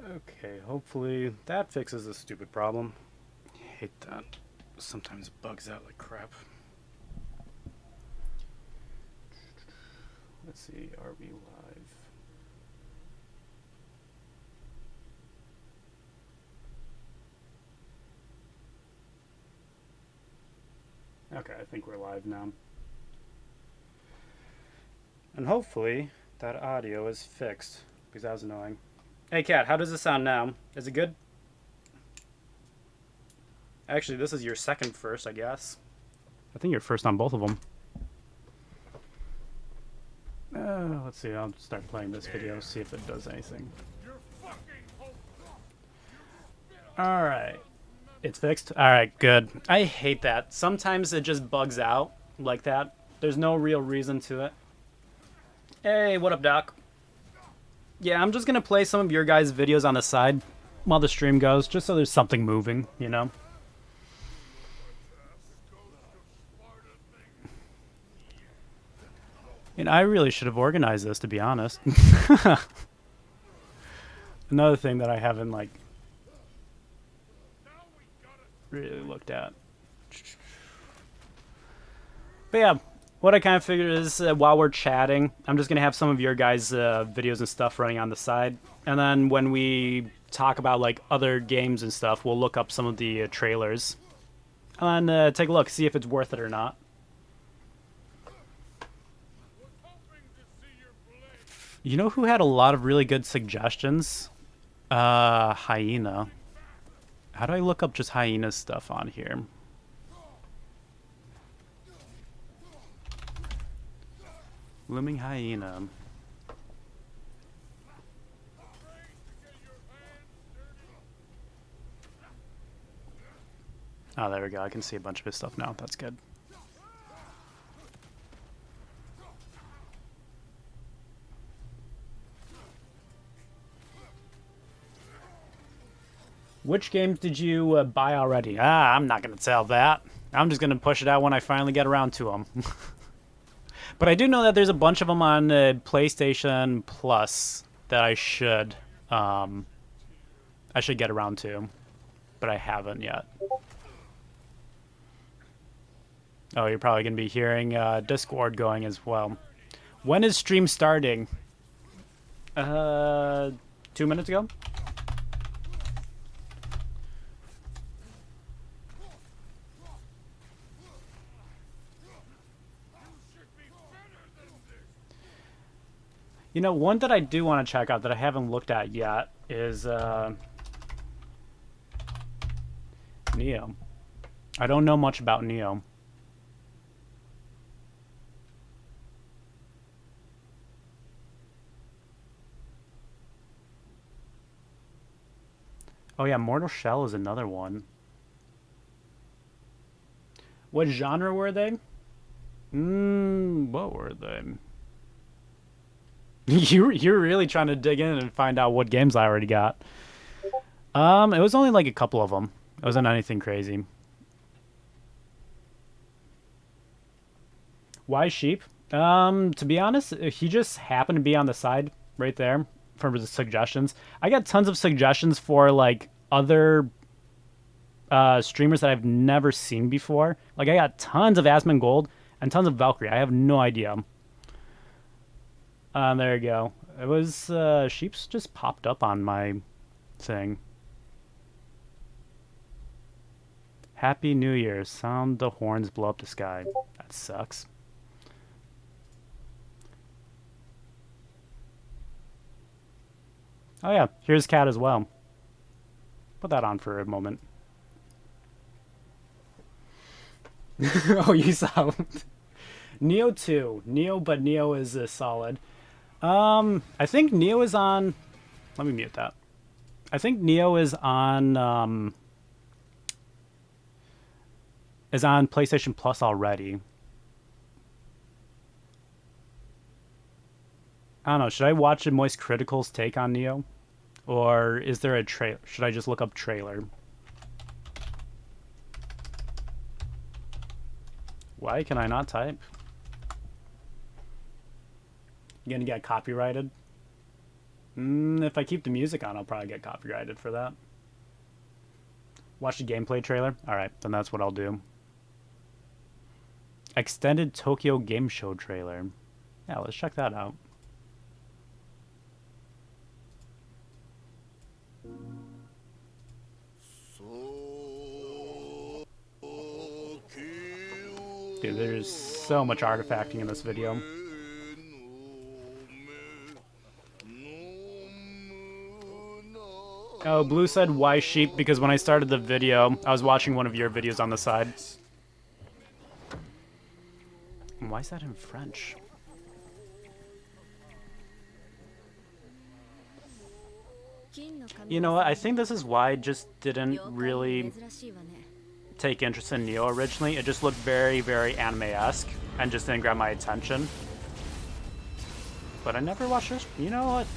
Okay, hopefully that fixes this stupid problem. Hate that. Sometimes it bugs out like crap. Let's see, are we live? Okay, I think we're live now. And hopefully that audio is fixed, because that was annoying. Hey Kat, how does it sound now? Is it good? Actually, this is your second first, I guess. I think you're first on both of them. Let's see, I'll start playing this video, see if it does anything. Alright. It's fixed? Alright, good. I hate that. Sometimes it just bugs out like that. There's no real reason to it. Hey, what up, Doc? Yeah, I'm just gonna play some of your guys' videos on the side while the stream goes, just so there's something moving, you know? And I really should have organized this, to be honest. Another thing that I haven't, like, really looked at. But yeah, what I kind of figured is while we're chatting, I'm just going to have some of your guys' videos and stuff running on the side. And then when we talk about, like, other games and stuff, we'll look up some of the trailers. And then take a look, see if it's worth it or not. You know who had a lot of really good suggestions? Hyena. How do I look up just Hyena stuff on here? Looming Hyena. Oh, there we go. I can see a bunch of his stuff now. That's good. Which games did you buy already? I'm not going to tell that. I'm just going to push it out when I finally get around to them. But I do know that there's a bunch of them on PlayStation Plus that I should get around to, but I haven't yet. Oh, you're probably going to be hearing Discord going as well. When is stream starting? 2 minutes ago? You know, one that I do want to check out that I haven't looked at yet is Neo. I don't know much about Neo. Oh yeah, Mortal Shell is another one. What genre were they? What were they? You're really trying to dig in and find out what games I already got. It was only like a couple of them. It wasn't anything crazy. Why sheep? To be honest, he just happened to be on the side right there for the suggestions. I got tons of suggestions for like other streamers that I've never seen before. Like I got tons of Asmongold and tons of Valkyrie. I have no idea. There you go. It was sheep's just popped up on my thing. Happy New Year. Sound the horns blow up the sky. That sucks. Oh yeah, here's Cat as well. Put that on for a moment. Oh, you saw Neo 2. Neo, but Neo is solid. I think Neo is on... Let me mute that. I think Neo is on PlayStation Plus already. I don't know. Should I watch a Moist Critical's take on Neo? Or is there a trailer? Should I just look up trailer? Why can I not type? You gonna get copyrighted? If I keep the music on, I'll probably get copyrighted for that. Watch the gameplay trailer? Alright, then that's what I'll do. Extended Tokyo Game Show trailer. Yeah, let's check that out. Dude, there's so much artifacting in this video. Oh, Blue said, why sheep? Because when I started the video, I was watching one of your videos on the side. Why is that in French? You know what? I think this is why I just didn't really take interest in Nioh originally. It just looked very, very anime-esque and just didn't grab my attention. But I never watched this. You know what?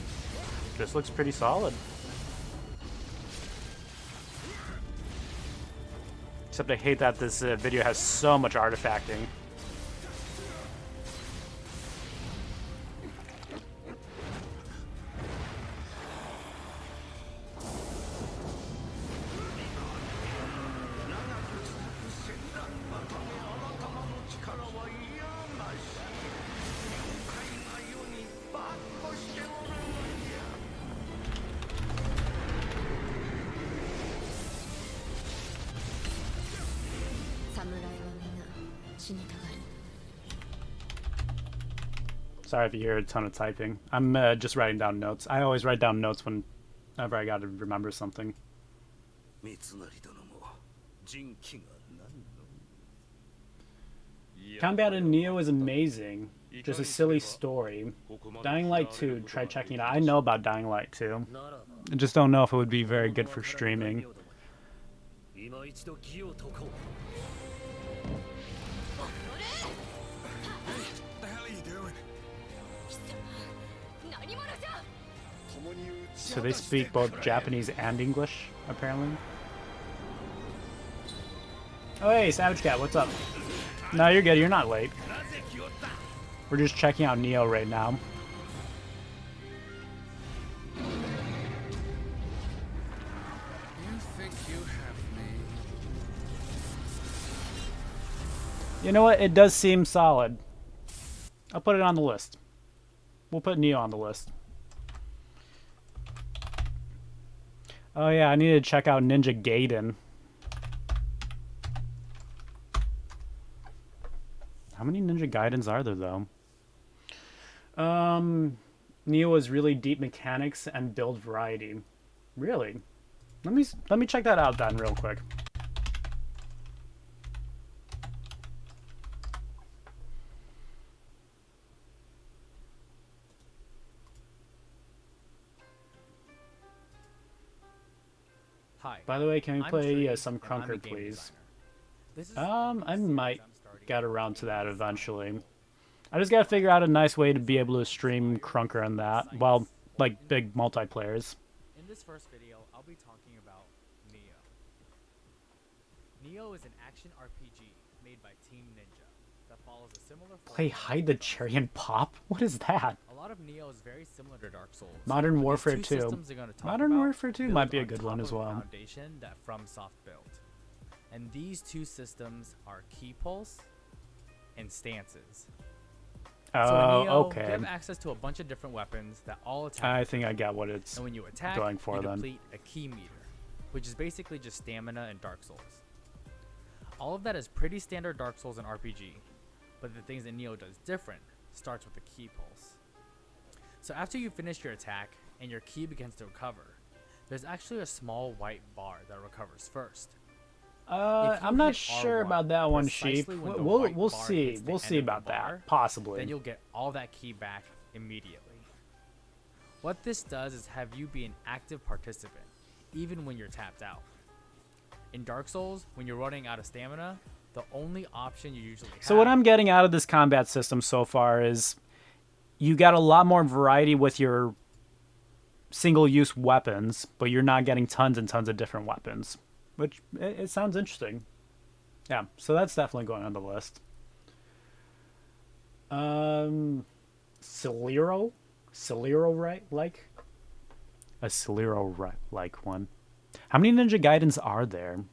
This looks pretty solid. Except I hate that this video has so much artifacting. Sorry if you hear a ton of typing. I'm just writing down notes. I always write down notes whenever I gotta remember something. Combat in Nioh is amazing. Just a silly story. Dying Light 2, try checking it out. I know about Dying Light 2. I just don't know if it would be very good for streaming. So they speak both Japanese and English, apparently. Oh hey, Savage Cat, what's up? No, you're good, you're not late. We're just checking out Nioh right now. You know what? It does seem solid. I'll put it on the list. We'll put Nioh on the list. Oh yeah, I need to check out Ninja Gaiden. How many Ninja Gaidens are there, though? Nioh has really deep mechanics and build variety. Really? Let me check that out then, real quick. Hi. By the way, can we play some Krunker, please? I might get around to that eventually. I just gotta figure out a nice way to be able to stream Krunker and that, while, like, big multiplayers. In this first video, I'll be talking about Nioh. Nioh is an action RPG made by Team Ninja that follows a similar Play Hide the Cherry and Pop? What is that? A lot of Nioh is very similar to Dark Souls. Modern Warfare 2. Modern Warfare 2 might be a good one as well. Foundation that FromSoft built. And these two systems are Key Pulse and Stances. Oh, so in Nioh, okay. You have access to a bunch of different weapons that all attack. I think I got what it's and when you attack, going for you then. deplete a key meter, which is basically just stamina in Dark Souls. All of that is pretty standard Dark Souls and RPG, but the things that Nioh does different starts with the Key Pulse. So after you finish your attack and your key begins to recover, there's actually a small white bar that recovers first. I'm not sure about that one, Sheep. We'll see. We'll see about that. Possibly. Then you'll get all that key back immediately. What this does is have you be an active participant, even when you're tapped out. In Dark Souls, when you're running out of stamina, the only option you usually have... So what I'm getting out of this combat system so far is you got a lot more variety with your single-use weapons, but you're not getting tons and tons of different weapons. Which, it sounds interesting. Yeah, so that's definitely going on the list. Celiro, right? Like? a Celero-like one. How many Ninja Gaidens are there?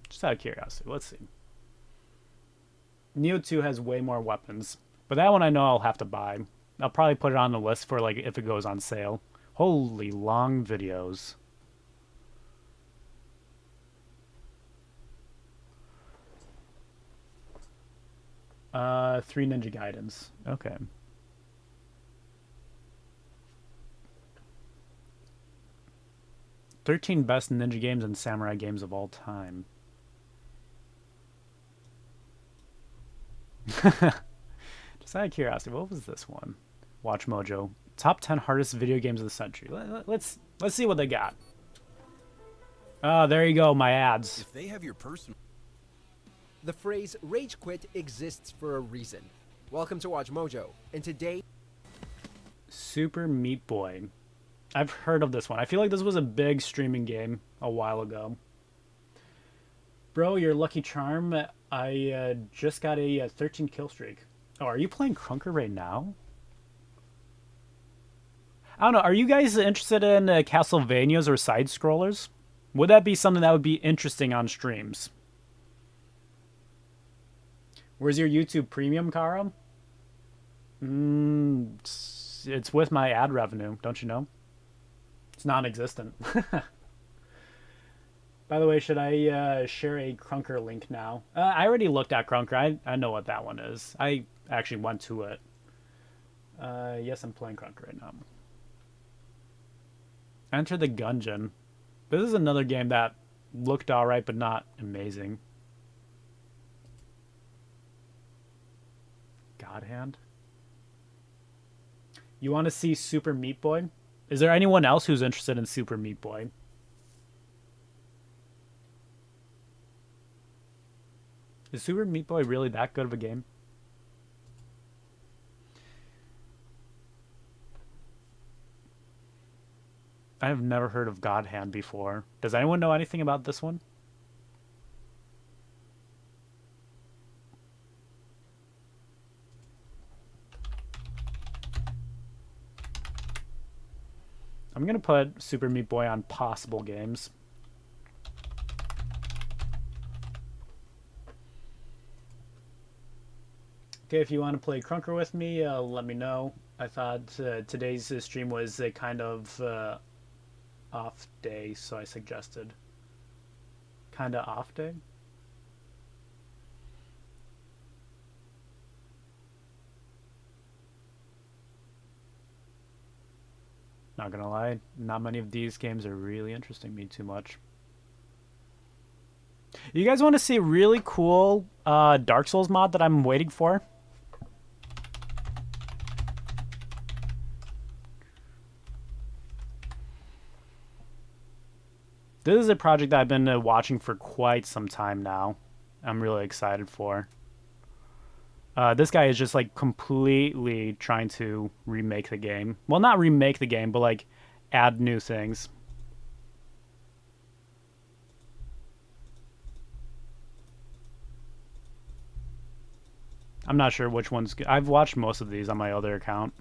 Just out of curiosity, let's see. Neo 2 has way more weapons, but that one I know I'll have to buy. I'll probably put it on the list for like if it goes on sale. Holy long videos. 3 Ninja Gaidens. Okay. "13 best ninja games and samurai games of all time." Just out of curiosity, what was this one? Watch Mojo. Top 10 hardest video games of the century. Let's see what they got. Oh, there you go, my ads. If they have your personal... The phrase rage quit exists for a reason. Welcome to Watch Mojo, and today... Super Meat Boy. I've heard of this one. I feel like this was a big streaming game a while ago. Bro, your lucky charm. I just got a 13 kill streak. Oh, are you playing Krunker right now? I don't know. Are you guys interested in Castlevanias or side scrollers? Would that be something that would be interesting on streams? Where's your YouTube Premium, Kara? It's with my ad revenue, don't you know? It's non-existent. By the way, should I share a Krunker link now? I already looked at Krunker. I know what that one is. I actually went to it. Yes, I'm playing Krunker right now. Enter the Gungeon. This is another game that looked alright, but not amazing. God Hand. You want to see Super Meat Boy? Is there anyone else who's interested in Super Meat Boy? Is Super Meat Boy really that good of a game? I have never heard of God Hand before. Does anyone know anything about this one? I'm going to put Super Meat Boy on possible games. Okay, if you want to play Krunker with me, let me know. I thought today's stream was a kind of off day, so I suggested. Kinda off day? Not gonna lie, not many of these games are really interesting me too much. You guys want to see a really cool Dark Souls mod that I'm waiting for? This is a project that I've been watching for quite some time now. I'm really excited for. This guy is just like completely trying to remake the game. Well, not remake the game, but like add new things. I'm not sure which one's good. I've watched most of these on my other account.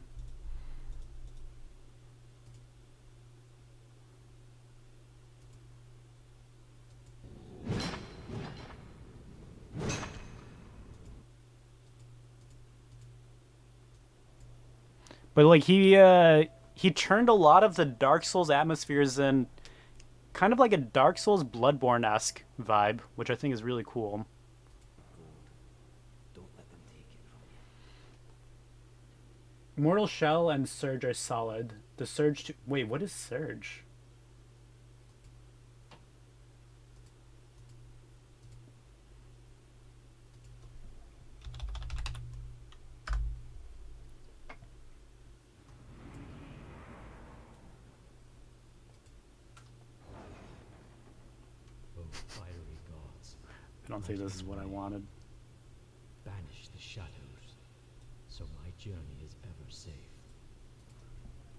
But like he turned a lot of the Dark Souls atmospheres in kind of like a Dark Souls Bloodborne-esque vibe, which I think is really cool. Don't let them take it from you. Mortal Shell and Surge are solid. The Surge... Wait, what is Surge? Fiery gods, I don't think this is what I wanted. banish the shadows, so my journey is ever safe.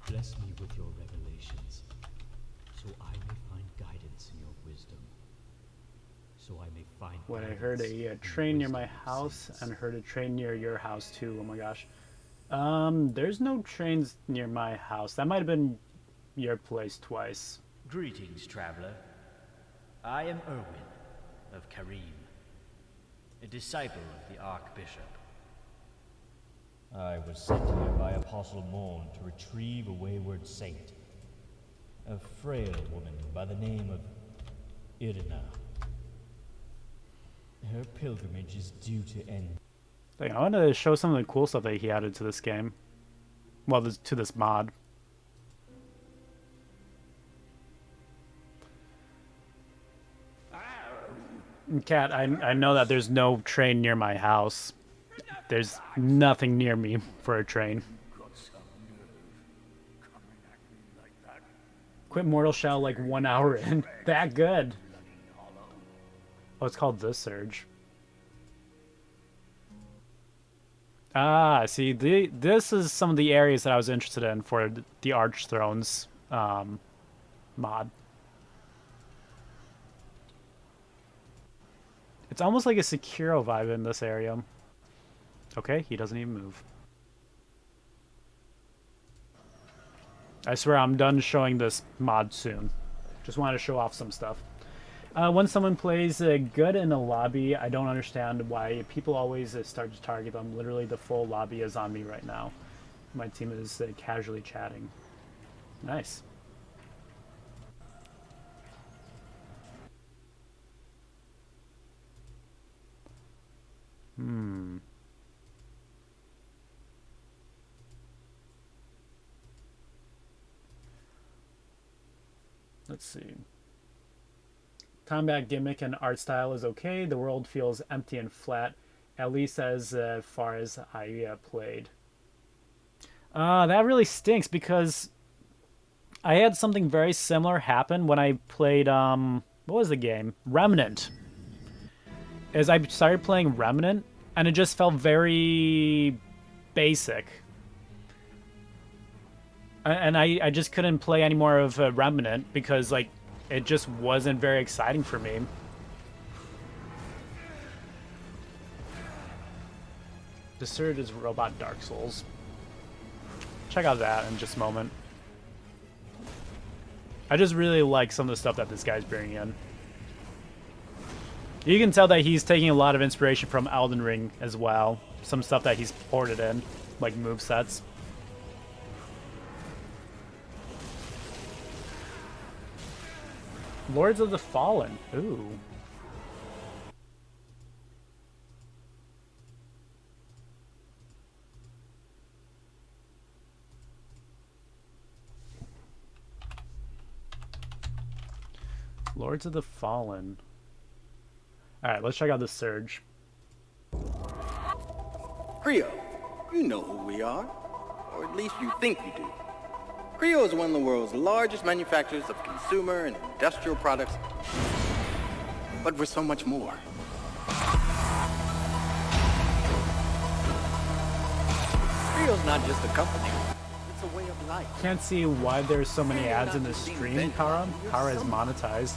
Bless me with your revelations, so I may find guidance in your wisdom. so I may find. What, I heard guidance a in the train near my wisdom of house saints. and heard a train near your house too. Oh my gosh. There's no trains near my house. That might have been your place twice. Greetings, traveler. I am Erwin of Karim, a disciple of the Archbishop. I was sent here by Apostle Morn to retrieve a wayward saint, a frail woman by the name of Irina. Her pilgrimage is due to end. Like, I want to show some of the cool stuff that he added to this game. Well, to this mod. Cat, I know that there's no train near my house. There's nothing near me for a train. Quit Mortal Shell like 1 hour in. That good. Oh, it's called The Surge. Ah, see, this is some of the areas that I was interested in for the Archthrones mod. It's almost like a Sekiro vibe in this area. Okay, he doesn't even move. I swear I'm done showing this mod soon. Just wanted to show off some stuff. When someone plays good in a lobby, I don't understand why people always start to target them. Literally, the full lobby is on me right now. My team is casually chatting. Nice. Let's see. Combat gimmick and art style is okay. The world feels empty and flat, at least as far as I played. That really stinks because I had something very similar happen when I played, what was the game? Remnant. As I started playing Remnant, and it just felt very basic. And I just couldn't play any more of Remnant because, like, it just wasn't very exciting for me. The Surge is Robot Dark Souls. Check out that in just a moment. I just really like some of the stuff that this guy's bringing in. You can tell that he's taking a lot of inspiration from Elden Ring as well. Some stuff that he's ported in, like movesets. Lords of the Fallen. Ooh. Lords of the Fallen. Alright, let's check out the Surge. Creo, you know who we are. Or at least you think you do. Creo is one of the world's largest manufacturers of consumer and industrial products. But we're so much more. Creo's not just a company. It's a way of life. Can't see why there's so many ads in this stream, Kara. Kara is monetized.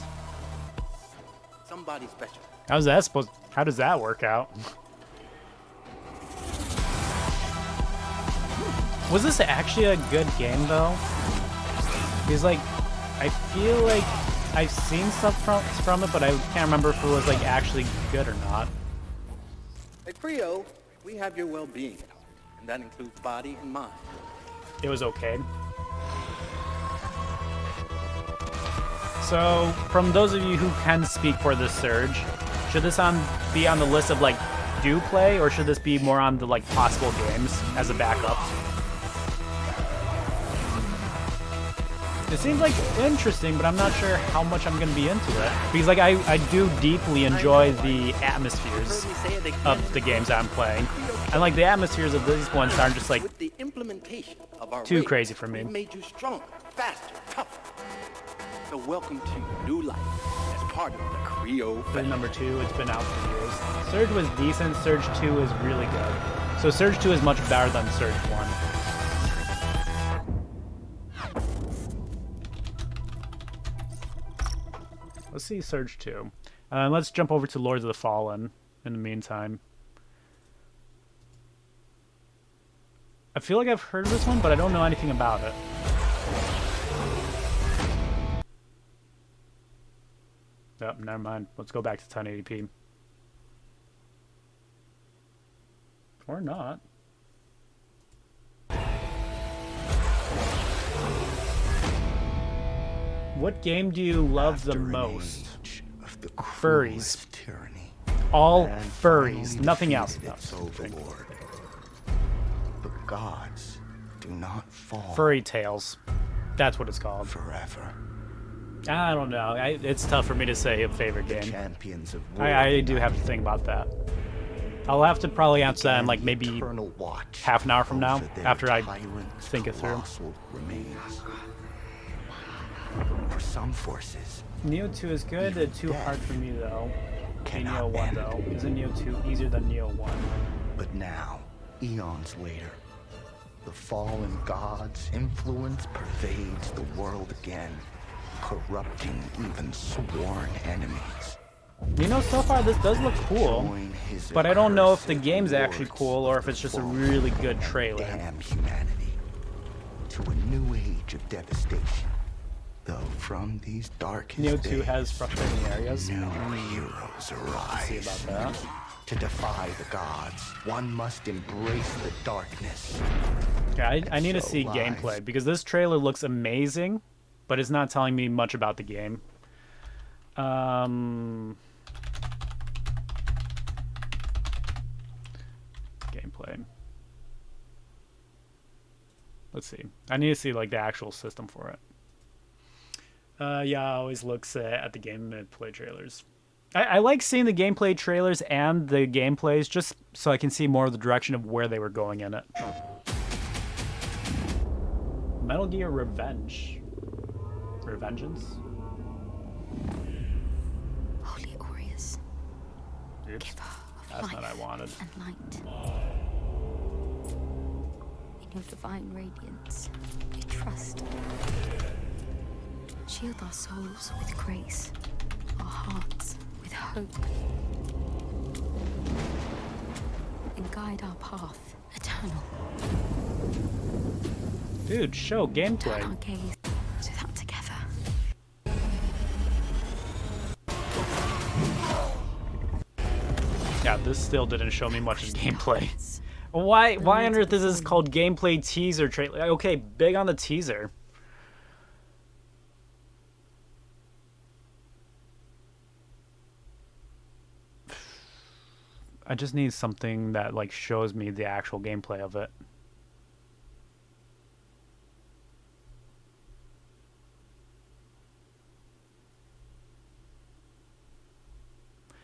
Somebody special. How's that supposed? How does that work out? Was this actually a good game though? Because like, I feel like I've seen stuff from it, but I can't remember if it was like actually good or not. At Creo, we have your well-being at heart, and that includes body and mind. It was okay. So, from those of you who can speak for the Surge, should this be on the list of like do play, or should this be more on the like possible games as a backup? It seems like interesting, but I'm not sure how much I'm gonna be into it. Because like I do deeply enjoy the atmospheres of the games I'm playing. And like the atmospheres of these ones aren't just like With the implementation of our too raids, crazy for me. we made you stronger, faster, tougher. So welcome to new life as part of the Creo for family. number 2, it's been out for years. Surge was decent, Surge 2 is really good. So Surge 2 is much better than Surge 1. Let's see Surge 2. Let's jump over to Lords of the Fallen in the meantime. I feel like I've heard of this one, but I don't know anything about it. Yep, never mind. Let's go back to 1080p. Or not. What game do you love the most? Furries. Tyranny, All man furries. finally Nothing else. defeated its No. overlord. The gods do not fall Furry Tales. That's what it's called. forever. I don't know. It's tough for me to say a favorite The game. champions of war I do have to think about that. I'll have to probably answer that in like began the maybe eternal watch half an hour from now, over their after I tyrant's think it through. colossal remains. For some forces, Neo 2 is good. Even Too death hard for me though. Okay, cannot Neo 1 end. though. Isn't Neo 2 easier than Neo 1? but now, eons later, the fallen gods' influence pervades the world again, corrupting even sworn enemies. You know, so far this does look cool, Join his but I don't know if the accursed game's actually lords cool or of if it's the just a fallen really good and trailer. Damn humanity to a new age of devastation. Though from these darkest Neo 2 days, has frustrating areas. new heroes arise. See about that. To defy the gods, one must embrace the darkness. Yeah, I need to So see lies. gameplay because this trailer looks amazing, but it's not telling me much about the game. Gameplay. Let's see. I need to see like the actual system for it. Yeah, I always looks at the gameplay trailers. I like seeing the gameplay trailers and the gameplays just so I can see more of the direction of where they were going in it. Metal Gear Revenge. Revengeance? Holy Aureus, Oops. giver of That's life not what I wanted. and light. In your divine radiance, we trust. Shield our souls with grace, our hearts with hope, and guide our path eternal. Dude, show Turn gameplay. our gaze to that together. Yeah, this still didn't show me much of Push the gameplay. darkness. Why on Lords of earth the is this Fallen. called gameplay teaser trailer? Okay, big on the teaser. I just need something that like shows me the actual gameplay of it.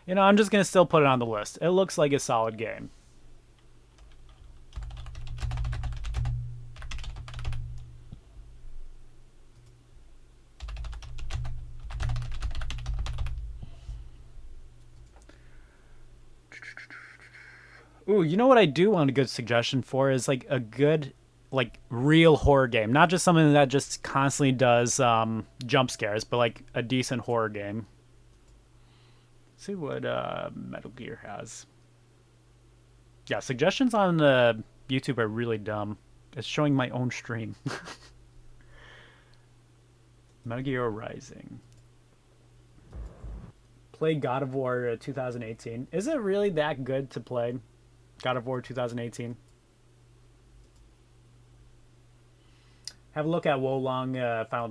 You know, I'm just gonna still put it on the list. It looks like a solid game. Ooh, you know what I do want a good suggestion for is like a good, like real horror game, not just something that just constantly does jump scares, but like a decent horror game. Let's see what Metal Gear has. Yeah, suggestions on YouTube are really dumb. It's showing my own stream. Metal Gear Rising. Play God of War 2018. Is it really that good to play? God of War 2018. Have a look at Wolong Final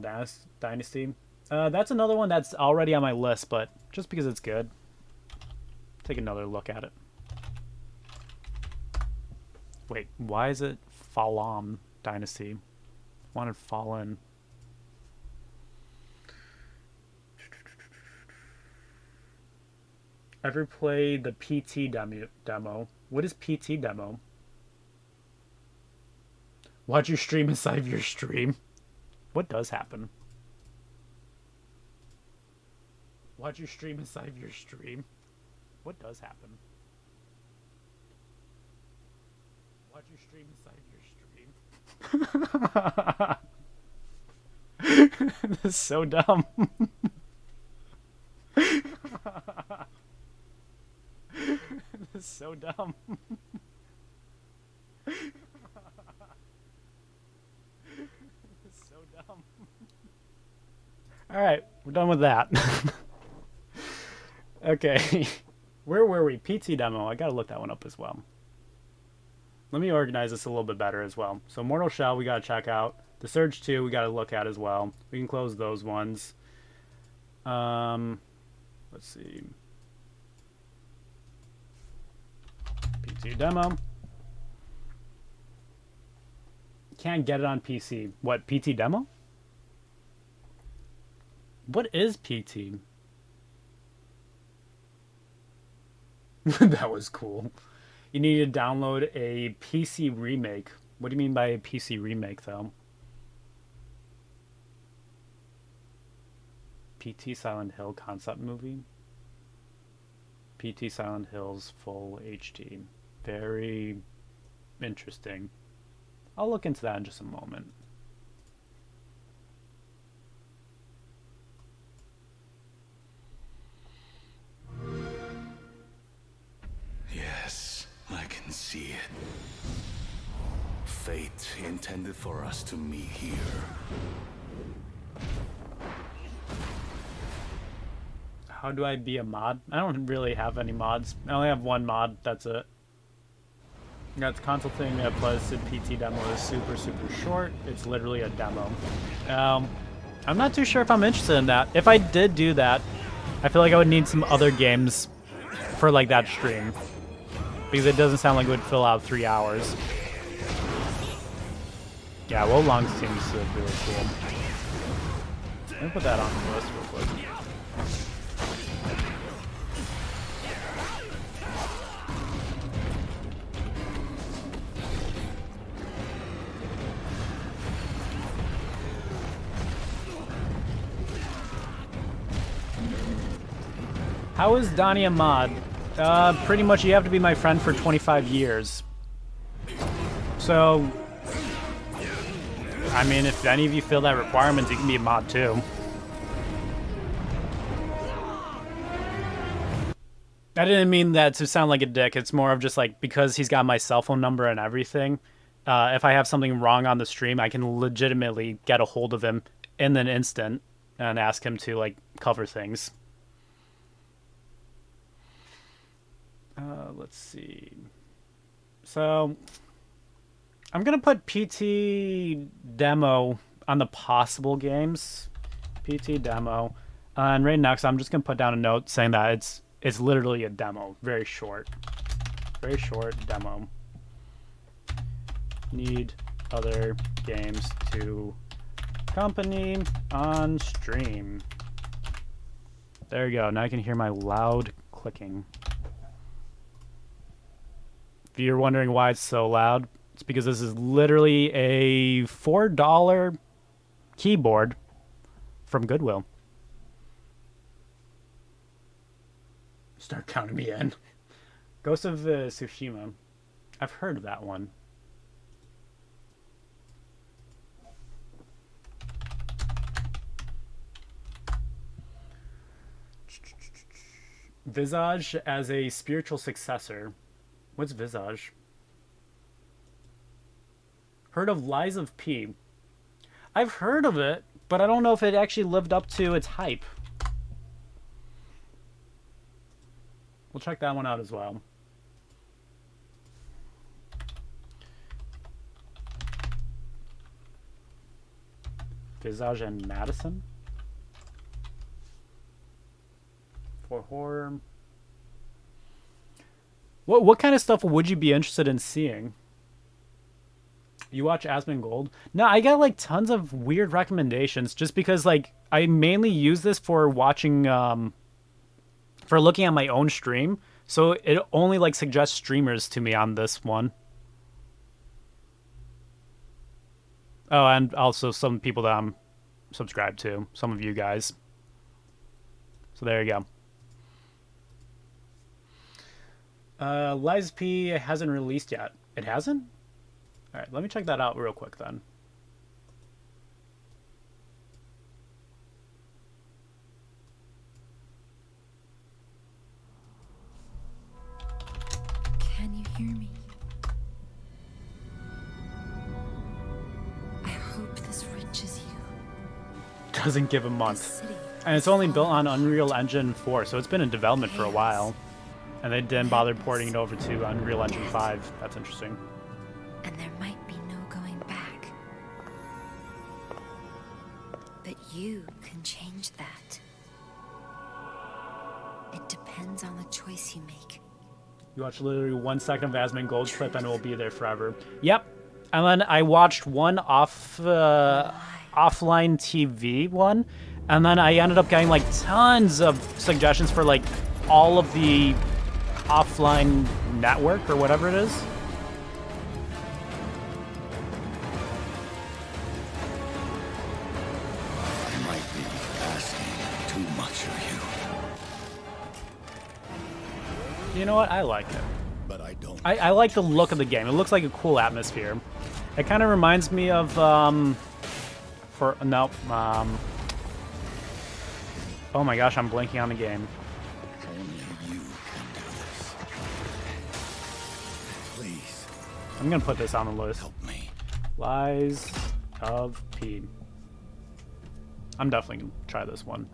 Dynasty. That's another one that's already on my list, but just because it's good, take another look at it. Wait, why is it Fallen Dynasty? Wanted Fallen. Ever played the PT demo? What is PT demo? Watch your stream inside of your stream. What does happen? Watch your stream inside of your stream. What does happen? Watch your stream inside of your stream. This is so dumb. is so dumb. So dumb. Alright, we're done with that. Okay. Where were we? PT demo. I gotta look that one up as well. Let me organize this a little bit better as well. So Mortal Shell we gotta check out. The Surge 2 we gotta look at as well. We can close those ones. Let's see. PT demo. Can't get it on PC. What, PT demo? What is PT? That was cool. You need to download a PC remake. What do you mean by a PC remake, though? PT Silent Hill concept movie? PT Silent Hills full HD. Very interesting. I'll look into that in just a moment. Yes, I can see it. Fate intended for us to meet here. How do I be a mod? I don't really have any mods. I only have one mod, that's it. That's consulting a Pleasant PT demo is super short. It's literally a demo. I'm not too sure if I'm interested in that. If I did do that, I feel like I would need some other games for like that stream. Because it doesn't sound like it would fill out 3 hours. Yeah, Wo Long seems really cool. Let me put that on the list real quick. How is Donnie a mod? Pretty much you have to be my friend for 25 years. So, I mean, if any of you fill that requirement, you can be a mod too. I didn't mean that to sound like a dick. It's more of just like, because he's got my cell phone number and everything, if I have something wrong on the stream, I can legitimately get a hold of him in an instant and ask him to, like, cover things. Let's see. So, I'm going to put PT demo on the possible games. PT demo. And right next, I'm just going to put down a note saying that it's literally a demo. Very short. Very short demo. Need other games to accompany on stream. There you go. Now I can hear my loud clicking. If you're wondering why it's so loud, it's because this is literally a $4 keyboard from Goodwill. Start counting me in. Ghost of Tsushima. I've heard of that one. Visage as a spiritual successor. What's Visage? Heard of Lies of P. I've heard of it, but I don't know if it actually lived up to its hype. We'll check that one out as well. Visage and Madison? For horror. What kind of stuff would you be interested in seeing? You watch Asmongold? No, I got like tons of weird recommendations just because like I mainly use this for watching for looking at my own stream. So it only like suggests streamers to me on this one. Oh, and also some people that I'm subscribed to, some of you guys. So there you go. Lies P hasn't released yet. It hasn't? Alright, let me check that out real quick then. hear me? I hope this reaches you. Doesn't give a The month. city And it's only built on Unreal Engine 4, so it's been in development for a while. And they didn't bother porting it over to Unreal Engine 5. That's interesting. and there might be no going back. But you can change that. It depends on the choice you make. You watch literally 1 second of Asmongold's clip and it will be there forever. Yep. And then I watched one offline TV one, and then I ended up getting like tons of suggestions for like all of the offline network or whatever it is. I might be asking too much of you, You know what? I like it. but I don't. I like the look of the game. It looks like a cool atmosphere. It kind of reminds me of oh my gosh, I'm blanking on the game. Only you can do this. Please I'm gonna put this on the list. help me. Lies of P. I'm definitely gonna try this one.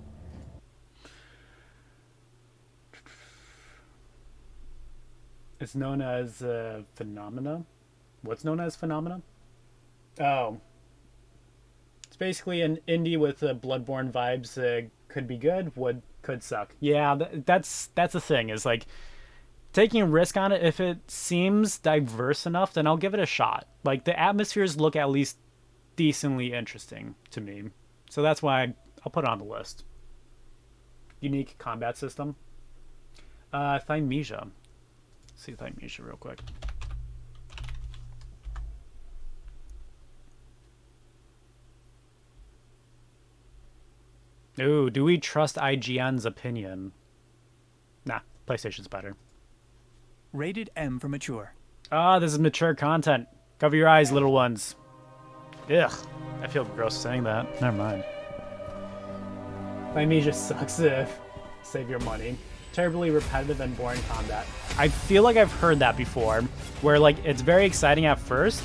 It's known as Phenomena. What's known as Phenomena? Oh. It's basically an indie with Bloodborne vibes. Could be good, could suck. Yeah, that's the thing, is like taking a risk on it. If it seems diverse enough, then I'll give it a shot. Like, the atmospheres look at least decently interesting to me. So that's why I'll put it on the list. Unique combat system. Thymesia. Let's see Thymesia real quick. Ooh, do we trust IGN's opinion? Nah, PlayStation's better. Rated M for mature. Ah, this is mature content. Cover your eyes, little ones. Ugh, I feel gross saying that. Never mind. Thymesia sucks. Save your money. Terribly repetitive and boring combat. I feel like I've heard that before, where like it's very exciting at first,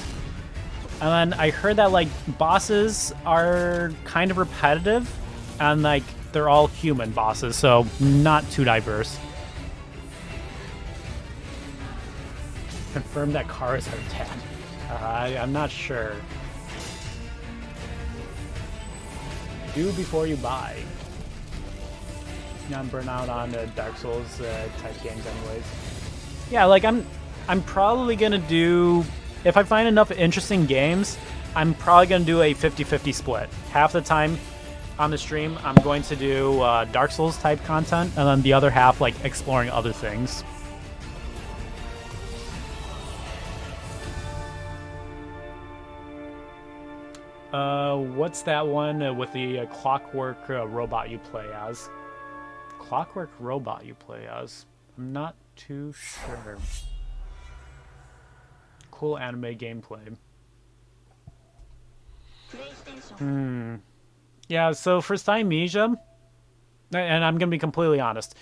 and then I heard that like bosses are kind of repetitive, and like they're all human bosses, so not too diverse. Confirm that cars are dead. I'm not sure. Do before you buy. I'm burnt out on Dark Souls type games anyways. Yeah, like I'm probably gonna do, if I find enough interesting games, I'm probably gonna do a 50-50 split. Half the time on the stream, I'm going to do Dark Souls type content, and then the other half like exploring other things. What's that one with the clockwork robot you play as? Clockwork robot you play as? I'm not too sure. Cool anime gameplay. Yeah, so for Thymesia, and I'm gonna be completely honest,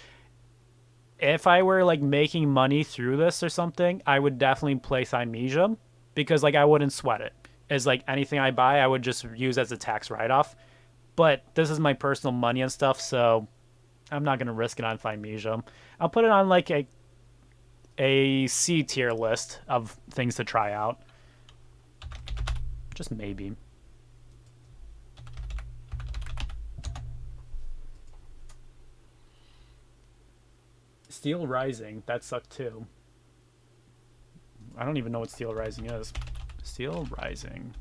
if I were like making money through this or something, I would definitely play Thymesia, because like I wouldn't sweat it. As like anything I buy, I would just use as a tax write-off. But this is my personal money and stuff, so I'm not gonna risk it on Thymesia. I'll put it on like a C tier list of things to try out. Just maybe. Steel Rising, that sucked too. I don't even know what Steel Rising is. Steel Rising.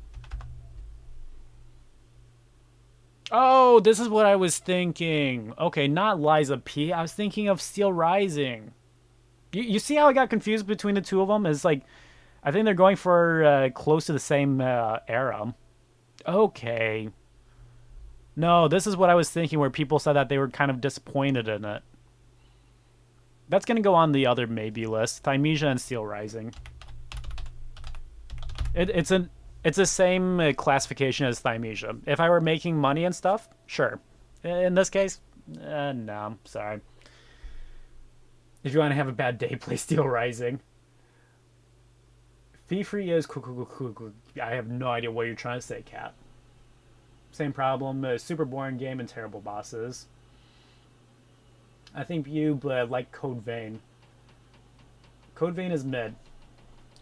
Oh, this is what I was thinking. Okay, not Liza P. I was thinking of Steel Rising. You see how I got confused between the two of them? It's like, I think they're going for close to the same era. Okay. No, this is what I was thinking, where people said that they were kind of disappointed in it. That's going to go on the other maybe list. Thymesia and Steel Rising. It's the same classification as Thymesia. If I were making money and stuff, sure. In this case, no, sorry. If you want to have a bad day, play Steel Rising. Fee free is cool. I have no idea what you're trying to say, Cat. Same problem. Super boring game and terrible bosses. I think you like Code Vein. Code Vein is mid.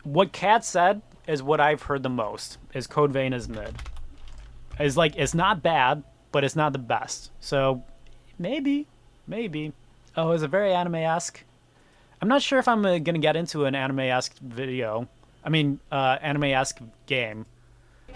What Cat said is what I've heard the most. Is Code Vein is mid. It's like it's not bad, but it's not the best. So maybe. Oh, it's a very anime-esque. I'm not sure if I'm gonna get into an anime-esque video. I mean, anime-esque game.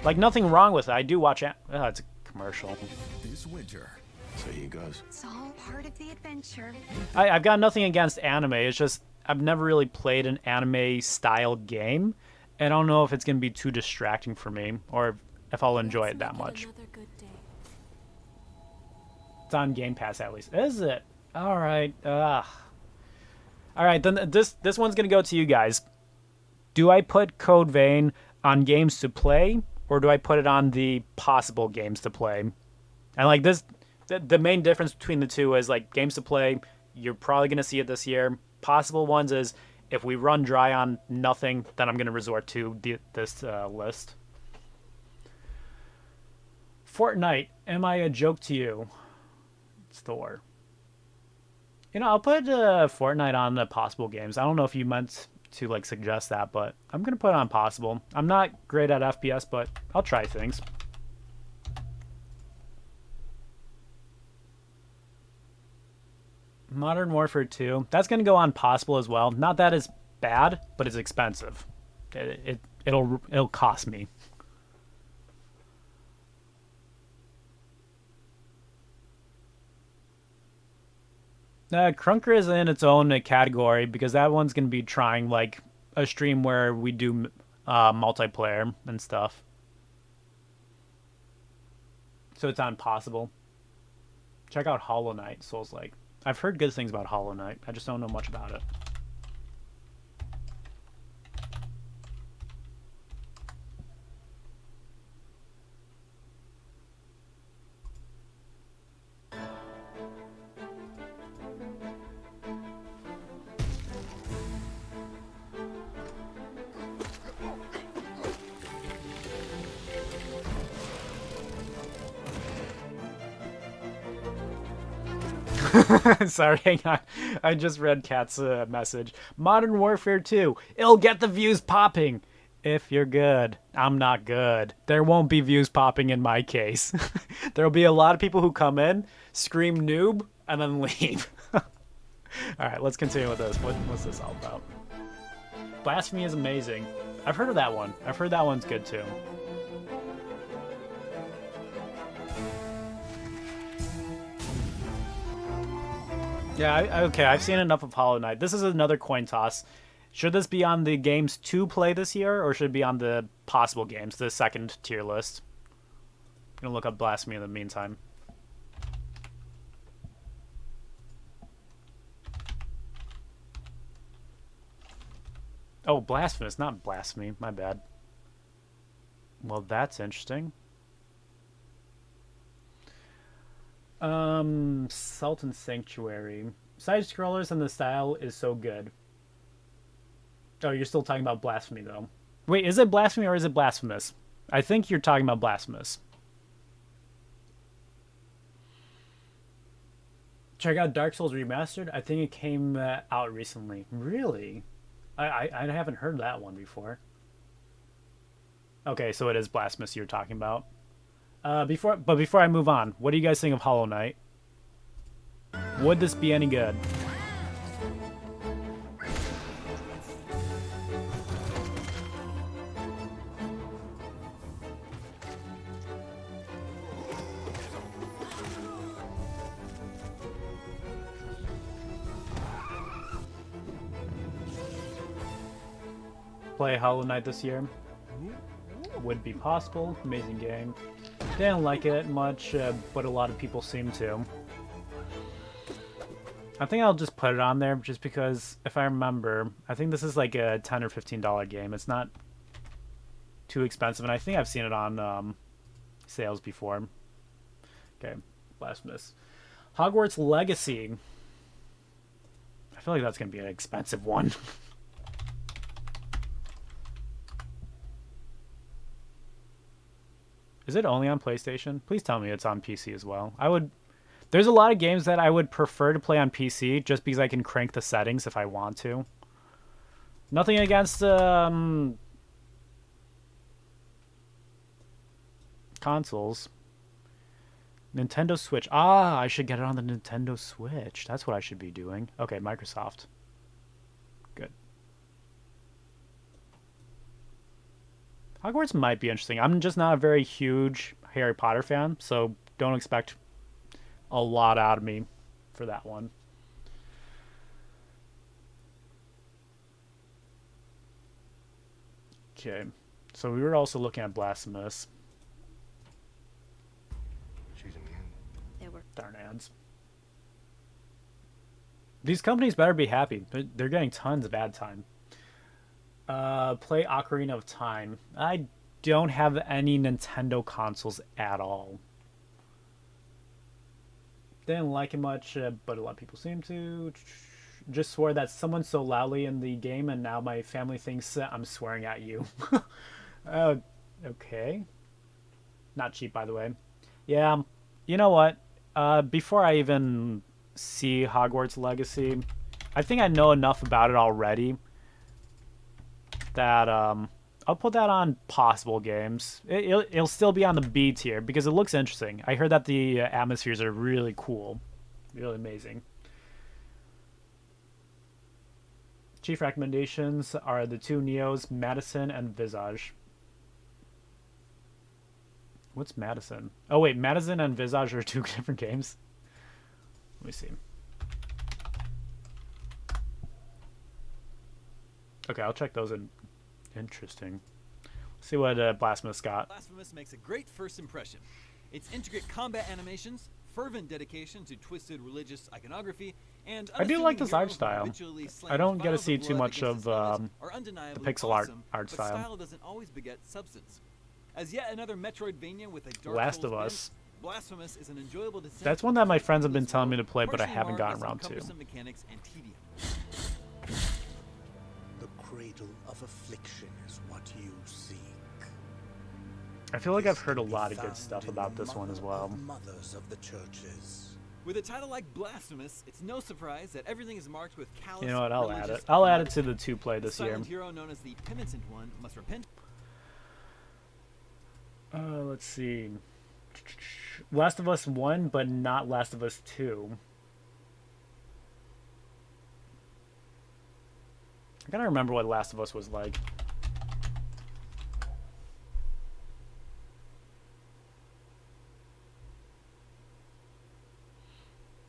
Like, nothing wrong with it. I do watch it's a commercial. This winter. So he goes. It's all part of the adventure. I've got nothing against anime. It's just I've never really played an anime-style game. And I don't know if it's going to be too distracting for me. Or if I'll enjoy it that much. It's on Game Pass, at least. Is it? Alright. Alright, then this one's going to go to you guys. Do I put Code Vein on games to play, or do I put it on the possible games to play? And like this, the main difference between the two is like games to play, you're probably going to see it this year. Possible ones is if we run dry on nothing, then I'm going to resort to this list. Fortnite, am I a joke to you? It's Thor. You know, I'll put Fortnite on the possible games. I don't know if you meant to like suggest that, but I'm gonna put it on possible. I'm not great at FPS, but I'll try things. Modern Warfare 2, that's gonna go on possible as well. Not that it's bad, but it's expensive. It'll cost me. Krunker is in its own category because that one's going to be trying like a stream where we do multiplayer and stuff. So it's on possible. Check out Hollow Knight, Souls-like. I've heard good things about Hollow Knight. I just don't know much about it. Sorry, hang on. I just read Kat's message. Modern Warfare 2. It'll get the views popping. If you're good. I'm not good. There won't be views popping in my case. There'll be a lot of people who come in, scream noob, and then leave. Alright, let's continue with this. What's this all about? Blasphemy is amazing. I've heard of that one. I've heard that one's good too. Yeah, okay, I've seen enough of Hollow Knight. This is another coin toss. Should this be on the games to play this year, or should it be on the possible games, the second tier list? I'm gonna look up Blasphemy in the meantime. Oh, Blasphemous, not Blasphemy. My bad. Well, that's interesting. Sultan Sanctuary. Side-scrollers and the style is so good. Oh, you're still talking about Blasphemy, though. Wait, is it Blasphemy or is it Blasphemous? I think you're talking about Blasphemous. Check out Dark Souls Remastered. I think it came out recently. Really? I haven't heard that one before. Okay, so it is Blasphemous you're talking about. Before I move on, what do you guys think of Hollow Knight? Would this be any good? Play Hollow Knight this year? Would be possible. Amazing game. Didn't like it much, but a lot of people seem to. I think I'll just put it on there just because, if I remember, I think this is like a $10 or $15 game. It's not too expensive, and I think I've seen it on sales before. Okay, Blasphemous. Hogwarts Legacy. I feel like that's going to be an expensive one. Is it only on PlayStation? Please tell me it's on PC as well. There's a lot of games that I would prefer to play on PC just because I can crank the settings if I want to. Nothing against consoles. Nintendo Switch. Ah, I should get it on the Nintendo Switch. That's what I should be doing. Okay, Microsoft. Good. Hogwarts might be interesting. I'm just not a very huge Harry Potter fan, so don't expect a lot out of me for that one. Okay, so we were also looking at Blasphemous. She's immune. There were Darn ads. These companies better be happy. They're getting tons of ad time. Play Ocarina of Time. I don't have any Nintendo consoles at all. Didn't like it much, but a lot of people seem to. Just swore that someone so loudly in the game, and now my family thinks I'm swearing at you. Okay. Not cheap, by the way. Yeah, you know what? Before I even see Hogwarts Legacy, I think I know enough about it already that I'll put that on possible games. It'll still be on the B tier because it looks interesting. I heard that the atmospheres are really cool, really amazing. Chief recommendations are the two Neos, Madison and Visage. What's Madison? Oh wait, Madison and Visage are two different games. Let me see. Okay, I'll check those in. Interesting. Let's see what Blasphemous got. Blasphemous makes a great first impression. Its intricate combat animations, fervent dedication to twisted religious iconography, and I do like this art style. I don't get to see too much of the pixel art style. Style doesn't always beget substance. As yet another Metroidvania with a Dark Last Souls of Us. Blasphemous is an enjoyable descent. That's one that my friends have been telling me to play, but I partially haven't marred gotten by some around to. cumbersome mechanics and tedium. The cradle of affliction is what you seek. I feel like I've heard a lot of good stuff about this one as well. Mothers of the churches. With a title like Blasphemous, it's no surprise that everything is marked with callous. You know what? I'll add it. religious I'll add it to iconography. the 2-play The this year. silent hero known as the penitent one must repent. Let's see. Last of Us 1, but not Last of Us 2. I gotta remember what Last of Us was like.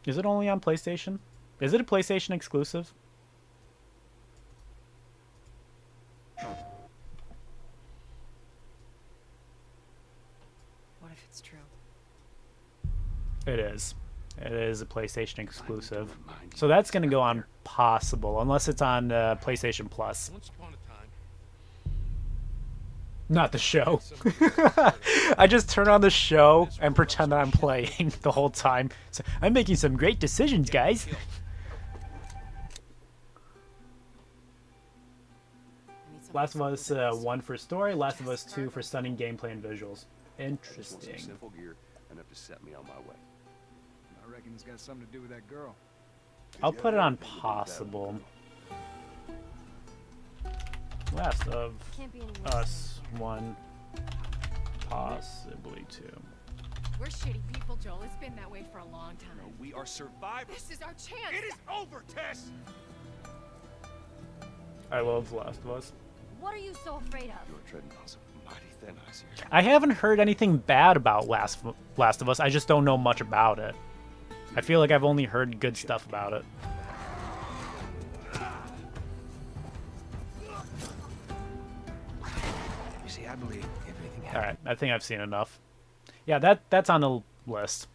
Is it only on PlayStation? Is it a PlayStation exclusive? What if it's true? It is. It is a PlayStation exclusive. So that's going to go on Possible, unless it's on PlayStation Plus. Once upon a time. Not the show. I just turn on the show and pretend that I'm playing the whole time. So I'm making some great decisions, guys. Last of Us 1 for story, Last of Us 2 for stunning gameplay and visuals. Interesting. Simple gear enough to set me on my way. I reckon it's got something to do with that girl. I'll put it on Possible. Last of Us 1, possibly 2. We're shitty people, Joel. It's been that way for a long time. No, we are survivors. This is our chance. It is over, Tess! I love Last of Us. What are you so afraid of? You're treading on some mighty thin ice here. I haven't heard anything bad about Last of Us. I just don't know much about it. I feel like I've only heard good stuff about it. You see, I believe everything happened. Alright, I think I've seen enough. Yeah, that's on the list.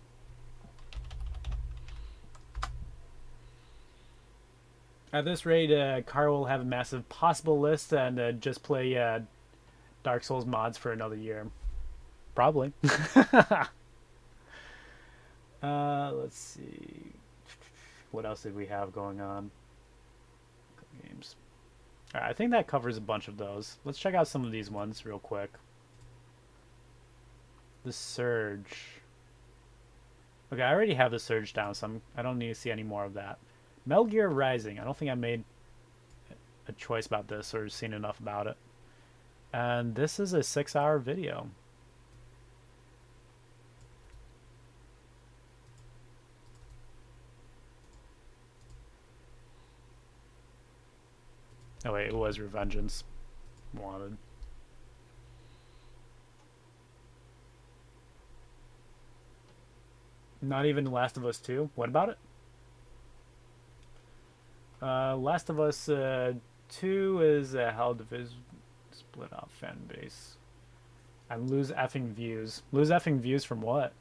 At this rate, Carl will have a massive possible list and just play Dark Souls mods for another year. Probably. Let's see. What else did we have going on? Games. Alright, I think that covers a bunch of those. Let's check out some of these ones real quick. The Surge. Okay, I already have the Surge down, so I don't need to see any more of that. Metal Gear Rising. I don't think I made a choice about this or seen enough about it. And this is a 6-hour video. Oh wait, it was Revengeance. Wanted. Not even Last of Us 2? What about it? Last of Us 2 is a Hell Division split off fan base. And lose effing views. Lose effing views from what?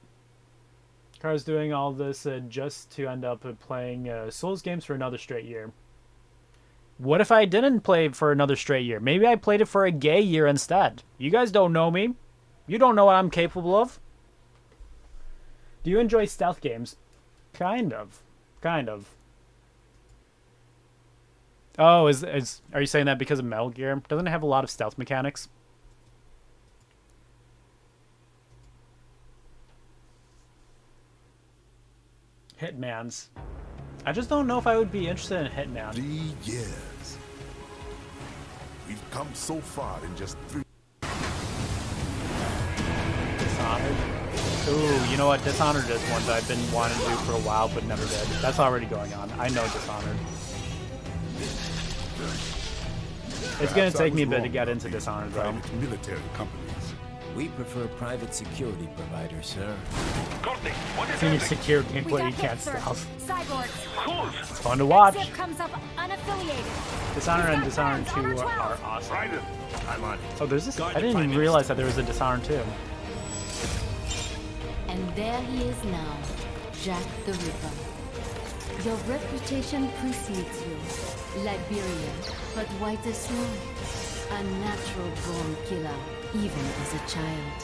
Car's doing all this just to end up playing Souls games for another straight year. What if I didn't play for another straight year? Maybe I played it for a gay year instead. You guys don't know me. You don't know what I'm capable of. Do you enjoy stealth games? Kind of. Kind of. Oh, are you saying that because of Metal Gear? Doesn't it have a lot of stealth mechanics? Hitman's. I just don't know if I would be interested in Hitman. 3 years. We've come so far in just 3. Dishonored. Ooh, you know what? Dishonored is one that I've been wanting to do for a while, but never did. That's already going on. I know Dishonored. It's gonna take me a bit to get into Dishonored, though. Military companies. We prefer private security providers, sir. Senior secure gameplay you can't Cyborgs. It's fun to watch. Exif comes up unaffiliated. Dishonored and Dishonored 2 are awesome. Oh, there's this. I didn't even realize that there was a Dishonored 2. And there he is now, Jack the Ripper. Your reputation precedes you. Liberian, but white as snow. A natural-born killer, even as a child.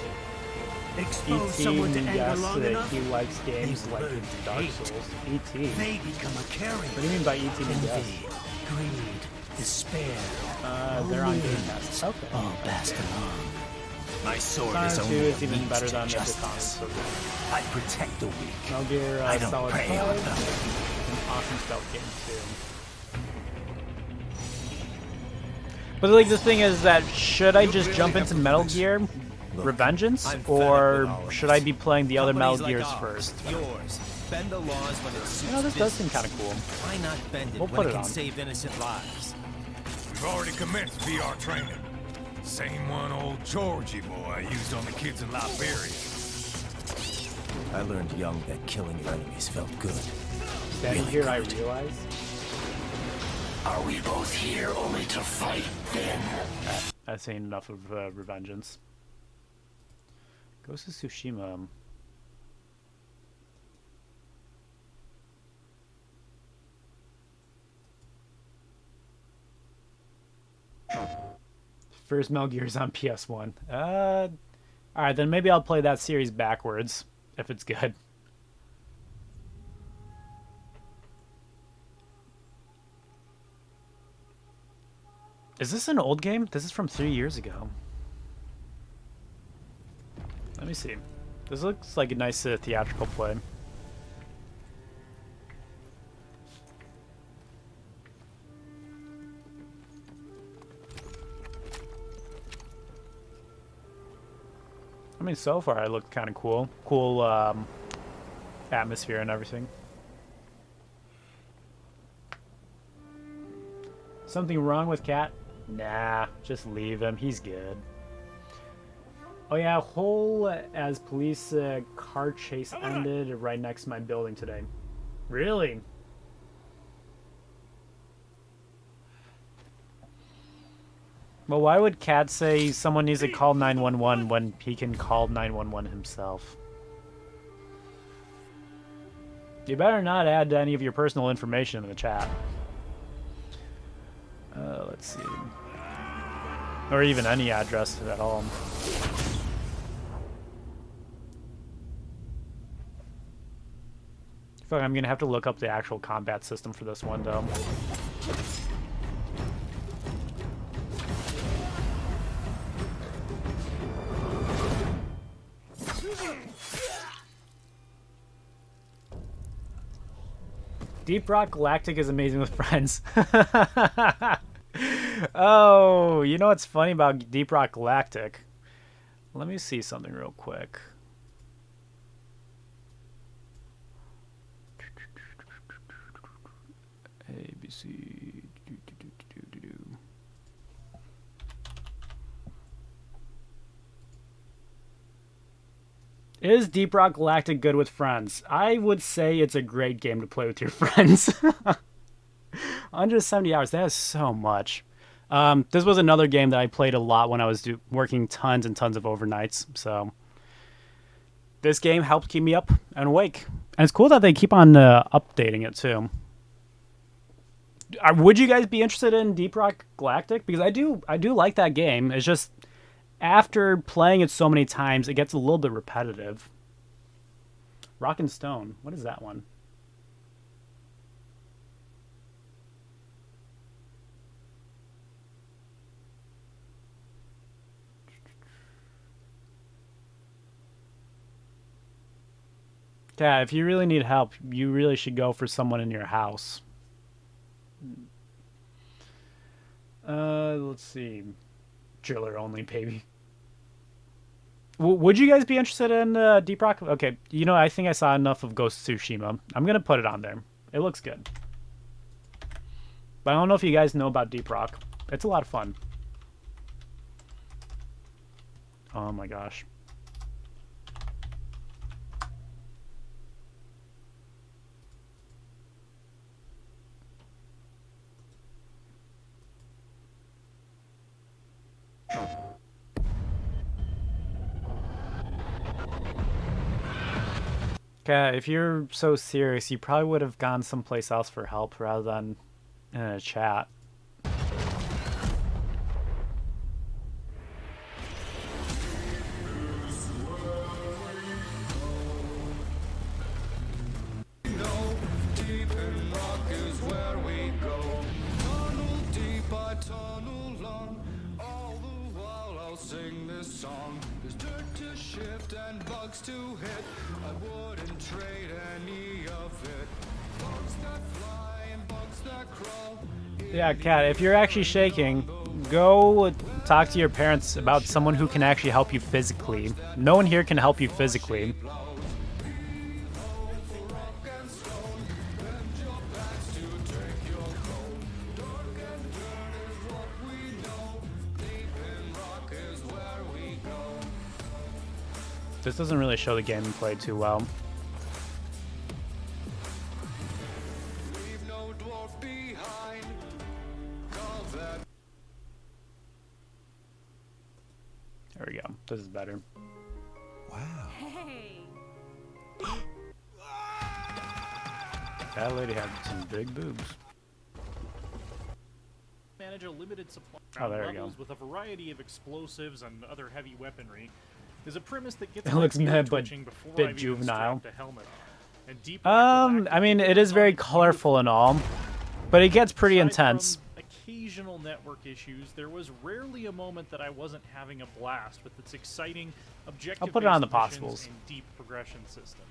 Expose someone to anger yes, long enough, he likes games they like learn Dark hate. Souls. E.T. They become a carrier. What do you mean by E.T. and yes? Greed, despair. They're on Game Pass. Okay. All passed along. My sword Dishonored is 2 only is a even means better to than the justice. Dishonored. So I protect the weak. Metal Gear I don't Solid prey 5. on them. An awesome stealth game too. But like the thing is that should I just jump into Metal Gear Revengeance, or should I be playing the other Metal Gears first? Yours. Bend the laws when it suits You know, this does seem business. kind of cool. Why not bend it We'll when put it it can on. save innocent lives? We've already commenced VR training. Same one old Georgie boy used on the kids in Liberia. I learned young that killing your enemies felt good. Standing here, I realize. Are we both here only to fight then? I've seen enough of Revengeance. Ghost of Tsushima. First Metal Gear is on PS1. Alright, then maybe I'll play that series backwards, if it's good. Is this an old game? This is from 3 years ago. Let me see. This looks like a nice theatrical play. I mean, so far it looked kind of cool. Cool atmosphere and everything. Something wrong with Cat? Nah, just leave him. He's good. Oh yeah, whole as police car chase ended right next to my building today. Really? Well, why would Cat say someone needs to call 911 when he can call 911 himself? You better not add any of your personal information in the chat. Let's see. Or even any address at all. I feel like I'm gonna have to look up the actual combat system for this one, though. Deep Rock Galactic is amazing with friends. Oh, you know what's funny about Deep Rock Galactic? Let me see something real quick. ABC. Is Deep Rock Galactic good with friends? I would say it's a great game to play with your friends. 170 hours, that is so much. This was another game that I played a lot when I was working tons and tons of overnights. So this game helped keep me up and awake. And it's cool that they keep on updating it too. Would you guys be interested in Deep Rock Galactic? Because I do like that game. It's just after playing it so many times, it gets a little bit repetitive. Rock and Stone. What is that one? Yeah, if you really need help, you really should go for someone in your house. Let's see. Driller only, baby. Would you guys be interested in Deep Rock? Okay, you know, I think I saw enough of Ghost of Tsushima. I'm going to put it on there. It looks good. But I don't know if you guys know about Deep Rock. It's a lot of fun. Oh my gosh. Okay, if you're so serious, you probably would have gone someplace else for help rather than in a chat. Yeah, Kat, if you're actually shaking, go talk to your parents about someone who can actually help you physically. No one here can help you physically. This doesn't really show the gameplay too well. There we go. This is better. Wow. Hey. That lady had some big boobs. Manage a limited supply Oh, there we go. levels with a variety of explosives and other heavy weaponry is a premise that gets It my looks ear mad, but twitching before bit I've even juvenile. strapped a helmet on. And Deep I mean, it is very colorful and all, but it gets pretty intense. From occasional network issues, there was rarely a moment that I wasn't having a blast with its exciting objective. I'll put it on the possibles. And deep progression systems.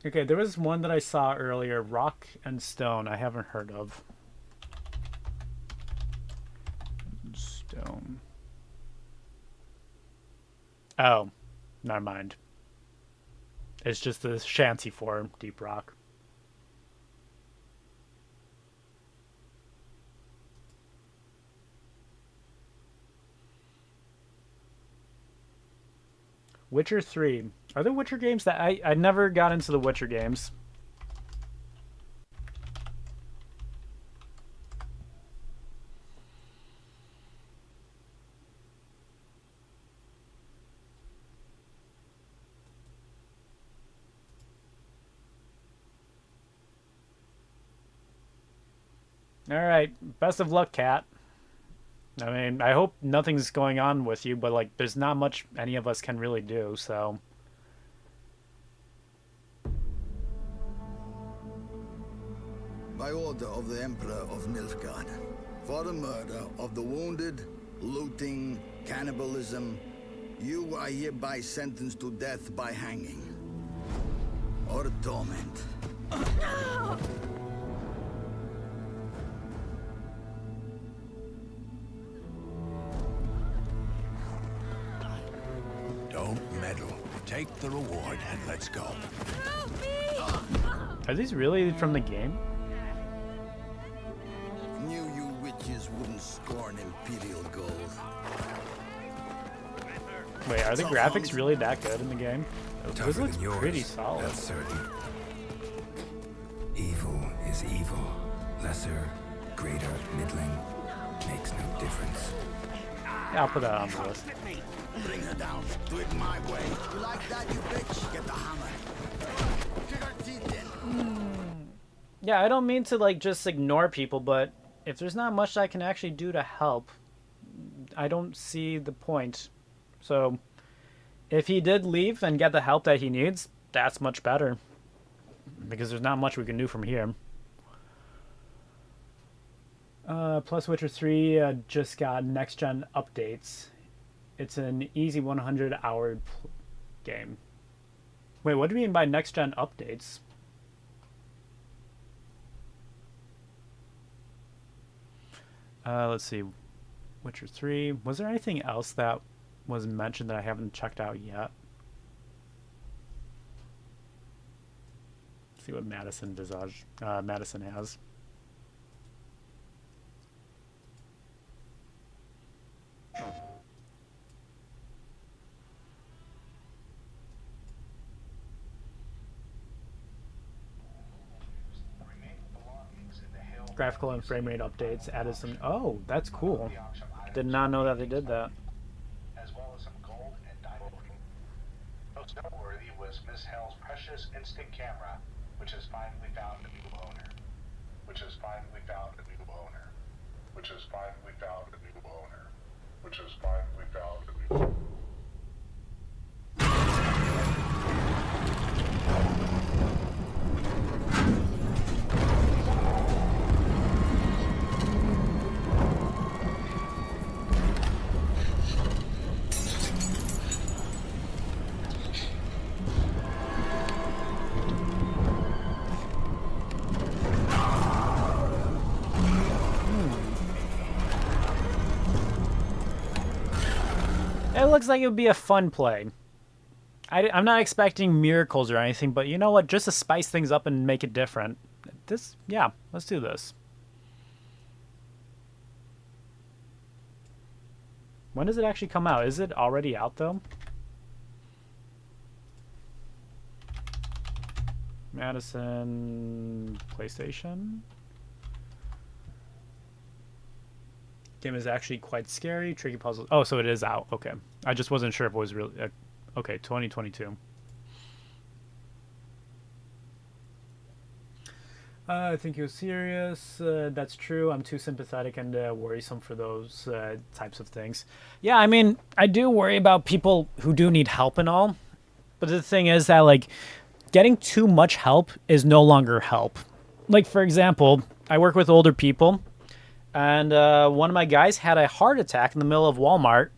Okay, there was one that I saw earlier, Rock and Stone. I haven't heard of. Stone. Oh, never mind. It's just the shanty for Deep Rock. Witcher 3. Are there Witcher games that I never got into the Witcher games? Alright, best of luck, Kat. I mean, I hope nothing's going on with you, but, like, there's not much any of us can really do, so... By order of the Emperor of Nilfgaard, for the murder of the wounded, looting, cannibalism, You are hereby sentenced to death by hanging. Or torment. Don't meddle. Take the reward and let's go. Are these really from the game? Knew you witches wouldn't scorn imperial gold. Wait, are the graphics really that good in the game? This Tougher looks than yours, pretty solid. that's certain. Evil is evil. Lesser, greater, middling, makes no difference. Yeah, I'll put that on the list. Bring her down. Do it my way. You like that, you bitch? Get the hammer. Kick her teeth in. Yeah, I don't mean to like just ignore people, but if there's not much I can actually do to help, I don't see the point. So if he did leave and get the help that he needs, that's much better. Because there's not much we can do from here. Plus Witcher 3 just got next-gen updates. It's an easy 100-hour game. Wait, what do you mean by next-gen updates? Let's see. Witcher 3. Was there anything else that was mentioned that I haven't checked out yet? Let's see what Madison Madison has. Graphical and frame rate updates added some. Oh, that's cool. Did not know that they did that. As well as some gold and diamond. Most noteworthy was Miss Hell's precious instant camera, which has finally found a new owner. Which has finally found a new owner. Which has finally found a new owner. Which has finally found a new owner. It looks like it would be a fun play. I'm not expecting miracles or anything, but you know what? Just to spice things up and make it different. Yeah, let's do this. When does it actually come out? Is it already out, though? Madison, PlayStation. Game is actually quite scary. Tricky puzzles. Oh, so it is out. Okay. I just wasn't sure if it was really... okay, 2022. I think he was serious. That's true. I'm too sympathetic and worrisome for those types of things. Yeah, I mean, I do worry about people who do need help and all. But the thing is that, like, getting too much help is no longer help. Like, for example, I work with older people. And one of my guys had a heart attack in the middle of Walmart.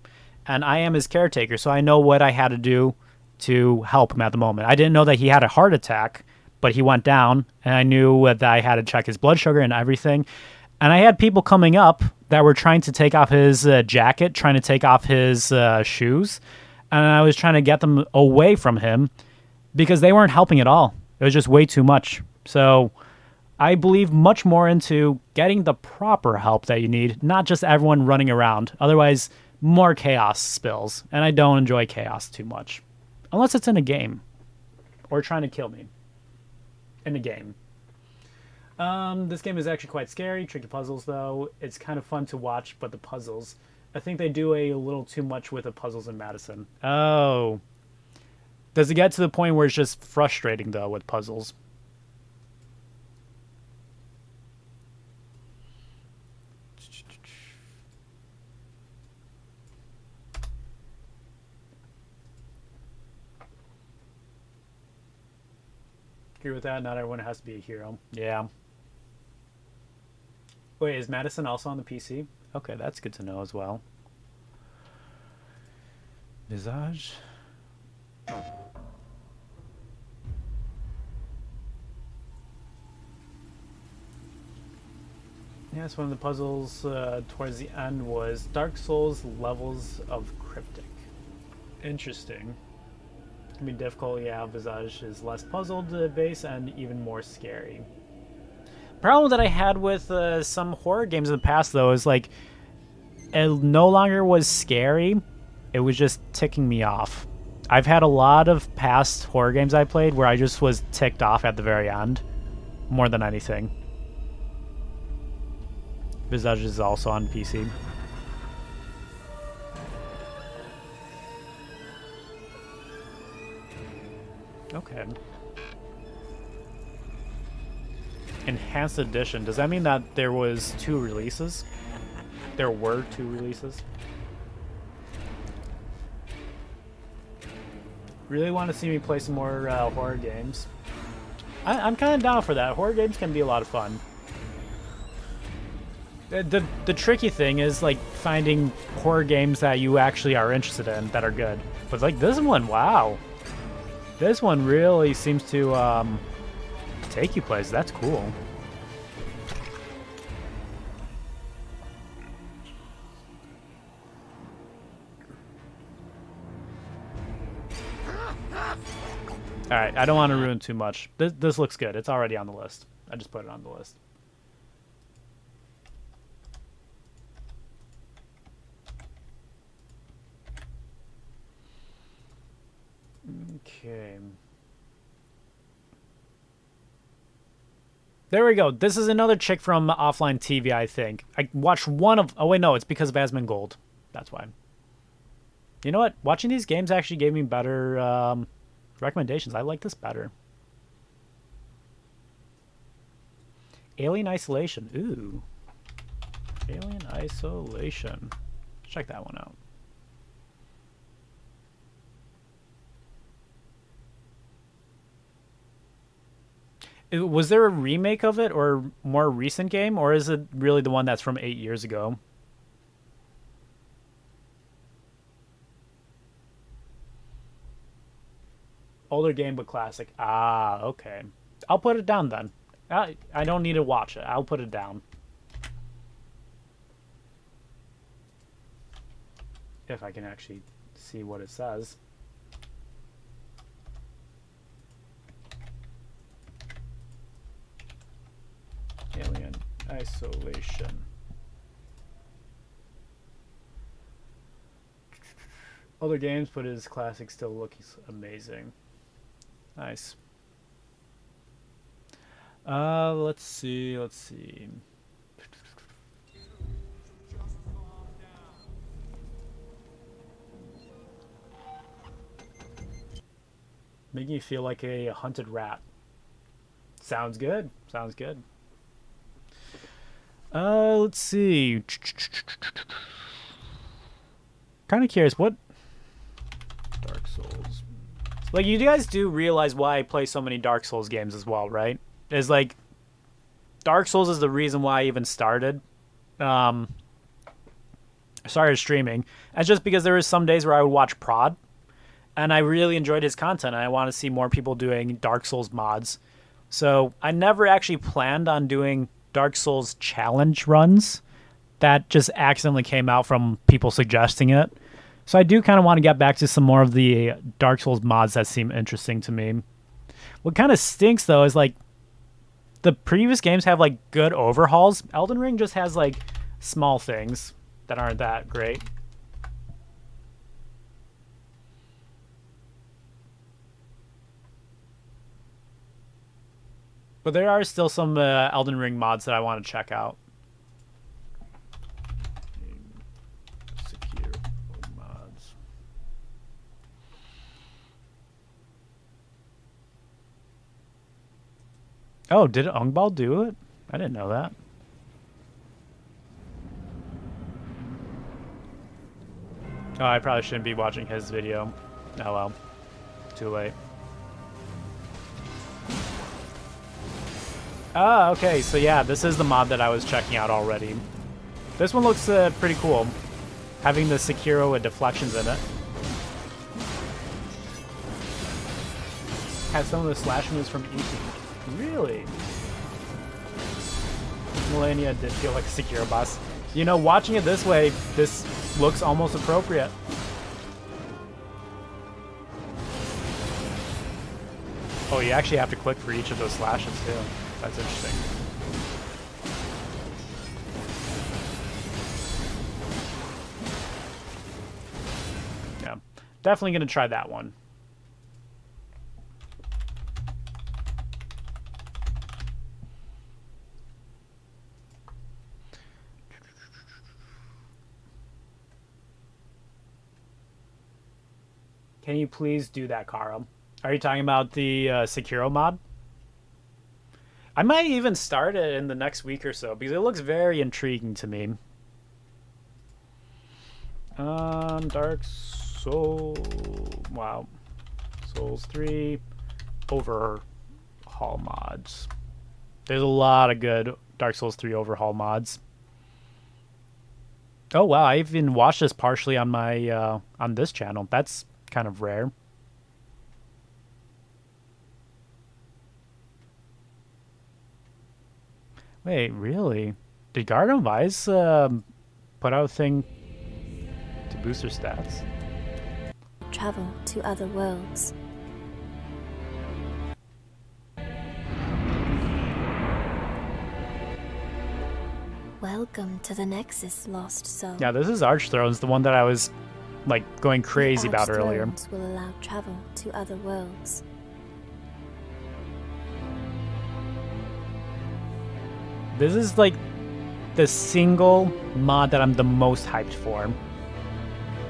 And I am his caretaker, so I know what I had to do to help him at the moment. I didn't know that he had a heart attack, but he went down, and I knew that I had to check his blood sugar and everything. And I had people coming up that were trying to take off his jacket, trying to take off his shoes, and I was trying to get them away from him because they weren't helping at all. It was just way too much. So I believe much more into getting the proper help that you need, not just everyone running around. Otherwise, more chaos spills, and I don't enjoy chaos too much. Unless it's in a game. Or trying to kill me. In a game. This game is actually quite scary. Tricky puzzles, though. It's kind of fun to watch, but the puzzles... I think they do a little too much with the puzzles in Madison. Oh. Does it get to the point where it's just frustrating, though, with puzzles? Agree with that. Not everyone has to be a hero. Yeah. Wait, is Madison also on the PC? Okay, that's good to know as well. Visage. Yes, one of the puzzles towards the end was Dark Souls levels of cryptic. Interesting. Can be difficult, yeah. Visage is less puzzled base and even more scary. Problem that I had with some horror games in the past, though, is like it no longer was scary. It was just ticking me off. I've had a lot of past horror games I played where I just was ticked off at the very end, more than anything. Visage is also on PC. Okay. Enhanced edition. Does that mean that there was 2 releases? There were 2 releases? Really want to see me play some more horror games. I'm kind of down for that. Horror games can be a lot of fun. The tricky thing is like finding horror games that you actually are interested in that are good. But like this one, wow. This one really seems to take you places. That's cool. Alright, I don't want to ruin too much. This looks good. It's already on the list. I just put it on the list. Okay. There we go. This is another chick from Offline TV, I think. I watched one of... Oh, wait, no. It's because of Asmongold. That's why. You know what? Watching these games actually gave me better recommendations. I like this better. Alien Isolation. Ooh. Alien Isolation. Check that one out. Was there a remake of it or more recent game, or is it really the one that's from 8 years ago? Older game but classic. Ah, okay. I'll put it down then. I don't need to watch it. I'll put it down. If I can actually see what it says. Alien Isolation. Other games, but his classic still looks amazing. Nice. Let's see. Making you feel like a hunted rat. Sounds good. Sounds good. Let's see. Kind of curious, what... Dark Souls. Like, you guys do realize why I play so many Dark Souls games as well, right? Is like, Dark Souls is the reason why I even started. Started streaming. It's just because there was some days where I would watch Prod, and I really enjoyed his content, and I want to see more people doing Dark Souls mods. So I never actually planned on doing Dark Souls challenge runs. That just accidentally came out from people suggesting it. So I do kind of want to get back to some more of the Dark Souls mods that seem interesting to me. What kind of stinks, though, is like the previous games have like good overhauls. Elden Ring just has like small things that aren't that great. But there are still some Elden Ring mods that I want to check out. Secure mods. Oh, did Ungball do it? I didn't know that. Oh, I probably shouldn't be watching his video. Oh well. Too late. Ah, okay, so yeah, this is the mod that I was checking out already. This one looks pretty cool, having the Sekiro with deflections in it. has some of the slash moves from E.T. Really? Millennia did feel like a Sekiro boss. You know, watching it this way, this looks almost appropriate. Oh, you actually have to click for each of those slashes too. That's interesting. Yeah, definitely gonna try that one. Can you please do that, Carl? Are you talking about the Sekiro mod? I might even start it in the next week or so because it looks very intriguing to me. Dark Soul. Wow. Souls 3 overhaul mods. There's a lot of good Dark Souls 3 overhaul mods. Oh wow, I even watched this partially on my on this channel. That's kind of rare. Wait, really? Did Garden Vice put out a thing to boost their stats? Travel to other worlds. Welcome to the Nexus, lost soul. Yeah, this is Archthrones, the one that I was like going crazy about earlier. Archthrones will allow travel to other worlds. This is like the single mod that I'm the most hyped for.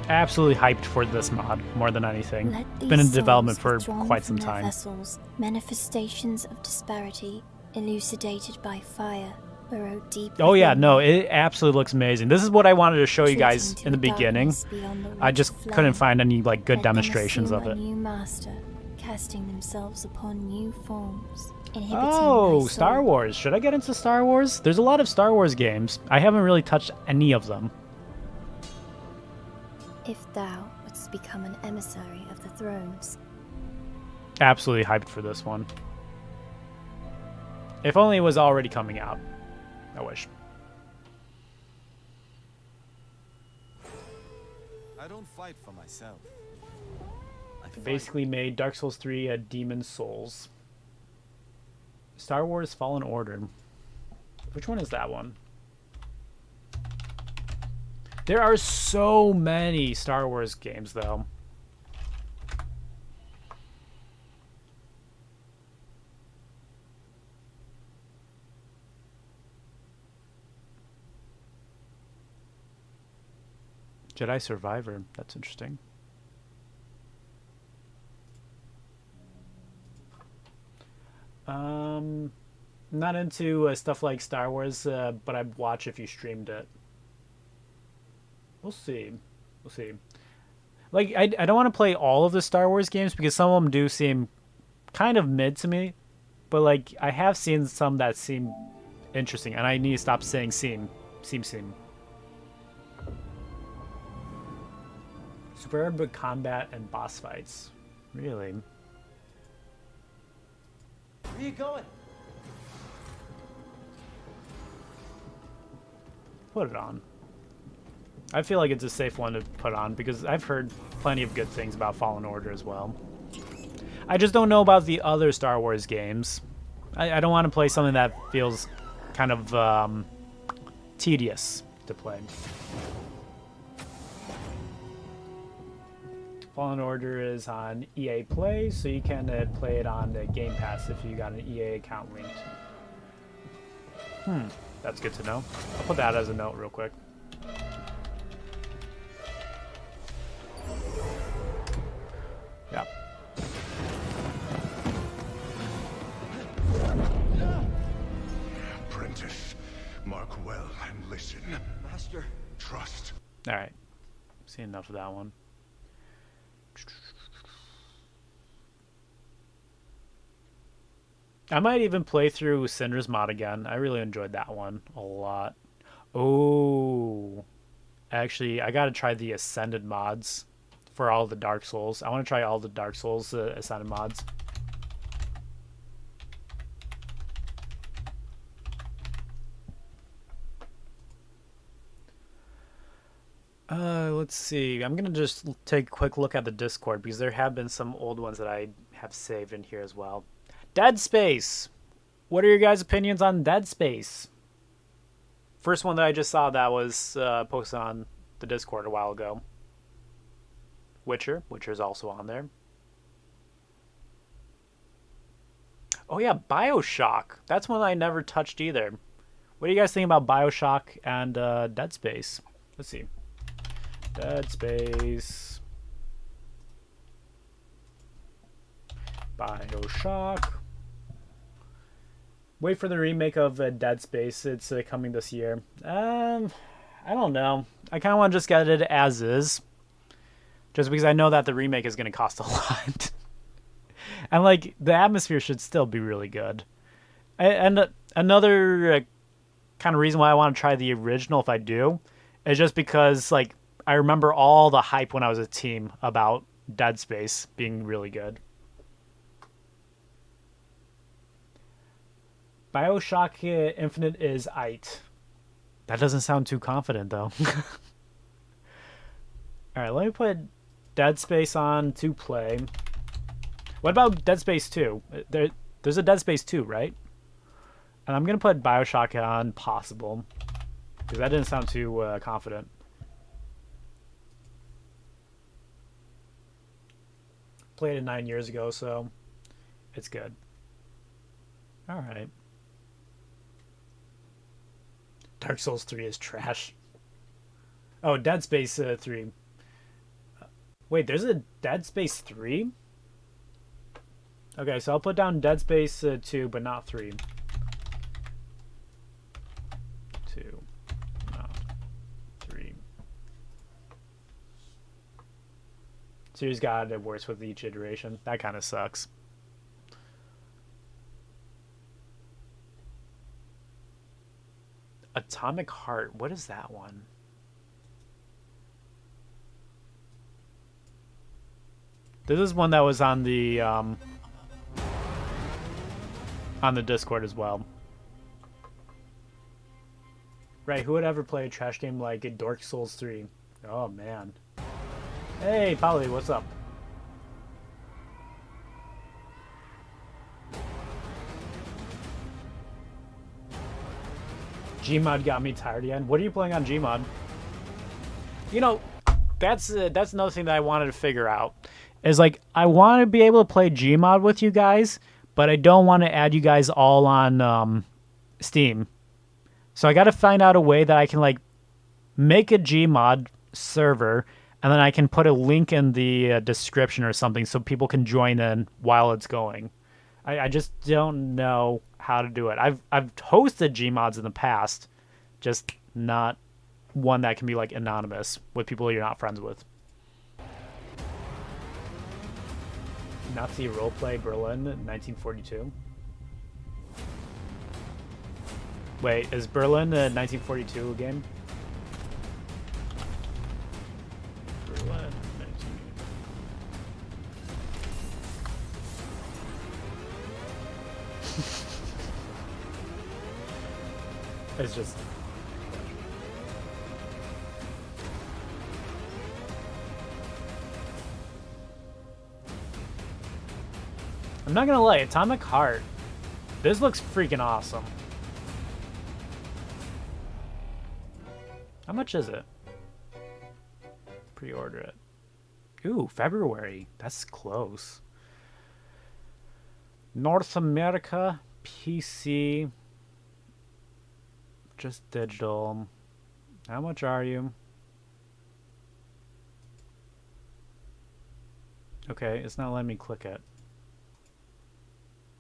Absolutely hyped for this mod more than anything. It's been in development for quite some time. Vessels, manifestations of disparity, elucidated by fire, burrow deep. Oh yeah, no, it absolutely looks amazing. This is what I wanted to show you guys in the beginning. I just couldn't find any like good demonstrations of it. New master, casting themselves upon new forms. Oh, Star Wars. Should I get into Star Wars? There's a lot of Star Wars games. I haven't really touched any of them. If thou wouldst become an emissary of the thrones. Absolutely hyped for this one. If only it was already coming out. I wish. I don't fight for myself. They basically made Dark Souls 3 a Demon Souls. Star Wars Fallen Order. Which one is that one? There are so many Star Wars games, though. Jedi Survivor. That's interesting. Not into stuff like Star Wars, but I'd watch if you streamed it. We'll see. We'll see. Like, I don't want to play all of the Star Wars games because some of them do seem kind of mid to me. But, like, I have seen some that seem interesting, and I need to stop saying seem. Superb combat and boss fights. Really? Where are you going? Put it on. I feel like it's a safe one to put on because I've heard plenty of good things about Fallen Order as well. I just don't know about the other Star Wars games. I don't want to play something that feels kind of tedious to play. Fallen Order is on EA Play, so you can play it on Game Pass if you got an EA account linked. That's good to know. I'll put that as a note real quick. Yeah. Apprentice, mark well and listen. Master. Trust. All right. See enough of that one. I might even play through Cinder's mod again. I really enjoyed that one a lot. Oh, actually, I gotta try the Ascended mods for all the Dark Souls. I want to try all the Dark Souls Ascended mods. Let's see. I'm gonna just take a quick look at the Discord because there have been some old ones that I have saved in here as well. Dead Space. What are your guys' opinions on Dead Space? First one that I just saw that was posted on the Discord a while ago. Witcher's also on there. Oh yeah, BioShock. That's one that I never touched either. What do you guys think about BioShock and Dead Space? Let's see. Dead Space. BioShock. Wait for the remake of Dead Space. It's coming this year. I don't know. I kind of want to just get it as is. Just because I know that the remake is going to cost a lot. And, like, the atmosphere should still be really good. And another kind of reason why I want to try the original if I do is just because, like, I remember all the hype when I was a teen about Dead Space being really good. BioShock Infinite is aight. That doesn't sound too confident, though. Alright, let me put Dead Space on to play. What about Dead Space 2? There's a Dead Space 2, right? And I'm going to put BioShock on possible. Because that didn't sound too confident. Played it 9 years ago, so it's good. Alright. Dark Souls 3 is trash. Oh, Dead Space 3. Wait, there's a Dead Space 3? Okay, so I'll put down Dead Space 2, but not 3. 2, not 3. Series got it worse with each iteration. That kind of sucks. Atomic Heart. What is that one? This is one that was on the Discord as well. Right, who would ever play a trash game like Dark Souls 3? Oh man. Hey, Polly, what's up? Gmod got me tired again. What are you playing on Gmod? You know, that's another thing that I wanted to figure out. Is like, I want to be able to play Gmod with you guys, but I don't want to add you guys all on Steam. So I got to find out a way that I can like make a Gmod server, and then I can put a link in the description or something so people can join in while it's going. I just don't know how to do it. I've hosted Gmods in the past, just not one that can be like anonymous with people you're not friends with. Nazi Roleplay Berlin 1942. Wait, is Berlin 1942 a game? Berlin 19... It's just... I'm not gonna lie, Atomic Heart. This looks freaking awesome. How much is it? Pre-order it. Ooh, February. That's close. North America, PC. Just digital. How much are you? Okay, it's not letting me click it.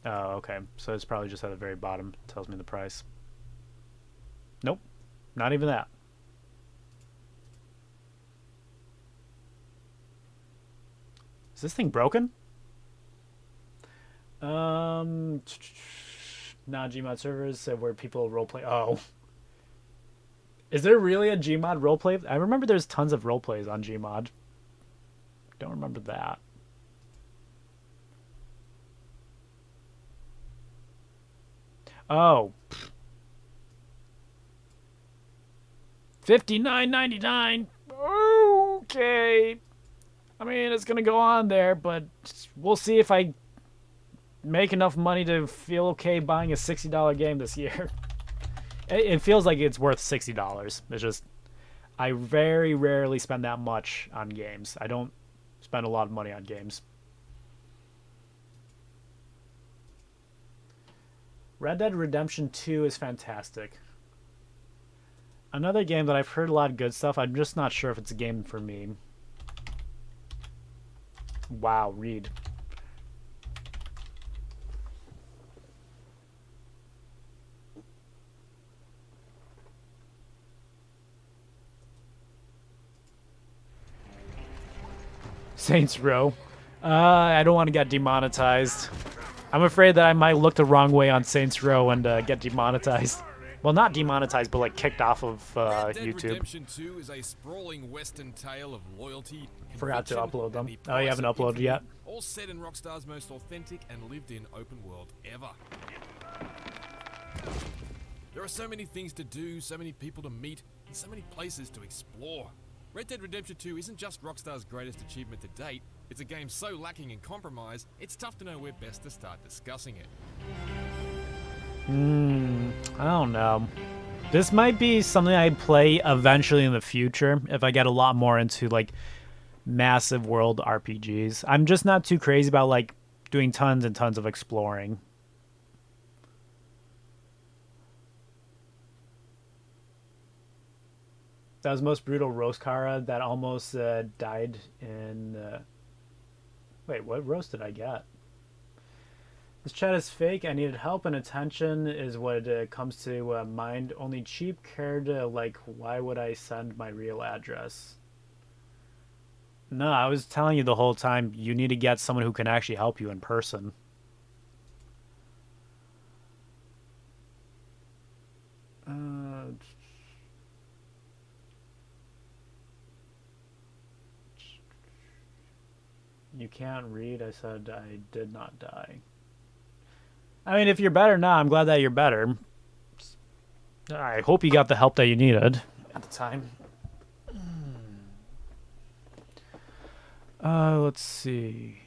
Oh, okay. So it's probably just at the very bottom. It tells me the price. Nope. Not even that. Is this thing broken? Not Gmod servers where people roleplay. Oh. Is there really a Gmod roleplay? I remember there's tons of roleplays on Gmod. Don't remember that. Oh. $59.99. okay. I mean, it's gonna go on there, but we'll see if I make enough money to feel okay buying a $60 game this year. It feels like it's worth $60. It's just, I very rarely spend that much on games. I don't spend a lot of money on games. Red Dead Redemption 2 is fantastic. Another game that I've heard a lot of good stuff. I'm just not sure if it's a game for me. Wow, read. Saints Row. I don't want to get demonetized. I'm afraid that I might look the wrong way on Saints Row and get demonetized. Well, not demonetized, but like kicked off of Red Dead YouTube. Redemption 2 is a sprawling western tale of loyalty, Forgot to conviction, upload them. and the Oh, you price haven't of uploaded infamy, yet? all set in Rockstar's most authentic and lived-in open world ever. There are so many things to do, so many people to meet, and so many places to explore. Red Dead Redemption 2 isn't just Rockstar's greatest achievement to date, it's a game so lacking in compromise, it's tough to know where best to start discussing it. I don't know. This might be something I'd play eventually in the future if I get a lot more into like massive world RPGs. I'm just not too crazy about like doing tons and tons of exploring. That was Most Brutal Roast Kara that almost died in... Wait, what roast did I get? This chat is fake. I needed help and attention is what comes to mind. Only cheap cared, like, why would I send my real address? No, I was telling you the whole time, you need to get someone who can actually help you in person. You can't read. I said I did not die. I mean, if you're better now, I'm glad that you're better. I hope you got the help that you needed at the time. Let's see.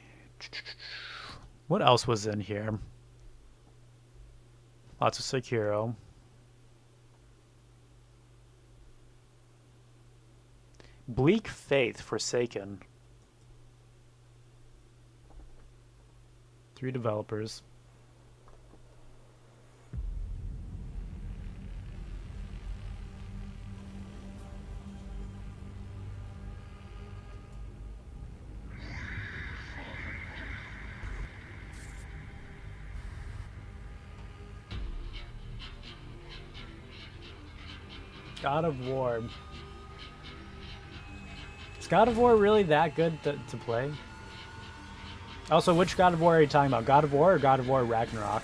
What else was in here? Lots of Sekiro. Bleak Faith Forsaken. 3 developers. God of War. Is God of War really that good to play? Also, which God of War are you talking about? God of War or God of War Ragnarok?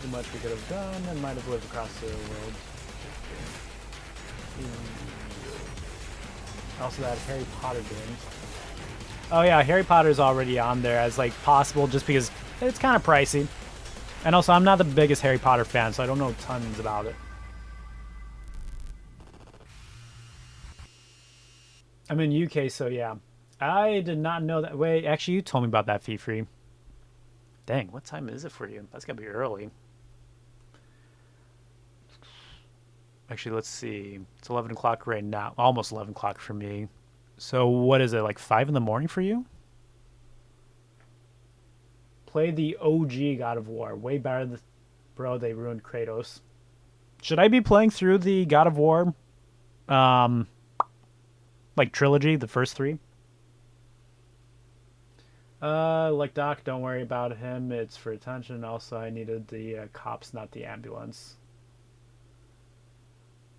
Too much we could have done and might have lived across the world. Also that Harry Potter game. Oh yeah, Harry Potter's already on there as like possible just because it's kind of pricey. And also I'm not the biggest Harry Potter fan, so I don't know tons about it. I'm in UK, so yeah. I did not know that. Wait, actually you told me about that fee free. Dang, what time is it for you? That's gotta be early. Actually, let's see. It's 11 o'clock right now. Almost 11 o'clock for me. So what is it, like 5 in the morning for you? Play the OG God of War. Way better than... Bro, they ruined Kratos. Should I be playing through the God of War, like trilogy, the first 3? Like Doc, don't worry about him. It's for attention. Also, I needed the cops, not the ambulance.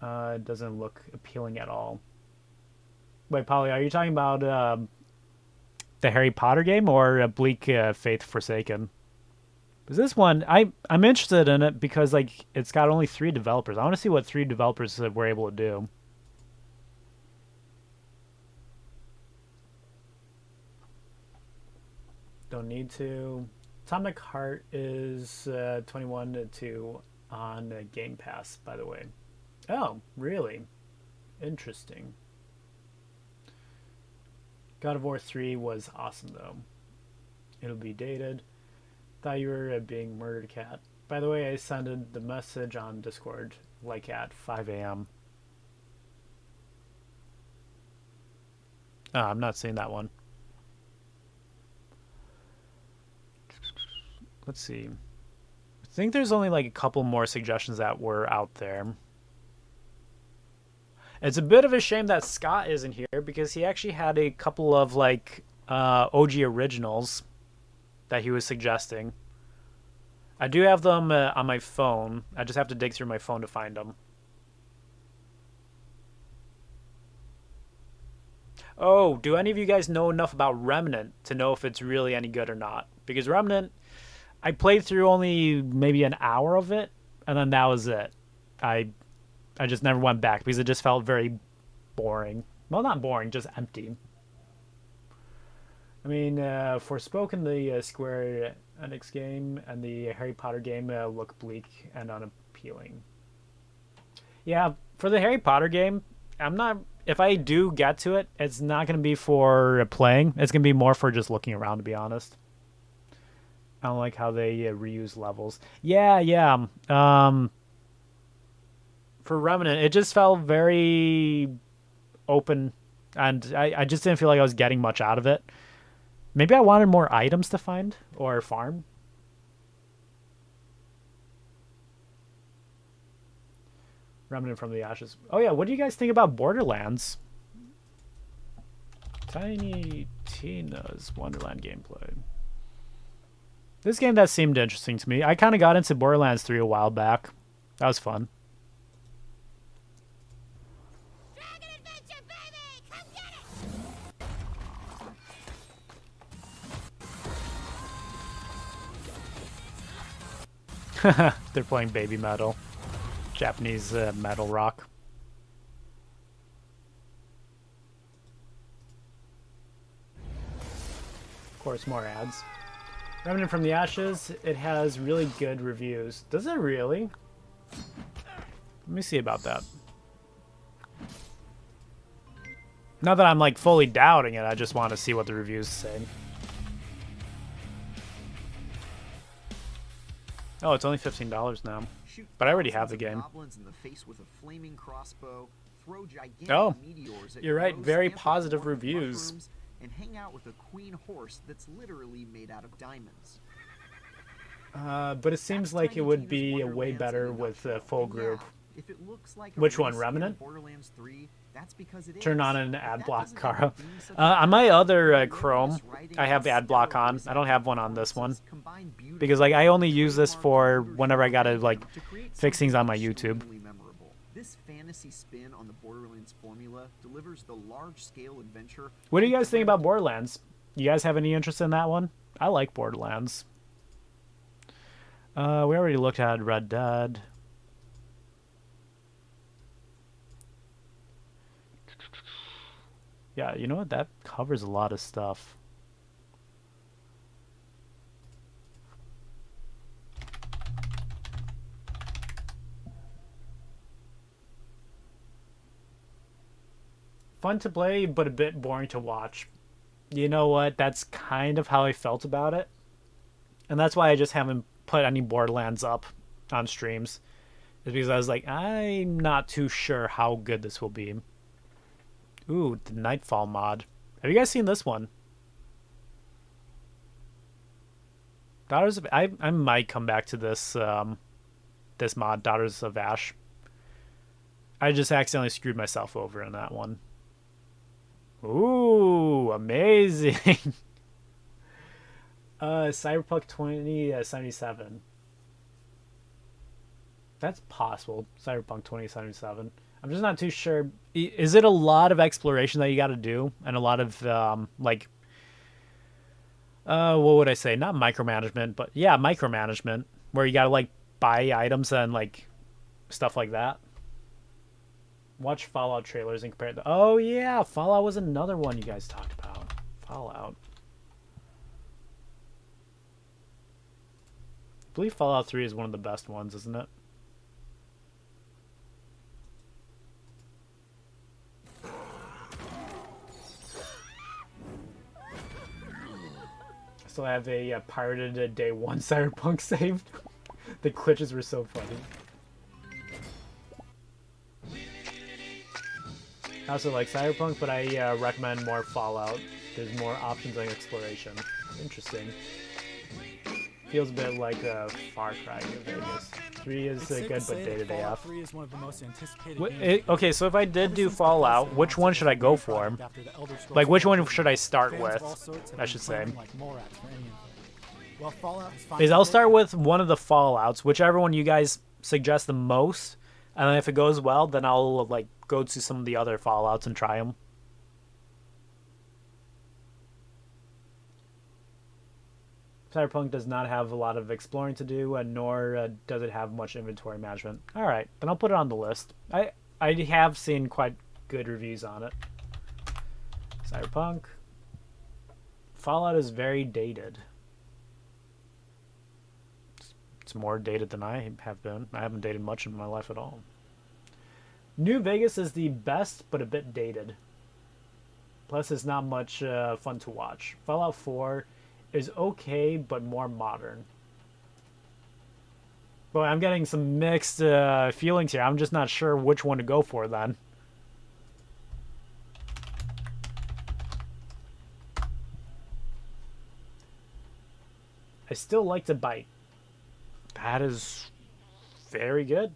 It doesn't look appealing at all. Wait, Polly, are you talking about the Harry Potter game or Bleak Faith Forsaken? Because this one, I'm interested in it because like it's got only 3 developers. I want to see what 3 developers were able to do. Don't need to. Atomic Heart is 21 to on Game Pass, by the way. Oh, really? Interesting. God of War 3 was awesome, though. It'll be dated. Thought you were being murdered, cat. By the way, I sent the message on Discord like at 5 a.m. Oh, I'm not seeing that one. Let's see. I think there's only like a couple more suggestions that were out there. It's a bit of a shame that Scott isn't here because he actually had a couple of like OG originals that he was suggesting. I do have them on my phone. I just have to dig through my phone to find them. Oh, do any of you guys know enough about Remnant to know if it's really any good or not? Because Remnant, I played through only maybe an hour of it, and then that was it. I just never went back because it just felt very boring. Well, not boring, just empty. I mean, Forspoken, the Square Enix game, and the Harry Potter game look bleak and unappealing. Yeah, for the Harry Potter game, I'm not... If I do get to it, it's not going to be for playing. It's going to be more for just looking around, to be honest. I don't like how they reuse levels. Yeah. For Remnant, it just felt very open, and I just didn't feel like I was getting much out of it. Maybe I wanted more items to find or farm. Remnant from the Ashes. Oh yeah, what do you guys think about Borderlands? Tiny Tina's Wonderland gameplay. This game that seemed interesting to me. I kind of got into Borderlands 3 a while back. That was fun. They're playing baby metal. Japanese metal rock. Of course, more ads. Remnant from the Ashes, it has really good reviews. Does it really? Let me see about that. Not that I'm like fully doubting it, I just want to see what the reviews say. Oh, it's only $15 now. But I already have the game. Oh, you're right. Very positive reviews. And hang out with a queen horse that's literally made out of diamonds. But it seems like it would be way better with a full group. Which one, Remnant? Turn on an ad block, Kara. On my other Chrome, I have ad block on. I don't have one on this one. Because like I only use this for whenever I gotta like fix things on my YouTube. This fantasy spin on the Borderlands formula delivers the large-scale adventure. What do you guys think about Borderlands? You guys have any interest in that one? I like Borderlands. We already looked at Red Dead. Yeah, you know what? That covers a lot of stuff. Fun to play, but a bit boring to watch. You know what? That's kind of how I felt about it. And that's why I just haven't put any Borderlands up on streams. Is because I was like, I'm not too sure how good this will be. Ooh, the Nightfall mod. Have you guys seen this one? Daughters of... I might come back to this this mod, Daughters of Ash. I just accidentally screwed myself over in that one. Ooh, amazing. Cyberpunk 2077. That's possible. Cyberpunk 2077. I'm just not too sure. Is it a lot of exploration that you got to do? And a lot of, like... what would I say? Not micromanagement, but yeah, micromanagement. Where you got to, like, buy items and, like, stuff like that. Watch Fallout trailers and compare them. Oh, yeah. Fallout was another one you guys talked about. Fallout. believe Fallout 3 is one of the best ones, isn't it? I still have a pirated day 1 Cyberpunk saved. The glitches were so funny. I also like Cyberpunk, but I recommend more Fallout. There's more options on exploration. Interesting. Feels a bit like Far Cry New Vegas. 3 is good, but day-to-day off. 3 is one of the most anticipated games. Okay, so if I did do Fallout, which one should I go for? Like, which one should I start with, I should say? Is I'll start with one of the Fallouts, whichever one you guys suggest the most, and then if it goes well, then I'll, like, go to some of the other Fallouts and try them. Cyberpunk does not have a lot of exploring to do, and nor does it have much inventory management. Alright, then I'll put it on the list. I have seen quite good reviews on it. Cyberpunk. Fallout is very dated. It's more dated than I have been. I haven't dated much in my life at all. New Vegas is the best, but a bit dated. Plus, it's not much fun to watch. Fallout 4 is okay, but more modern. But I'm getting some mixed feelings here. I'm just not sure which one to go for then. I still like to bite. That is very good.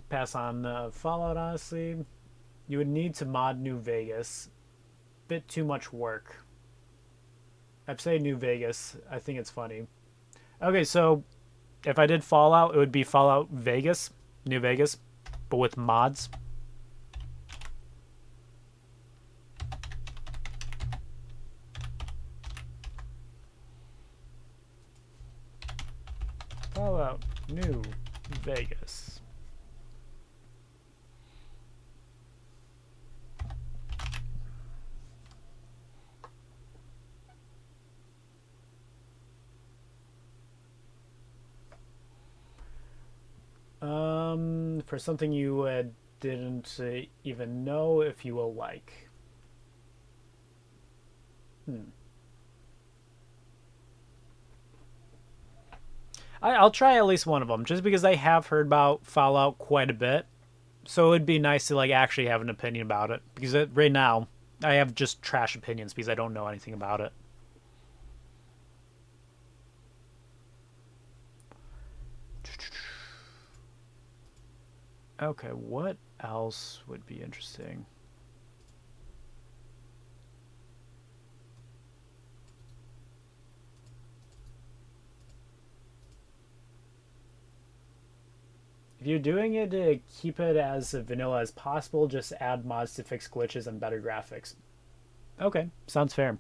Pass on Fallout, honestly. You would need to mod New Vegas. Bit too much work. I'd say New Vegas. I think it's funny. Okay, so if I did Fallout, it would be Fallout Vegas, New Vegas, but with mods. Fallout New Vegas. For something you didn't even know if you will like. I'll try at least one of them, just because I have heard about Fallout quite a bit. So it'd be nice to like actually have an opinion about it, because right now I have just trash opinions because I don't know anything about it. Okay, what else would be interesting? If you're doing it to keep it as vanilla as possible, just add mods to fix glitches and better graphics. Okay, sounds fair.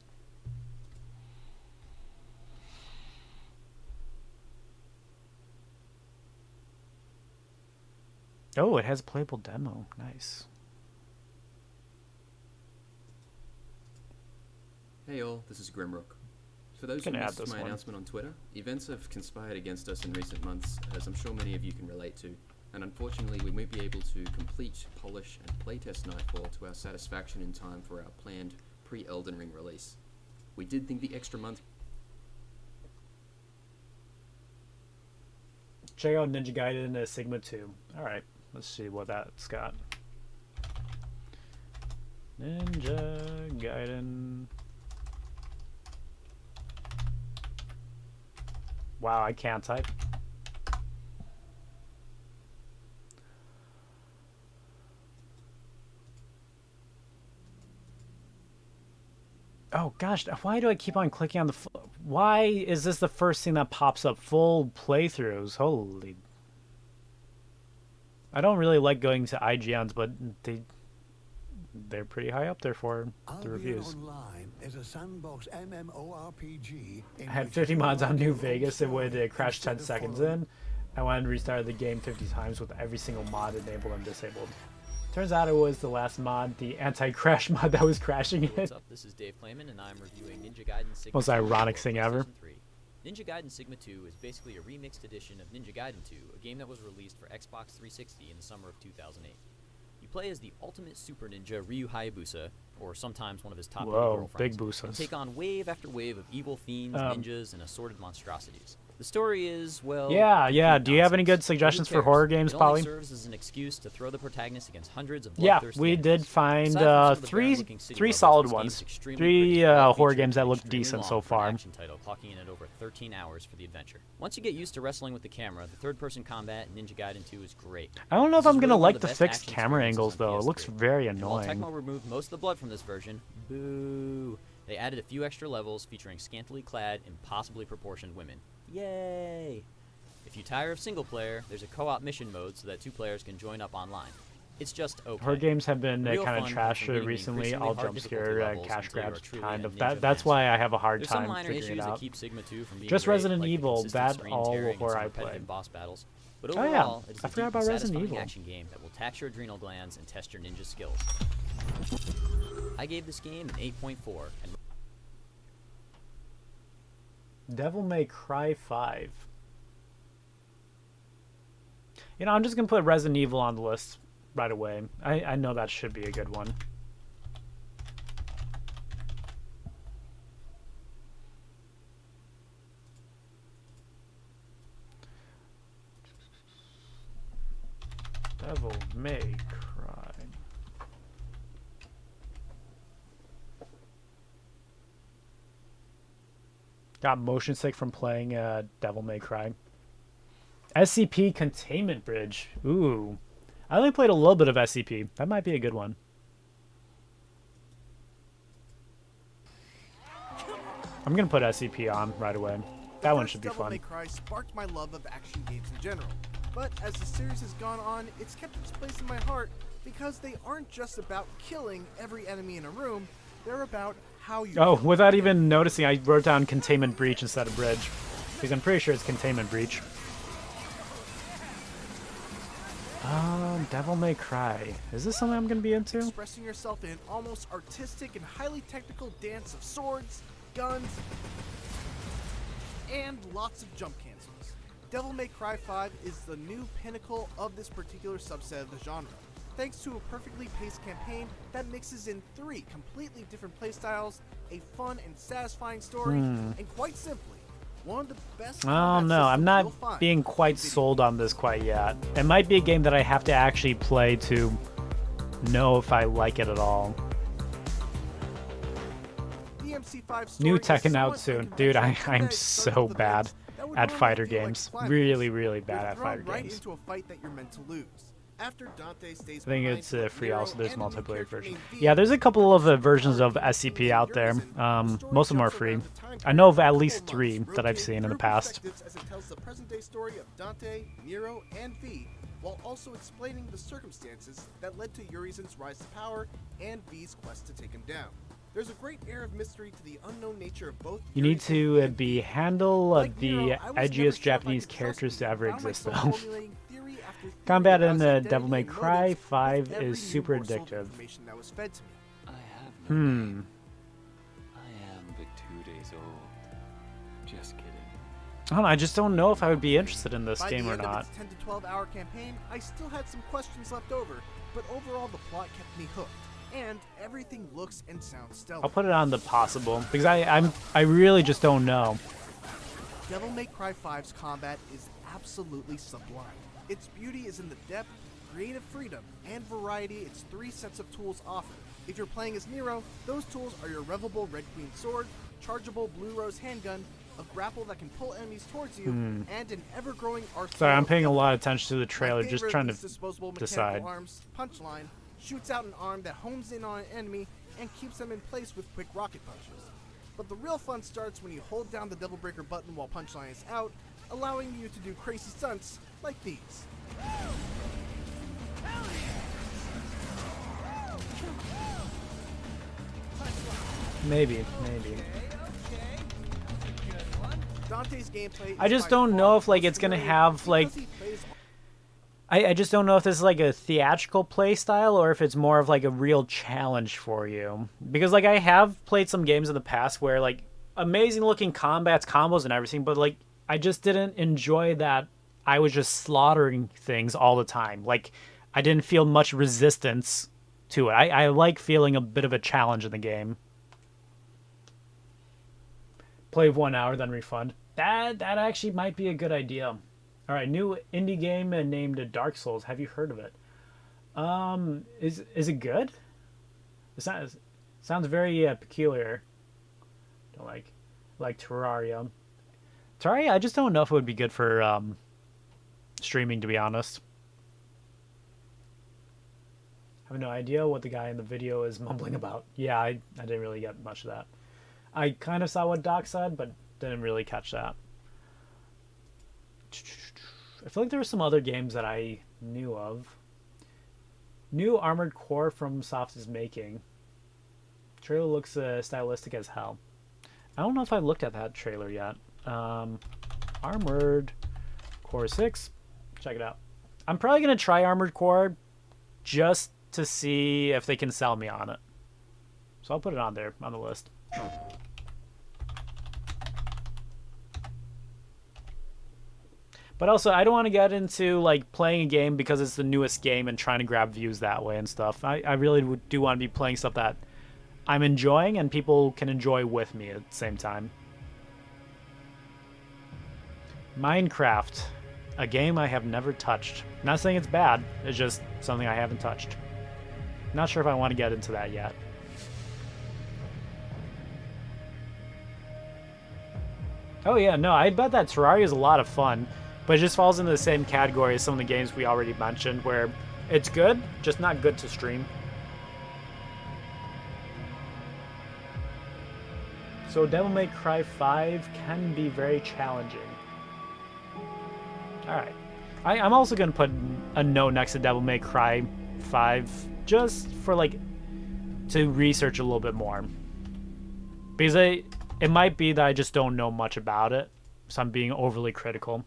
Oh, it has a playable demo. Nice. Hey all, this is Grimrock. For those who missed my announcement on Twitter, events have conspired against us in recent months, as I'm sure many of you can relate to, and unfortunately we won't be able to complete, polish, and playtest Nightfall to our satisfaction in time for our planned pre-Elden Ring release. We did think the extra month... Check out Ninja Gaiden Sigma 2. Alright. Let's see what that's got. Ninja Gaiden. Wow, I can't type. Oh gosh, why do I keep on clicking on the... Why is this the first thing that pops up? Full playthroughs. Holy... I don't really like going to IGNs, but they're pretty high up there for the reviews. Is a sandbox MMORPG I had 50 mods on New Vegas. It would crash 10 seconds in. I wanted to restart the game 50 times with every single mod enabled and disabled. Turns out it was the last mod, the anti-crash mod, that was crashing it. What's up? This is Dave Clayman, and I'm reviewing Ninja Gaiden Sigma. Most ironic thing ever. 3. Ninja Gaiden Sigma 2 is basically a remixed edition of Ninja Gaiden 2, a game that was released for Xbox 360 in the summer of 2008. You play as the ultimate super ninja Ryu Hayabusa, or sometimes one of his top girlfriends, big boosas. and take on wave after wave of evil fiends, ninjas, and assorted monstrosities. The story is, well... Yeah. Do you have any good suggestions for horror games, Polly? It only serves as an excuse to throw the protagonist against hundreds of Yeah, bloodthirsty we did enemies. find three solid ones. 3 horror games that look decent so far. Action title, clocking in at over 13 hours for the adventure. Once you get used to wrestling with the camera, the third-person combat in Ninja Gaiden 2 is great. I don't know if I'm gonna like the fixed camera angles though. It looks very While annoying. Tecmo removed most of the blood from this version, boo, they added a few extra levels featuring scantily clad, impossibly proportioned women. Yay! If you tire of single player, there's a co-op mission mode so that 2 players can join up online. It's just okay. Horror games have been Real kind of fun trash comes from recently, beating all increasingly jump hard scare, difficulty levels cash until you are grabs, truly kind a of. ninja That's why I have a hard There's some time minor figuring issues it that out. keep Sigma 2 from being Just great, Resident like the Evil, consistent that screen all tearing and horror some I repetitive played. boss battles. But Oh, yeah. overall, it is I a forgot deep about and Resident satisfying Evil. action game that will tax your adrenal glands and test your ninja skills. I gave this game an 8.4, and Devil May Cry 5. You know, I'm just gonna put Resident Evil on the list right away. I know that should be a good one. Devil May Cry. Got motion sick from playing Devil May Cry. SCP Containment Bridge. Ooh. I only played a little bit of SCP. That might be a good one. I'm gonna put SCP on right away. That one should be Devil fun. May Cry sparked my love of action games in general. But as the series has gone on, it's kept its place in my heart because they aren't just about killing every enemy in a room, they're about how you Oh, kill without them. even noticing, I wrote down Containment Breach instead of Bridge. Because I'm pretty sure it's Containment Breach. Devil May Cry. Is this something I'm going to be into? Expressing yourself in an almost artistic and highly technical dance of swords, guns, and lots of jump cancels. Devil May Cry 5 is the new pinnacle of this particular subset of the genre, thanks to a perfectly paced campaign that mixes in 3 completely different playstyles, a fun and satisfying story, and quite simply, one of the best Oh combat no, I'm systems not you'll find being quite sold on this quite yet. It might be a game that I have to actually play to know if I like it at all. DMC5 story New is Tekken out somewhat soon. Dude, I'm unconventional, so bad that would at normally fighter feel like games. climax. Really bad You're at thrown fighter right games. into a fight that you're meant to lose. After Dante stays I think behind it's to let free Nero also. There's and a new multiplayer character version. named V Yeah, there's a couple of versions of SCP out there. Most of them are free. I know of at least 3 that I've seen in the past. as it tells the present-day story of Dante, Nero, and V, while also explaining the circumstances that led to Urizen's rise to power and V's quest to take him down. There's a great air of mystery to the unknown nature of both. You need to be handle Like the Nero, I was never edgiest sure if I Japanese could trust characters to V. ever Found exist, myself though. formulating theory after theory Combat about in his identity Devil May and Cry motives 5 with every is new super morsel of addictive. information that was fed to me. I have no I am but 2 days old. Just kidding. I don't know, I just don't know if I would be interested in this By game the or end not. of its 10 to 12 hour campaign, I still had some questions left over, but overall the plot kept me hooked, and everything looks and sounds stellar. I'll put it on the possible because I really just don't know. Devil May Cry 5's combat is absolutely sublime. Its beauty is in the depth, creative freedom, and variety its 3 sets of tools offer. If you're playing as Nero, those tools are your revable Red Queen sword, chargeable Blue Rose handgun, a grapple that can pull enemies towards you, and an ever-growing arsenal. Sorry, I'm of paying a weapons. lot of attention to the My trailer, just favorite trying is to disposable decide. mechanical arms, Punchline, shoots out an arm that hones in on an enemy and keeps them in place with quick rocket punches. But the real fun starts when you hold down the Devil Breaker button while Punchline is out, allowing you to do crazy stunts like these. Maybe. Dante's gameplay I just don't know if like it's gonna have like. I just don't know if this is like a theatrical play style or if it's more of like a real challenge for you. Because like I have played some games in the past where like amazing looking combats, combos and everything, but like I just didn't enjoy that I was just slaughtering things all the time. Like I didn't feel much resistance to it. I like feeling a bit of a challenge in the game. Play 1 hour, then refund. That actually might be a good idea. All right, new indie game named Dark Souls. Have you heard of it? Is it good? It sounds very peculiar. Don't like Terraria. Terraria, I just don't know if it would be good for streaming, to be honest. I have no idea what the guy in the video is mumbling about. Yeah, I didn't really get much of that. I kind of saw what Doc said, but didn't really catch that. I feel like there were some other games that I knew of. New Armored Core from Soft is making. Trailer looks stylistic as hell. I don't know if I looked at that trailer yet. Armored Core 6. Check it out. I'm probably going to try Armored Core just to see if they can sell me on it. So I'll put it on there, on the list. But also, I don't want to get into like playing a game because it's the newest game and trying to grab views that way and stuff. I really do want to be playing stuff that I'm enjoying and people can enjoy with me at the same time. Minecraft, a game I have never touched. Not saying it's bad, it's just something I haven't touched. Not sure if I want to get into that yet. Oh yeah, no, I bet that Terraria is a lot of fun. But it just falls into the same category as some of the games we already mentioned, where it's good, just not good to stream. So Devil May Cry 5 can be very challenging. Alright. I'm also going to put a note next to Devil May Cry 5, just for, like, to research a little bit more. Because it might be that I just don't know much about it, so I'm being overly critical.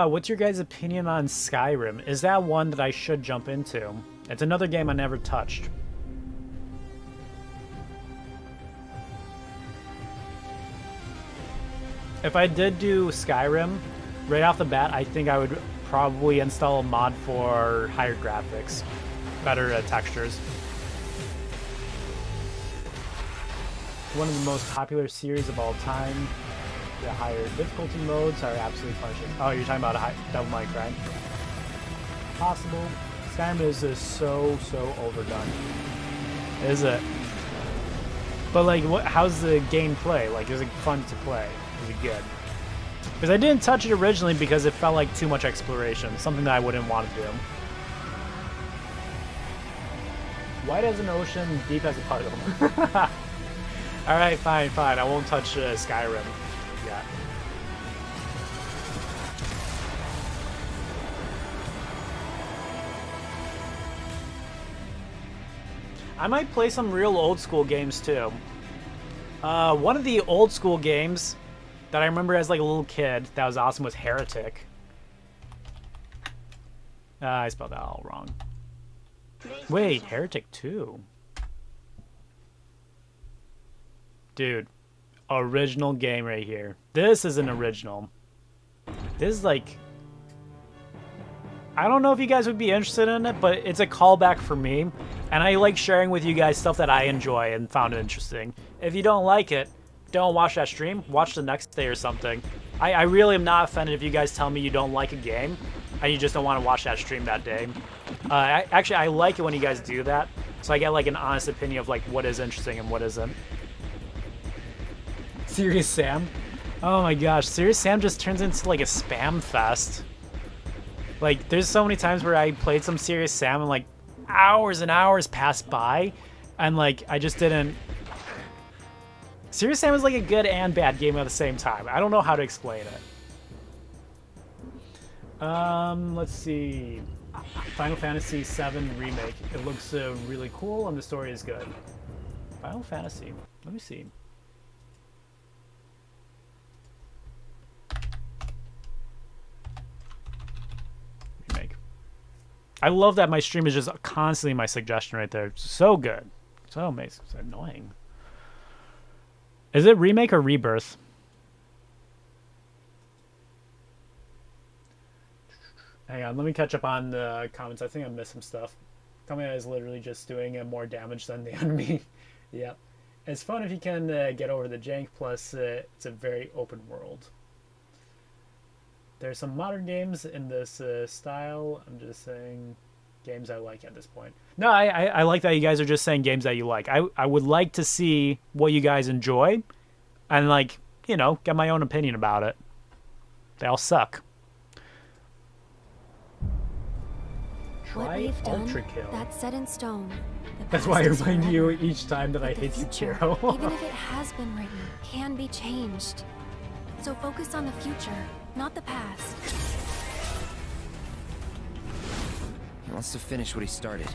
What's your guys' opinion on Skyrim? Is that one that I should jump into? It's another game I never touched. If I did do Skyrim, right off the bat, I think I would probably install a mod for higher graphics, better textures. One of the most popular series of all time. The higher difficulty modes are absolutely punishing. Oh, you're talking about a Devil May Cry? Possible. Skyrim is so overdone. Is it? But like, how's the gameplay? Like, is it fun to play? Is it good? Because I didn't touch it originally because it felt like too much exploration, something that I wouldn't want to do. Wide as an ocean, deep as a puddle. All right, fine. I won't touch Skyrim. Yeah. I might play some real old school games too. One of the old school games that I remember as like a little kid that was awesome was Heretic. I spelled that all wrong. Wait, Heretic 2? Dude. Original game right here. This is an original. This is like... I don't know if you guys would be interested in it, but it's a callback for me. And I like sharing with you guys stuff that I enjoy and found interesting. If you don't like it, don't watch that stream. Watch the next day or something. I really am not offended if you guys tell me you don't like a game and you just don't want to watch that stream that day. Actually, I like it when you guys do that. So I get like an honest opinion of like what is interesting and what isn't. Serious Sam? Oh my gosh, Serious Sam just turns into like a spam fest. Like, there's so many times where I played some Serious Sam and like hours and hours passed by and like I just didn't Serious Sam is like a good and bad game at the same time. I don't know how to explain it. Let's see. Final Fantasy VII Remake. It looks really cool and the story is good. Final Fantasy. Let me see. Remake. I love that my stream is just constantly my suggestion right there. It's so good. So amazing. It's annoying. Is it Remake or Rebirth? Hang on, let me catch up on the comments. I think I missed some stuff. Kamiya is literally just doing more damage than the enemy. Yep. It's fun if you can get over the jank, plus it's a very open world. There's some modern games in this style. I'm just saying games I like at this point. No, I like that you guys are just saying games that you like. I would like to see what you guys enjoy and, like, you know, get my own opinion about it. They all suck. What we've done, that's set in stone. That's why I remind you each time that I hate Sekiro. Even if it has been written, can be changed. So focus on the future, not the past. He wants to finish what he started.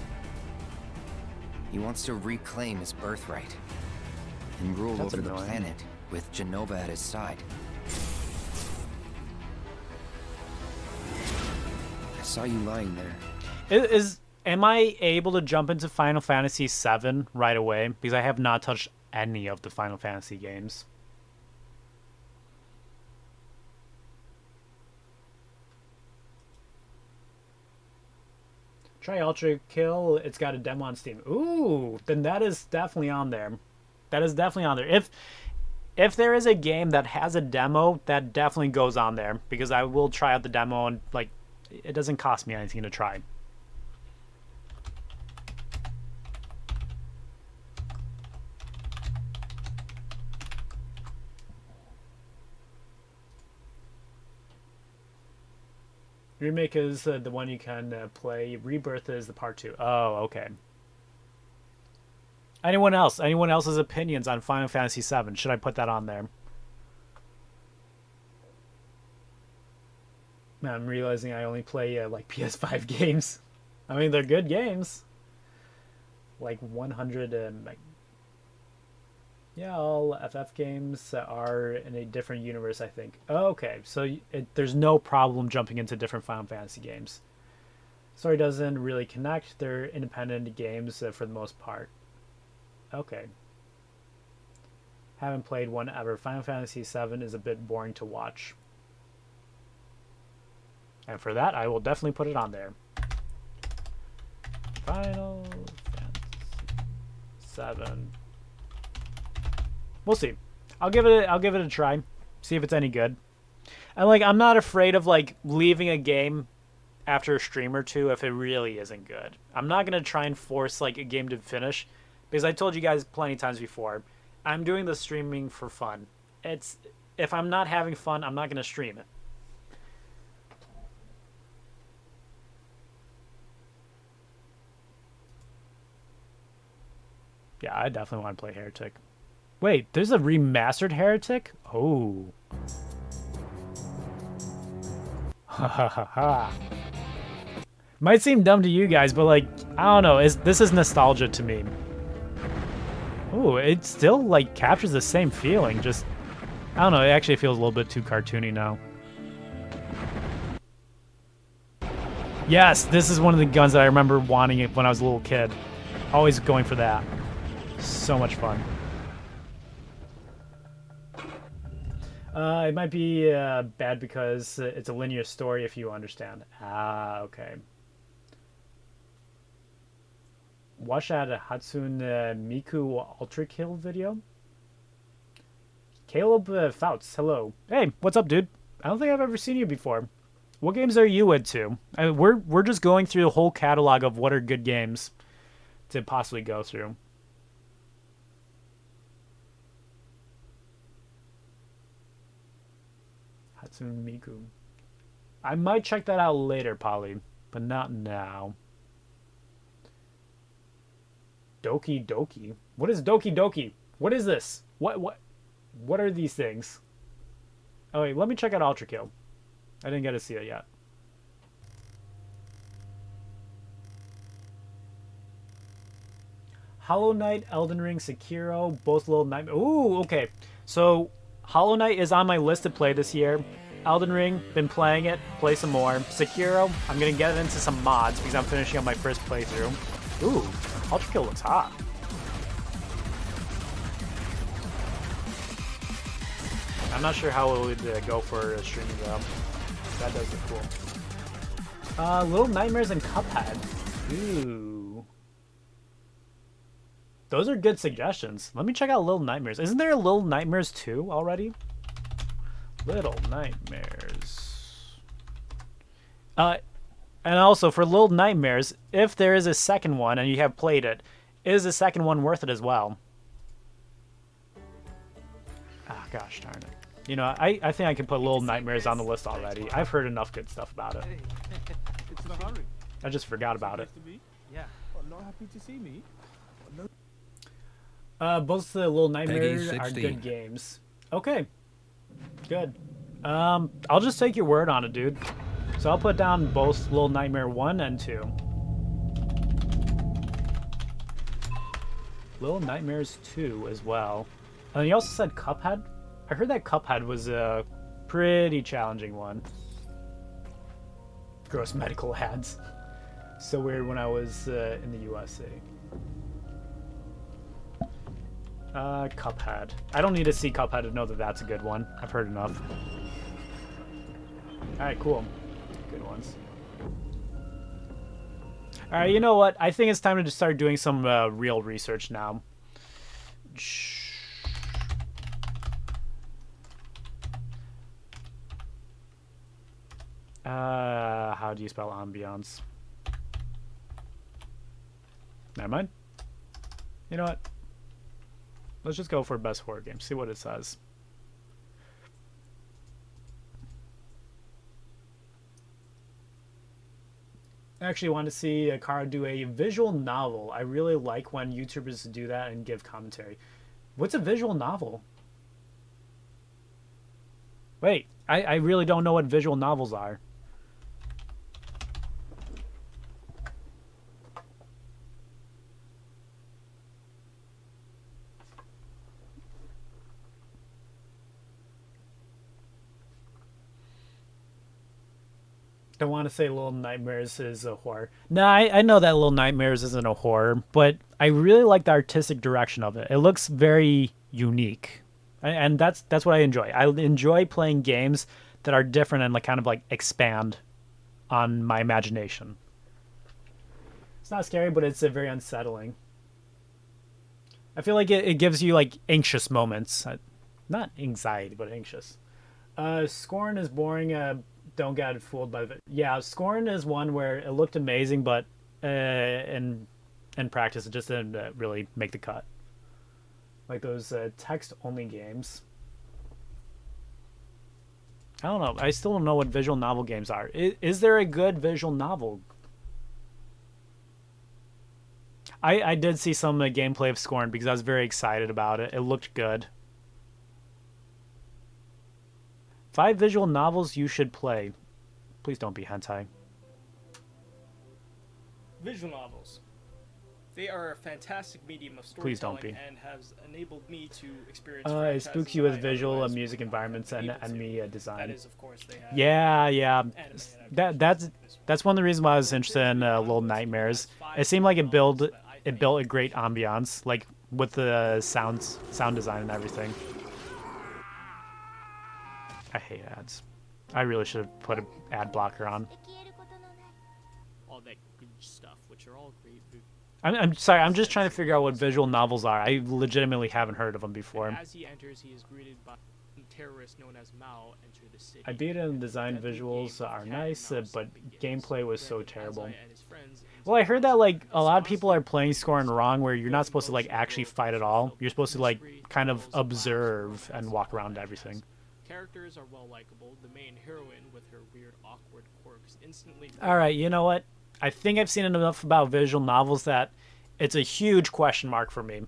He wants to reclaim his birthright and rule over the planet with Jenova at his side. I saw you lying there. Am I able to jump into Final Fantasy VII right away? Because I have not touched any of the Final Fantasy games. Try Ultra Kill. It's got a demo on Steam. Ooh, then that is definitely on there. That is definitely on there. If there is a game that has a demo, that definitely goes on there, because I will try out the demo, and, like, it doesn't cost me anything to try. Remake is the one you can play. Rebirth is the part 2. Oh, okay. Anyone else? Anyone else's opinions on Final Fantasy VII? Should I put that on there? Man, I'm realizing I only play like PS5 games. I mean, they're good games. Like 100 and yeah, all FF games are in a different universe, I think. Okay, so there's no problem jumping into different Final Fantasy games. Story doesn't really connect. They're independent games for the most part. Okay. Haven't played one ever. Final Fantasy VII is a bit boring to watch. And for that, I will definitely put it on there. Final Fantasy VII. We'll see. I'll give it a try. See if it's any good. And, like, I'm not afraid of, like, leaving a game after a stream or two if it really isn't good. I'm not going to try and force, like, a game to finish, because I told you guys plenty of times before, I'm doing the streaming for fun. If I'm not having fun, I'm not going to stream it. Yeah, I definitely want to play Heretic. Wait, there's a remastered Heretic? Oh. Ha ha ha ha. Might seem dumb to you guys, but, like, I don't know. This is nostalgia to me. Ooh, it still, like, captures the same feeling. Just, I don't know. It actually feels a little bit too cartoony now. Yes, this is one of the guns that I remember wanting it when I was a little kid. Always going for that. So much fun. It might be bad because it's a linear story, if you understand. Ah, okay. Watch that Hatsune Miku Ultra Kill video. Caleb Fouts, hello. Hey, what's up, dude? I don't think I've ever seen you before. What games are you into? I mean, we're just going through the whole catalog of what are good games to possibly go through. Hatsune Miku. I might check that out later, Polly, but not now. Doki Doki. What is Doki Doki? What is this? What? What are these things? Oh wait, let me check out Ultra Kill. I didn't get to see it yet. Hollow Knight, Elden Ring, Sekiro, both Little Nightmares. Ooh, okay. So Hollow Knight is on my list to play this year. Elden Ring, been playing it, play some more. Sekiro, I'm gonna get into some mods because I'm finishing up my first playthrough. Ooh, Ultra Kill looks hot. I'm not sure how it would go for a streaming though. That does look cool. Little Nightmares and Cuphead. Ooh. Those are good suggestions. Let me check out Little Nightmares. Isn't there a Little Nightmares 2 already? Little Nightmares. And also for Little Nightmares, if there is a second one and you have played it, is the second one worth it as well? Ah, gosh darn it. You know, I think I can put Little Nightmares on the list already. I've heard enough good stuff about it. It's in a hurry. I just forgot about it. Yeah. Well, not happy to see me. Both the Little Nightmares Peggy are 16. good games. Okay. Good. I'll just take your word on it, dude. So I'll put down both Little Nightmare 1 and 2. Little Nightmares 2 as well. And you also said Cuphead? I heard that Cuphead was a pretty challenging one. Gross medical ads. So weird when I was in the USA. Cuphead. I don't need to see Cuphead to know that that's a good one. I've heard enough. Alright, cool. Good ones. Alright, you know what? I think it's time to just start doing some real research now. How do you spell ambiance? Never mind. You know what? Let's just go for best horror game. See what it says. I actually want to see Kara do a visual novel. I really like when YouTubers do that and give commentary. What's a visual novel? Wait, I really don't know what visual novels are. Don't want to say Little Nightmares is a horror. No, I know that Little Nightmares isn't a horror, but I really like the artistic direction of it. It looks very unique, and that's what I enjoy. I enjoy playing games that are different and like kind of like expand on my imagination. It's not scary, but it's very unsettling. I feel like it gives you like anxious moments, not anxiety, but anxious. Scorn is boring. Don't get fooled by the... Yeah, Scorn is one where it looked amazing, but in practice it just didn't really make the cut. Like those text-only games. I don't know. I still don't know what visual novel games are. Is there a good visual novel? I did see some gameplay of Scorn because I was very excited about it. It looked good. 5 visual novels you should play. Please don't be hentai. Visual novels. They are a fantastic medium of Please don't storytelling be. and has enabled me to experience It spooks you franchises with I visual otherwise and music environments and enemy design. That is, of course, they have Yeah. That's one of the reasons why I was interested in Little Nightmares. It seemed like it built a great ambiance, like with the sound design and everything. I hate ads. I really should have put an ad blocker on. all that good stuff, which are all great. I'm sorry, I'm just trying to figure out what visual novels are. I legitimately haven't heard of them before. And as he enters, he is greeted by a terrorist known as Mao enter the city. I beat it and design visuals are nice, but gameplay was so terrible. Well, I heard that like a lot of people are playing Scorn wrong, where you're not supposed to like actually fight at all. You're supposed to like kind of observe and walk around everything. Characters are well likable. The main heroine, with her weird, awkward quirks, instantly. All right, you know what? I think I've seen enough about visual novels that it's a huge question mark for me.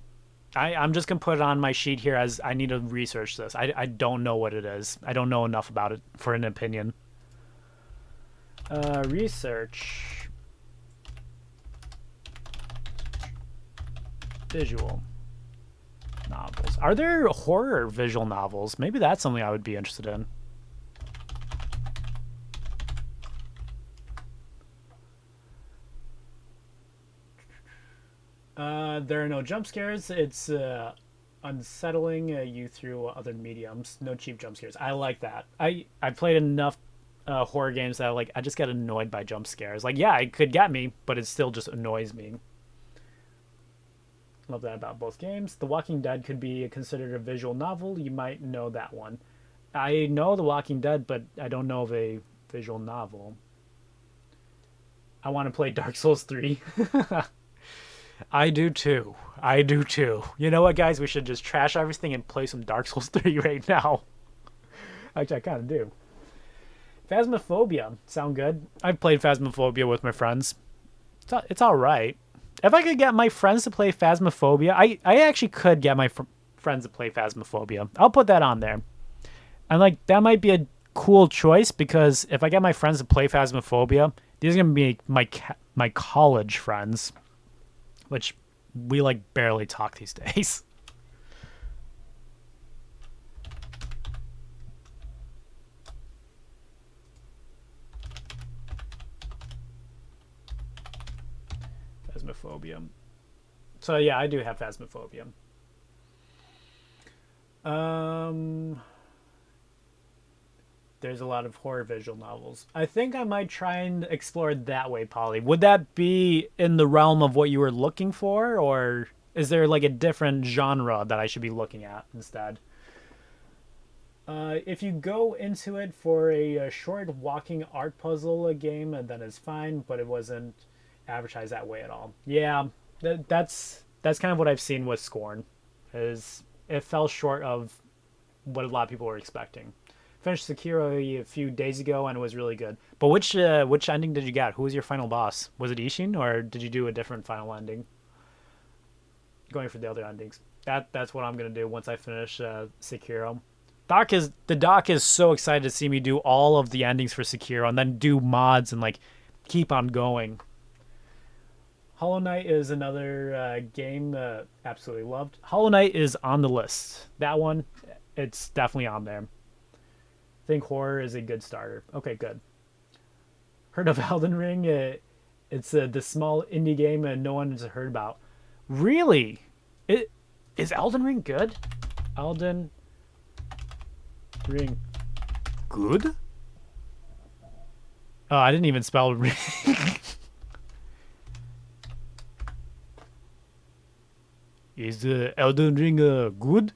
I'm just going to put it on my sheet here as I need to research this. I don't know what it is. I don't know enough about it for an opinion. Research. Visual novels. Are there horror visual novels? Maybe that's something I would be interested in. There are no jump scares. It's unsettling you through other mediums. No cheap jump scares. I like that. I played enough horror games that I just get annoyed by jump scares. Like, yeah, it could get me, but it still just annoys me. Love that about both games. The Walking Dead could be considered a visual novel. You might know that one. I know The Walking Dead, but I don't know of a visual novel. I want to play Dark Souls 3. I do too. I do too. You know what, guys? We should just trash everything and play some Dark Souls 3 right now. Actually, I kind of do. Phasmophobia. Sound good? I've played Phasmophobia with my friends. It's all right. If I could get my friends to play Phasmophobia, I actually could get my friends to play Phasmophobia. I'll put that on there. And that might be a cool choice because if I get my friends to play Phasmophobia, these are going to be my college friends. Which we barely talk these days. Phasmophobia. So yeah, I do have Phasmophobia. There's a lot of horror visual novels. I think I might try and explore it that way, Polly. Would that be in the realm of what you were looking for, or is there a different genre that I should be looking at instead? If you go into it for a short walking art puzzle game, then it's fine, but it wasn't advertised that way at all. Yeah, that's kind of what I've seen with Scorn. Is it fell short of what a lot of people were expecting. Finished Sekiro a few days ago and it was really good. But which ending did you get? Who was your final boss? Was it Ishin or did you do a different final ending? Going for the other endings. That's what I'm gonna do once I finish Sekiro. The doc is so excited to see me do all of the endings for Sekiro and then do mods and keep on going. Hollow Knight is another game absolutely loved. Hollow Knight is on the list. That one, it's definitely on there. I think horror is a good starter. Okay, good. Heard of Elden Ring? It's the small indie game and no one has heard about. Really? Is Elden Ring good? Elden Ring good? Oh, I didn't even spell ring. Is Elden Ring good?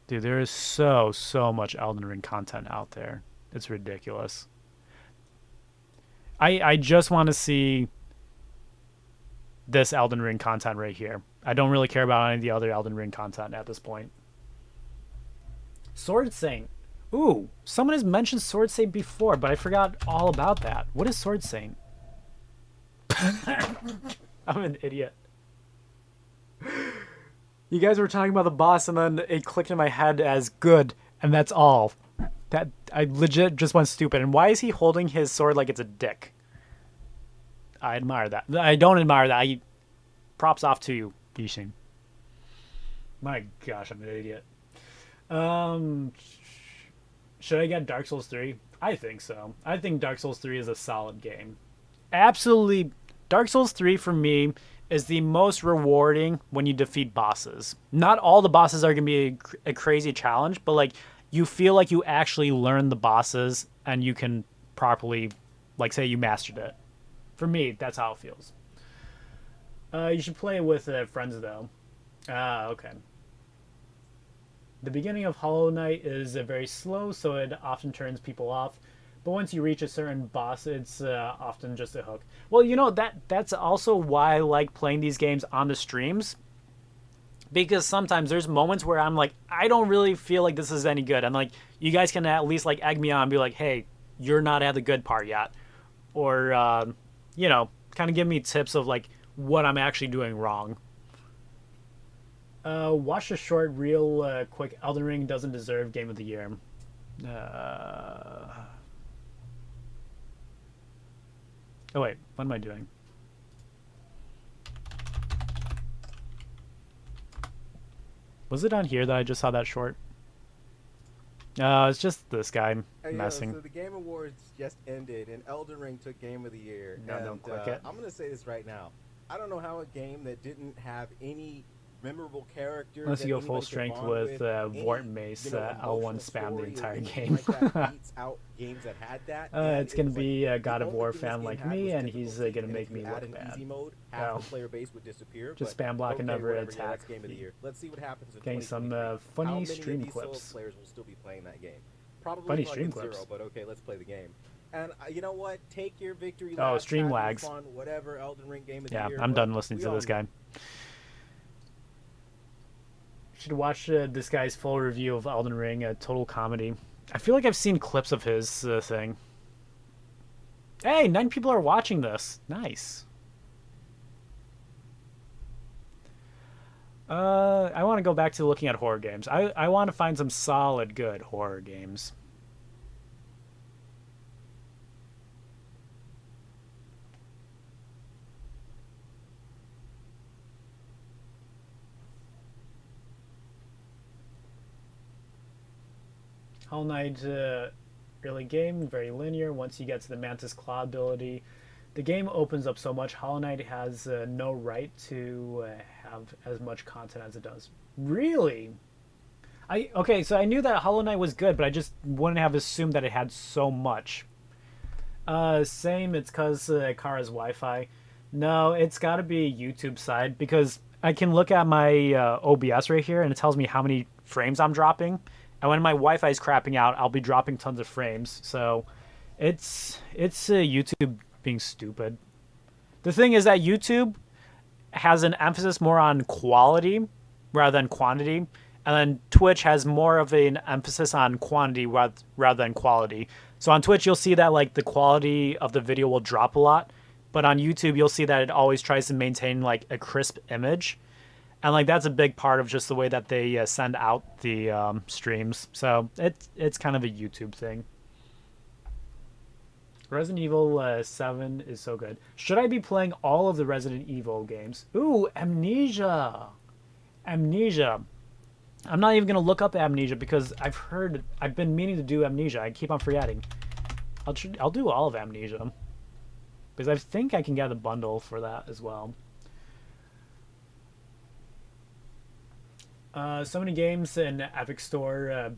Dude, there is so much Elden Ring content out there. It's ridiculous. I just want to see this Elden Ring content right here. I don't really care about any of the other Elden Ring content at this point. Sword Saint. Ooh, someone has mentioned Sword Saint before, but I forgot all about that. What is Sword Saint? I'm an idiot. You guys were talking about the boss and then it clicked in my head as good, and that's all. That I legit just went stupid. And why is he holding his sword like it's a dick? I admire that. I don't admire that. Props off to you, Ishin. My gosh, I'm an idiot. Should I get Dark Souls 3? I think so. I think Dark Souls 3 is a solid game. Absolutely. Dark Souls 3 for me is the most rewarding when you defeat bosses. Not all the bosses are going to be a crazy challenge, but you feel like you actually learn the bosses and you can properly, say you mastered it. For me, that's how it feels. You should play it with friends though. Okay. The beginning of Hollow Knight is very slow, so it often turns people off. But once you reach a certain boss, it's often just a hook. Well, that's also why I like playing these games on the streams. Because sometimes there's moments where I'm I don't really feel like this is any good. And you guys can at least egg me on and be like, hey, you're not at the good part yet. Or, kind of give me tips of what I'm actually doing wrong. Watch the short real quick. Elden Ring doesn't deserve Game of the Year. Oh wait, what am I doing? Was it on here that I just saw that short? No, it's just this guy messing. So the Game Awards just ended, and Elden Ring took Game of the Year. No, and, don't click it. I'm gonna say this right now. I don't know how a game that didn't have any memorable characters. Unless you go full strength with Wart Mace, L1 spam the entire game. Beats out games that had that. It's gonna be a God of War fan like me, and he's gonna make me look bad. Easy mode, half the player base would disappear. Just spam block and never attack. Game of the Year. Let's see what happens in Getting some funny stream clips. Souls players will still be playing that game. Probably funny stream clips. Zero, but okay, let's play the game. And you know what? Take your victory. Oh, stream lags. Fun, whatever. Elden Ring Game of the Year. Yeah, I'm done listening to this guy. Should watch this guy's full review of Elden Ring, Total Comedy. I feel like I've seen clips of his thing. Hey, 9 people are watching this. Nice. I want to go back to looking at horror games. I want to find some solid, good horror games. Hollow Knight, early game, very linear. Once you get to the Mantis Claw ability, the game opens up so much. Hollow Knight has no right to have as much content as it does. Really? Okay, so I knew that Hollow Knight was good, but I just wouldn't have assumed that it had so much. Same, it's because Kara's Wi-Fi. No, it's got to be YouTube side, because I can look at my OBS right here, and it tells me how many frames I'm dropping. And when my Wi-Fi is crapping out, I'll be dropping tons of frames. So it's YouTube being stupid. The thing is that YouTube has an emphasis more on quality rather than quantity. And then Twitch has more of an emphasis on quantity rather than quality. So on Twitch, you'll see that like the quality of the video will drop a lot. But on YouTube, you'll see that it always tries to maintain like a crisp image. And like that's a big part of just the way that they send out the streams. So it's kind of a YouTube thing. Resident Evil 7 is so good. Should I be playing all of the Resident Evil games? Ooh, Amnesia. Amnesia. I'm not even going to look up Amnesia because I've been meaning to do Amnesia. I keep on forgetting. I'll do all of Amnesia. Because I think I can get a bundle for that as well. So many games in Epic Store,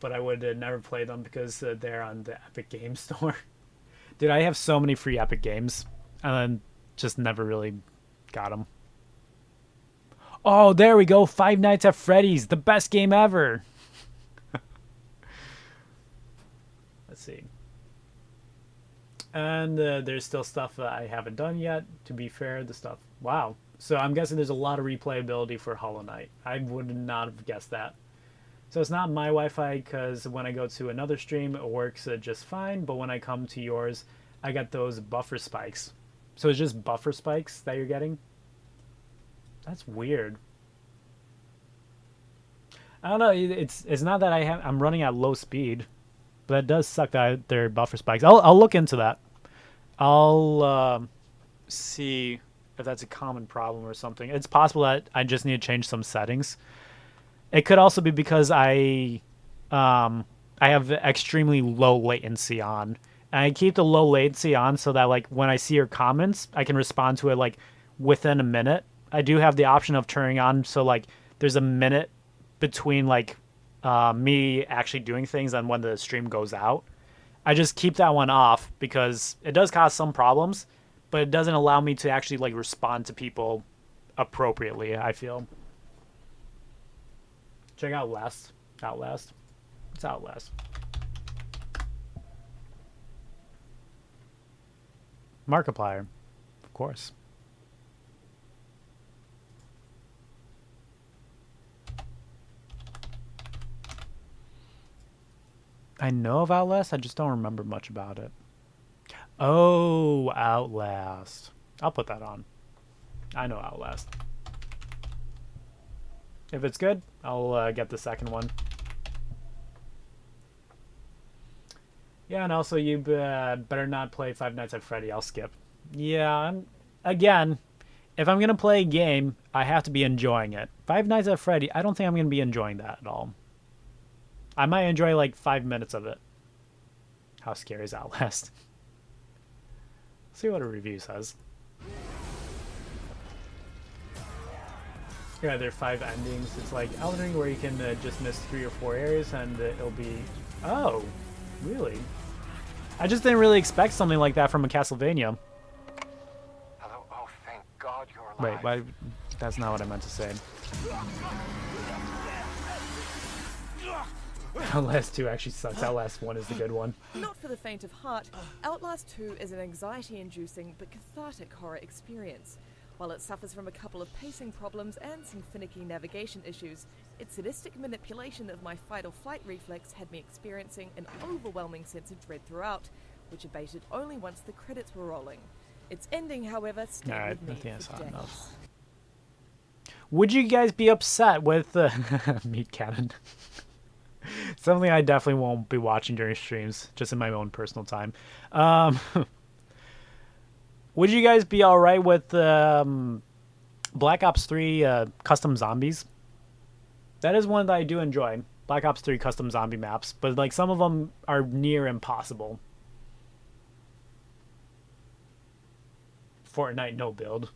but I would never play them because they're on the Epic Game Store. Dude, I have so many free Epic games, and then just never really got them. Oh, there we go. Five Nights at Freddy's, the best game ever. Let's see. And there's still stuff that I haven't done yet. To be fair, the stuff... Wow. So I'm guessing there's a lot of replayability for Hollow Knight. I would not have guessed that. So it's not my Wi-Fi because when I go to another stream, it works just fine. But when I come to yours, I got those buffer spikes. So it's just buffer spikes that you're getting? That's weird. I don't know. It's not that I'm running at low speed, but it does suck that they're buffer spikes. I'll look into that. I'll see if that's a common problem or something. It's possible that I just need to change some settings. It could also be because I have extremely low latency on. And I keep the low latency on so that like when I see your comments, I can respond to it like within a minute. I do have the option of turning on so like there's a minute between like me actually doing things and when the stream goes out. I just keep that one off because it does cause some problems, but it doesn't allow me to actually like respond to people appropriately, I feel. Check out Outlast. It's Outlast. Markiplier, of course. I know of Outlast, I just don't remember much about it. Oh, Outlast. I'll put that on. I know Outlast. If it's good, I'll get the second one. Yeah, and also you better not play Five Nights at Freddy. I'll skip. Yeah, again, if I'm going to play a game, I have to be enjoying it. Five Nights at Freddy, I don't think I'm going to be enjoying that at all. I might enjoy like 5 minutes of it. How scary is Outlast? See what a review says. Yeah, there are 5 endings. It's like Elden Ring where you can just miss 3 or 4 areas and it'll be... Oh, really? I just didn't really expect something like that from a Castlevania. Hello? Oh, thank God you're alive. Wait, why? That's not what I meant to say. Outlast 2 actually sucks. Outlast 1 is the good one. Not for the faint of heart, Outlast 2 is an anxiety-inducing but cathartic horror experience. While it suffers from a couple of pacing problems and some finicky navigation issues, its sadistic manipulation of my fight-or-flight reflex had me experiencing an overwhelming sense of dread throughout, which abated only once the credits were rolling. Its ending, however, stayed with me for days. Enough. Would you guys be upset with Meat Cannon? Something I definitely won't be watching during streams, just in my own personal time. Would you guys be alright with Black Ops 3 custom zombies? That is one that I do enjoy. Black Ops 3 custom zombie maps, but like some of them are near impossible. Fortnite no build.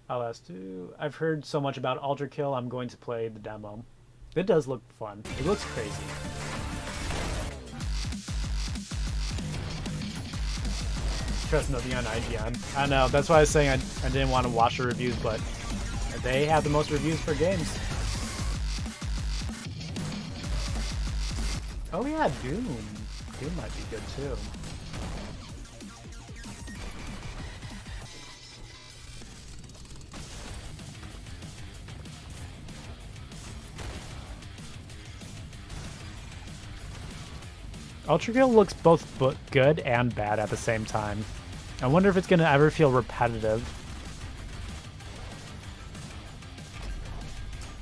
Outlast 2. I've heard so much about Ultra Kill, I'm going to play the demo. It does look fun. It looks crazy. Trust nothing on IGN. I know, that's why I was saying I didn't want to watch the reviews, but they have the most reviews for games. Oh yeah, Doom. Doom might be good too. Ultra Kill looks both good and bad at the same time. I wonder if it's going to ever feel repetitive.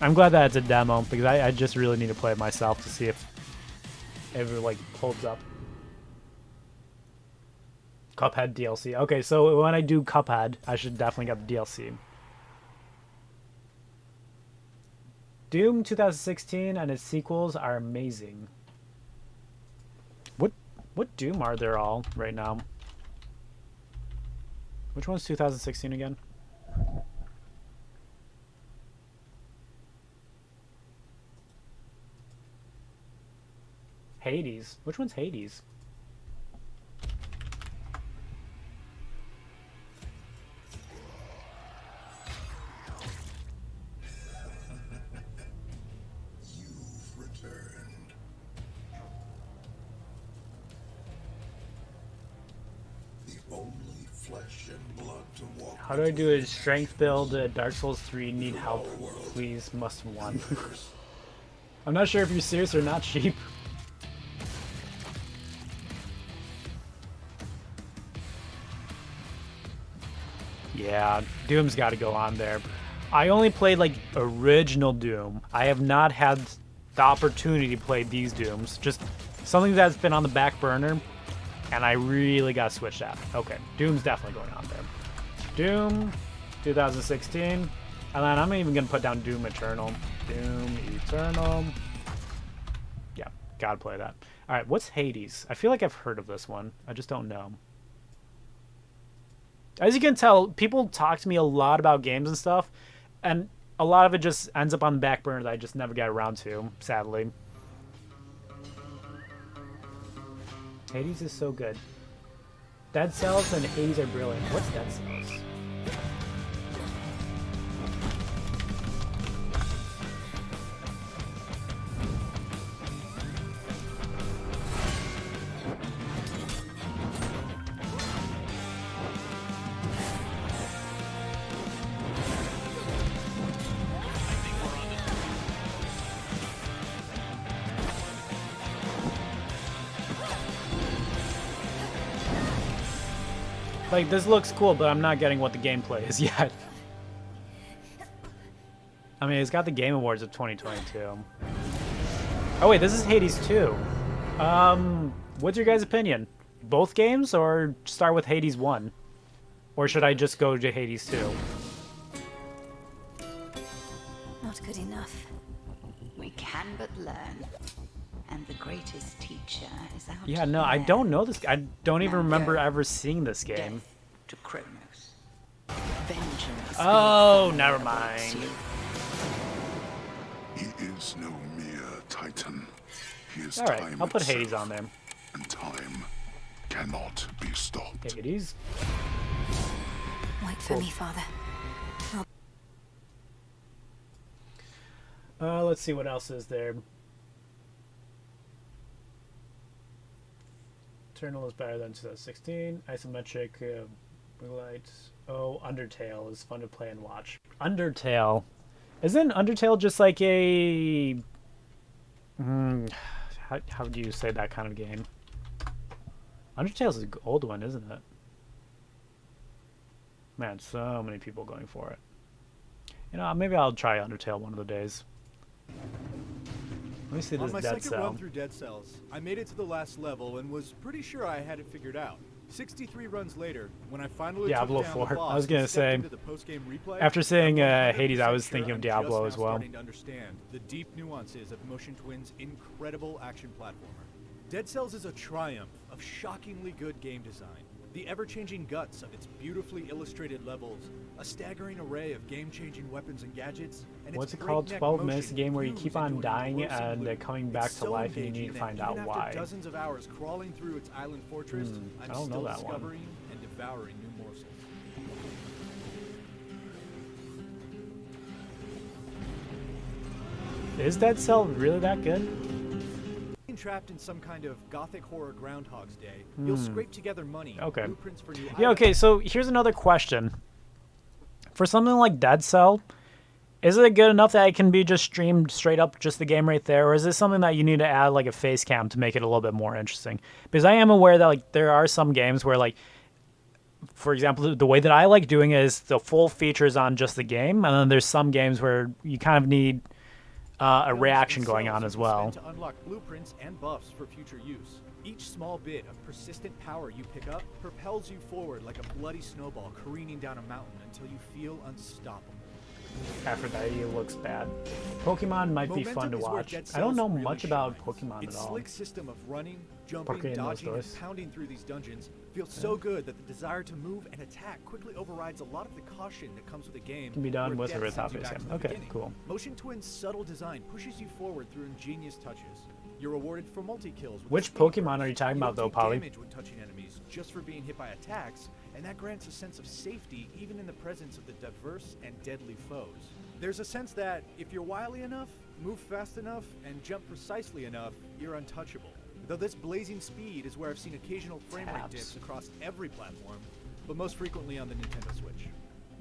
I'm glad that it's a demo, because I just really need to play it myself to see if it like holds up. Cuphead DLC. Okay, so when I do Cuphead, I should definitely get the DLC. Doom 2016 and its sequels are amazing. What Doom are there all right now? Which one's 2016 again? Hades. Which one's Hades? How do I do a strength build? Dark Souls 3, need help, please, must one. I'm not sure if you're serious or not, Sheep. Yeah, Doom's got to go on there. I only played like original Doom. I have not had the opportunity to play these Dooms. Just something that's been on the back burner, and I really got to switch that. Okay, Doom's definitely going on there. Doom 2016, and then I'm even gonna put down Doom Eternal. Doom Eternal. Yeah, gotta play that. All right, what's Hades? I feel like I've heard of this one. I just don't know. As you can tell, people talk to me a lot about games and stuff, and a lot of it just ends up on the back burner that I just never get around to, sadly. Hades is so good. Dead Cells and Hades are brilliant. What's Dead Cells? Like, this looks cool, but I'm not getting what the gameplay is yet. I mean, it's got the Game Awards of 2022. Oh wait, this is Hades 2. What's your guys' opinion? Both games, or start with Hades 1? Or should I just go to Hades 2? Not good enough. We can but learn. And the greatest teacher is out. Yeah, no, I don't know this. I don't even remember ever seeing this game. To Kronos. Vengeance. Oh, never mind. He is no mere titan. He is Alright, time I'll put itself, Hades on there. and time cannot be stopped. Hades? Wait for me, Father. Let's see what else is there. Eternal is better than 2016. Isometric, blue light. Oh, Undertale is fun to play and watch. Undertale. Isn't Undertale just like a... how do you say that kind of game? Undertale's an old one, isn't it? Man, so many people going for it. You know, maybe I'll try Undertale one of the days. Let me see this On my Dead second Cell. run through Dead Cells, I made it to the last level and was pretty sure I had it figured out. 63 runs later, when I finally Diablo took down 4. the boss I was gonna and stepped say, into the post-game replay, after saying I'm 100% Hades, I was sure thinking of I'm Diablo just as now well. starting to understand the deep nuances of Motion Twin's incredible action platformer. Dead Cells is a triumph of shockingly good game design. The ever-changing guts of its beautifully illustrated levels, a staggering array of game-changing weapons and gadgets, and What's its it called? breakneck 12 Minutes, a motion game where you fused keep into on an dying engrossing and loop. coming back It's to so life, and you engaging need to that find out even why. after dozens of hours crawling through its island fortress, I I'm don't know still that one. discovering and devouring new morsels. Is Dead Cell really that good? Being trapped in some kind of gothic horror Groundhog's Day, you'll scrape together money, Okay. blueprints for new Yeah, okay, items. so here's another question. For something like Dead Cell, is it good enough that it can be just streamed straight up, just the game right there, or is this something that you need to add like a face cam to make it a little bit more interesting? Because I am aware that like there are some games where like, for example, the way that I like doing it is the full features on just the game, and then there's some games where you kind of need a reaction going on as well. To unlock blueprints and buffs for future use. Each small bit of persistent power you pick up propels you forward like a bloody snowball careening down a mountain until you feel unstoppable. Aphrodite looks bad. Pokemon might be fun to Momentum is where watch. Dead I don't Cells know really much about shines. Pokemon Its at all. slick system of running, jumping, Porque no dodging, and dos. pounding through these dungeons feels so good that the desire to move and attack quickly overrides a lot of the caution that comes with a game. Can be done where with or death without sends you face back cam. to the Okay, beginning. cool. Motion Twin's subtle design pushes you forward through ingenious touches. You're rewarded for multi-kills. with Which speed Pokemon burst. are you talking You about, don't though, take Polly? damage when touching enemies just for being hit by attacks, and that grants a sense of safety even in the presence of the diverse and deadly foes. There's a sense that if you're wily enough, move fast enough, and jump precisely enough, you're untouchable. Though this blazing speed is where I've seen occasional frame rate Tabs. dips across every platform, but most frequently on the Nintendo Switch.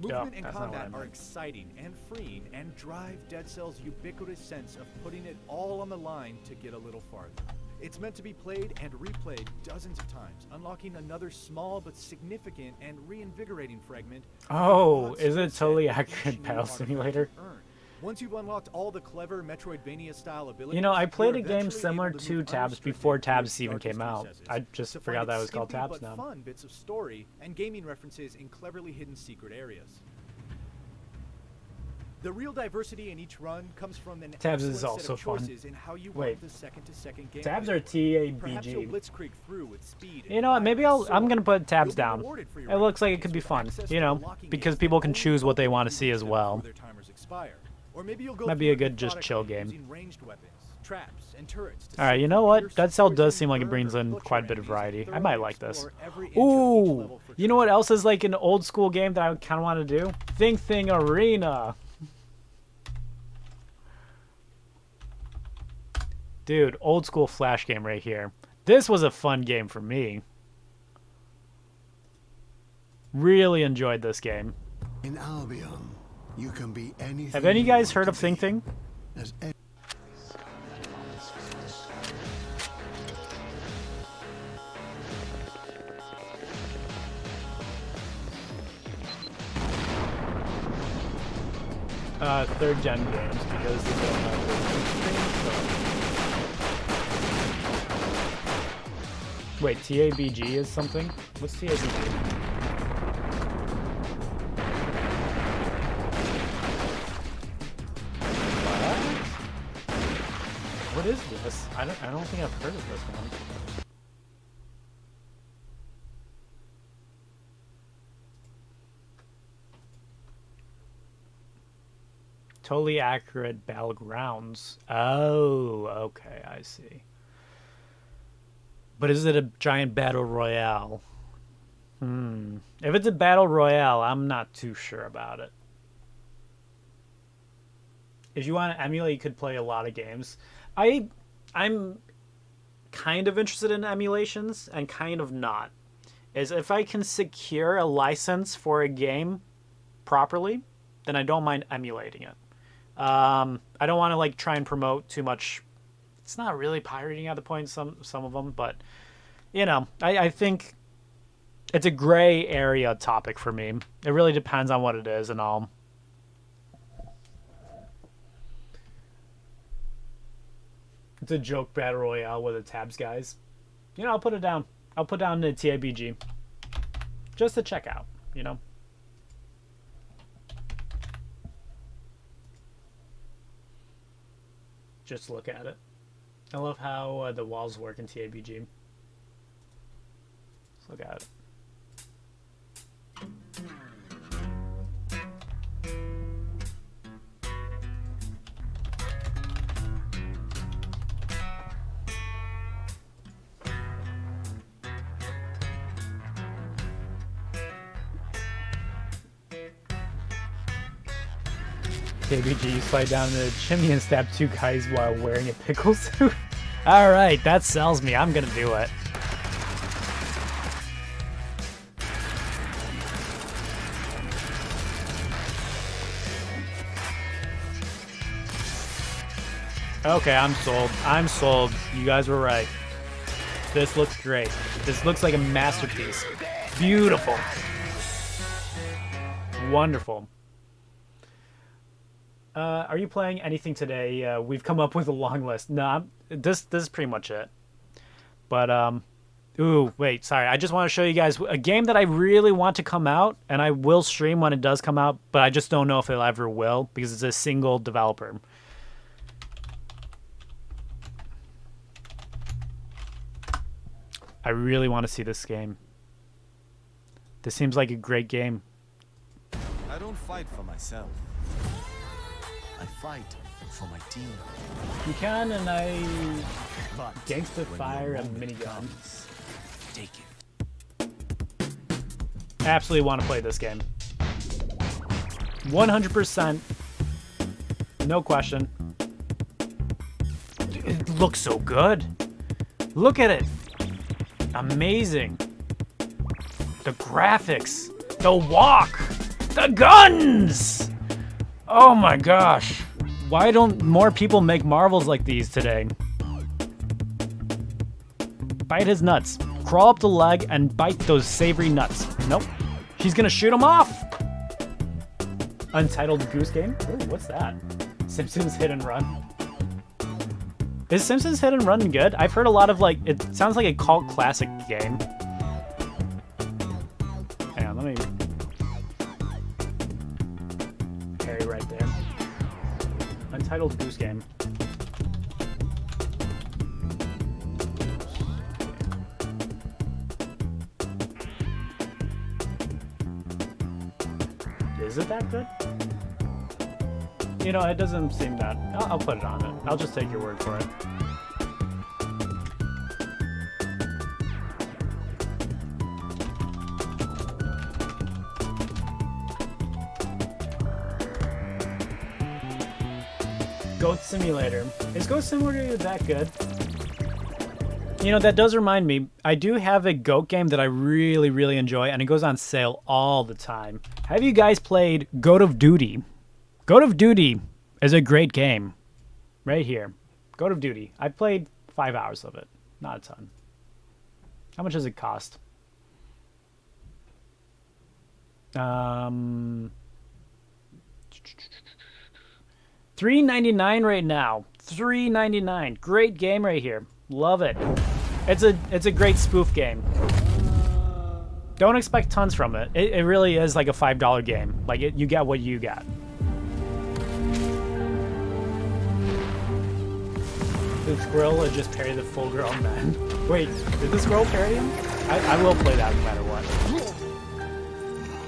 Yeah, Movement and that's not what I combat are meant. exciting and freeing and drive Dead Cell's ubiquitous sense of putting it all on the line to get a little farther. It's meant to be played and replayed dozens of times, unlocking another small but significant and reinvigorating fragment. Oh, is it totally accurate battle simulator? Once you've unlocked all the clever Metroidvania-style abilities, You know, I played you're a game eventually similar able to to move Tabs unrestricted before through Tabs its even darkest came out. recesses I just to forgot find that it was called skimpy Tabs but now. fun bits of story and gaming references in cleverly hidden secret areas. The real diversity in each run comes from an Tabs is excellent set also of fun. choices in how you Wait. want the second-to-second gameplay. Tabs or Perhaps you'll TABG? blitzkrieg through with speed. You know what? Maybe I'm gonna put Tabs down. rewarded for your It looks like it could be fun. You know, because people can choose what they want to see as well. Their timers expire. Or maybe you'll go Might be through a it good just methodically chill game. using ranged weapons, traps, and turrets to All right, sift you know through what? pierce Dead Cell does poison, seem like it burn, brings or in butcher quite a bit of enemies, variety. I thoroughly might like this. explore every inch of each Ooh, level for you know what else is like an old school game that I kind of want to do? Thing Arena. Dude, old school Flash game right here. This was a fun game for me. Really enjoyed this game. In Albion, you can be anything. Have any of you guys you heard want of to be. Thing? As any- third gen games because they don't have the screen. So. Wait, TABG is something? What's TABG? What is this? I don't think I've heard of this one. Totally accurate battlegrounds. Oh, okay, I see. But is it a giant battle royale? If it's a battle royale, I'm not too sure about it. If you want to emulate, you could play a lot of games. I'm kind of interested in emulations and kind of not. Is if I can secure a license for a game properly, then I don't mind emulating it. I don't want to like try and promote too much. It's not really pirating at the point, some of them, but you know, I think it's a gray area topic for me. It really depends on what it is and all. It's a joke battle royale with the tabs, guys. You know, I'll put it down. I'll put down the TABG. Just to check out, you know. Just look at it. I love how the walls work in TABG. Let's look at it. KBG, you slide down the chimney and stab 2 guys while wearing a pickle suit? Alright, that sells me. I'm gonna do it. Okay, I'm sold. I'm sold. You guys were right. This looks great. This looks like a masterpiece. Beautiful. Wonderful. Are you playing anything today? We've come up with a long list. No, this is pretty much it. But, ooh, wait, sorry. I just want to show you guys a game that I really want to come out, and I will stream when it does come out, but I just don't know if it ever will, because it's a single developer. I really want to see this game. This seems like a great game. I don't fight for myself. I fight for my team. You can, and I gangsta fire a minigun. Take it. Absolutely want to play this game. 100%. No question. It looks so good. Look at it. Amazing. The graphics. The walk. The guns. Oh my gosh. Why don't more people make marvels like these today? Bite his nuts. Crawl up the leg and bite those savory nuts. Nope. She's gonna shoot him off. Untitled Goose Game? Ooh, what's that? Simpsons Hit and Run. Is Simpsons Hit and Run good? I've heard a lot of, like, it sounds like a cult classic game. Hang on, let me... Harry right there. Untitled Goose Game. Is it that good? You know, it doesn't seem that... I'll put it on it. I'll just take your word for it. Goat Simulator. Is Goat Simulator that good? You know, that does remind me. I do have a goat game that I really, really enjoy, and it goes on sale all the time. Have you guys played Goat of Duty? Goat of Duty is a great game. Right here. Goat of Duty. I played 5 hours of it. Not a ton. How much does it cost? $3.99 right now. $3.99. Great game right here. Love it. It's a great spoof game. Don't expect tons from it. It really is like a $5 game. Like you get what you got. The squirrel would just parry the full-grown man. Wait, did the squirrel parry him? I will play that no matter what.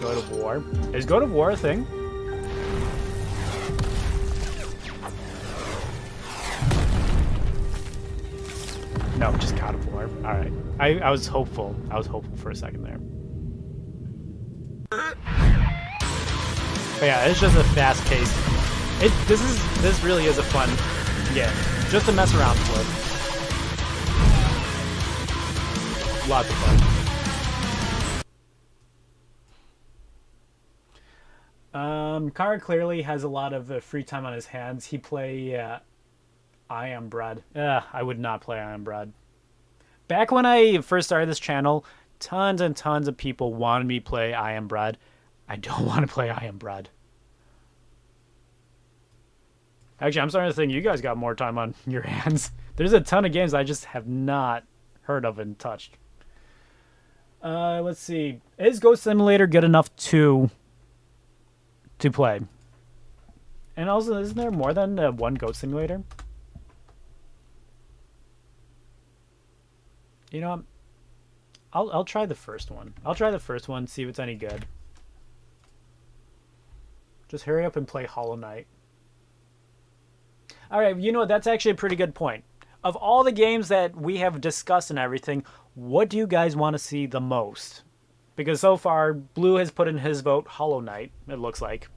God of War. Is God of War a thing? No, just God of War. All right. I was hopeful. I was hopeful for a second there. But yeah, it's just a fast-paced. This really is a fun game, just to mess around with. Lots of fun. Kara clearly has a lot of free time on his hands. He play I Am Bread. I would not play I Am Bread. Back when I first started this channel, tons and tons of people wanted me to play I Am Bread. I don't want to play I Am Bread. Actually, I'm starting to think you guys got more time on your hands. There's a ton of games I just have not heard of and touched. Let's see. Is Ghost Simulator good enough to play? And also, isn't there more than one Goat Simulator? You know, I'll try the first one. I'll try the first one, see if it's any good. Just hurry up and play Hollow Knight. Alright, you know, that's actually a pretty good point. Of all the games that we have discussed and everything, what do you guys want to see the most? Because so far, Blue has put in his vote Hollow Knight, it looks like.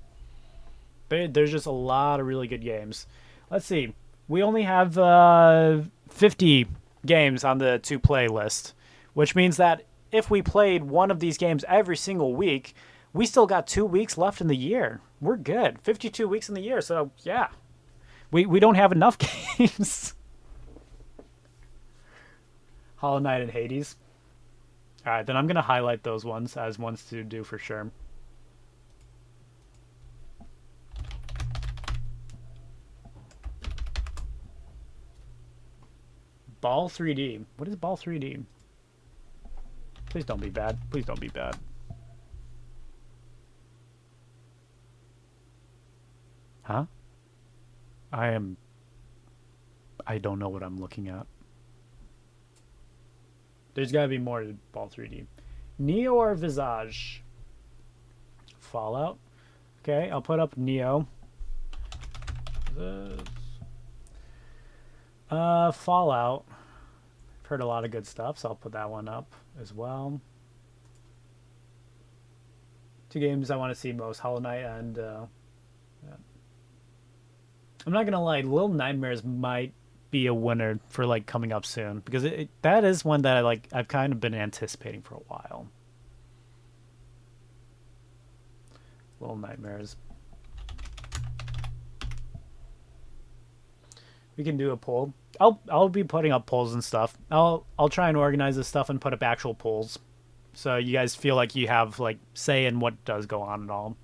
But there's just a lot of really good games. Let's see. We only have 50 games on the to-play list, which means that if we played one of these games every single week, we still got 2 weeks left in the year. We're good. 52 weeks in the year, so yeah. We don't have enough games. Hollow Knight and Hades. Alright, then I'm going to highlight those ones as ones to do for sure. Ball 3D. What is Ball 3D? Please don't be bad. Please don't be bad. Huh? I don't know what I'm looking at. There's gotta be more to Ball 3D. Neo or Visage? Fallout. Okay, I'll put up Neo. Fallout. I've heard a lot of good stuff, so I'll put that one up as well. Two games I want to see most, Hollow Knight and yeah. I'm not gonna lie, Little Nightmares might be a winner for like coming up soon, because that is one that I've kind of been anticipating for a while. Little Nightmares. We can do a poll. I'll be putting up polls and stuff. I'll try and organize this stuff and put up actual polls, so you guys feel like you have like say in what does go on and all.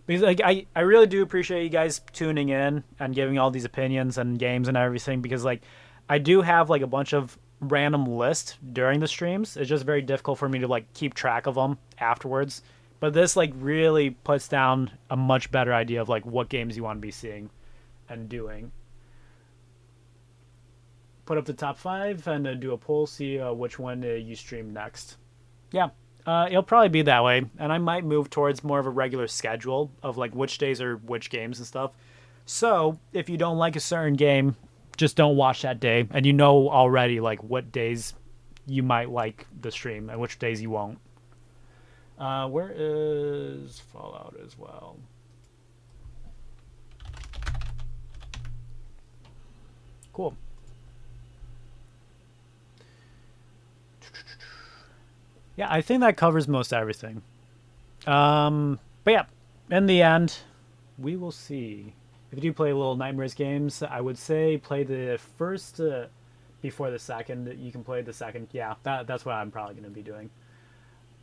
Because like I really do appreciate you guys tuning in and giving all these opinions and games and everything, because like I do have like a bunch of random lists during the streams. It's just very difficult for me to like keep track of them afterwards. But this like really puts down a much better idea of like what games you want to be seeing and doing. Put up the top 5 and do a poll, see which one you stream next. Yeah. It'll probably be that way, and I might move towards more of a regular schedule of like which days are which games and stuff. So if you don't like a certain game, just don't watch that day, and you know already like what days you might like the stream and which days you won't. Where is Fallout as well? Cool. Yeah, I think that covers most everything. But yeah, in the end, we will see. If you do play Little Nightmares games, I would say play the first before the second. You can play the second. Yeah, that's what I'm probably going to be doing.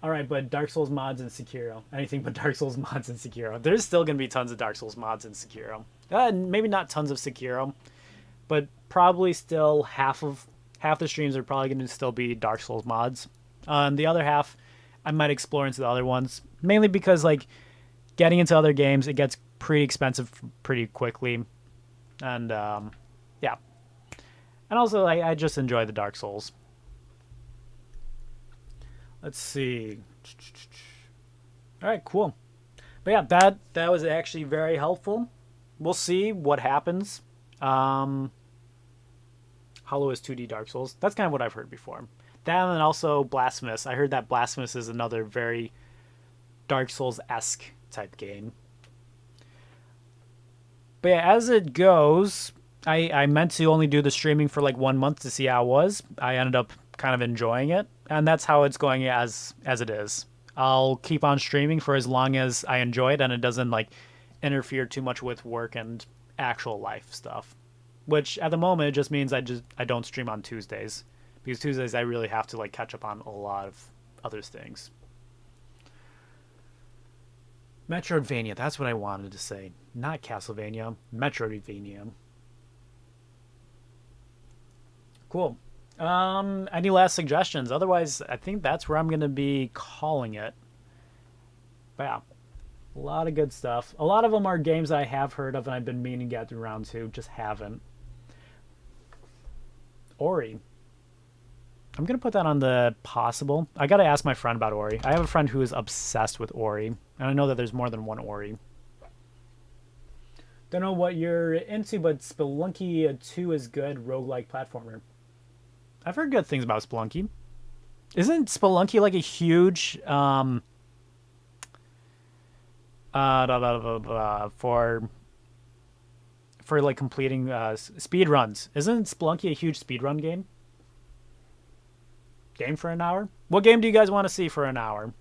Alright, but Dark Souls mods in Sekiro. Anything but Dark Souls mods in Sekiro. There's still going to be tons of Dark Souls mods in Sekiro. Maybe not tons of Sekiro, but probably still half the streams are probably going to still be Dark Souls mods. The other half, I might explore into the other ones. Mainly because, like, getting into other games, it gets pretty expensive pretty quickly. And, yeah. And also, I just enjoy the Dark Souls. Let's see. All right, cool. But yeah, that was actually very helpful. We'll see what happens. Hollow is 2D Dark Souls. That's kind of what I've heard before. That and also Blasphemous. I heard that Blasphemous is another very Dark Souls-esque type game. But yeah, as it goes, I meant to only do the streaming for like 1 month to see how it was. I ended up kind of enjoying it, and that's how it's going as it is. I'll keep on streaming for as long as I enjoy it and it doesn't like interfere too much with work and actual life stuff. Which at the moment it just means I don't stream on Tuesdays, because Tuesdays I really have to like catch up on a lot of other things. Metroidvania, that's what I wanted to say. Not Castlevania, Metroidvania. Cool. Any last suggestions? Otherwise, I think that's where I'm going to be calling it. But yeah, a lot of good stuff. A lot of them are games I have heard of and I've been meaning to get around to, just haven't. Ori. I'm going to put that on the possible. I got to ask my friend about Ori. I have a friend who is obsessed with Ori, and I know that there's more than one Ori. Don't know what you're into, but Spelunky 2 is good roguelike platformer. I've heard good things about Spelunky. Isn't Spelunky like a huge for like completing speed runs? Isn't Spelunky a huge speedrun game? Game for an hour? What game do you guys want to see for an hour?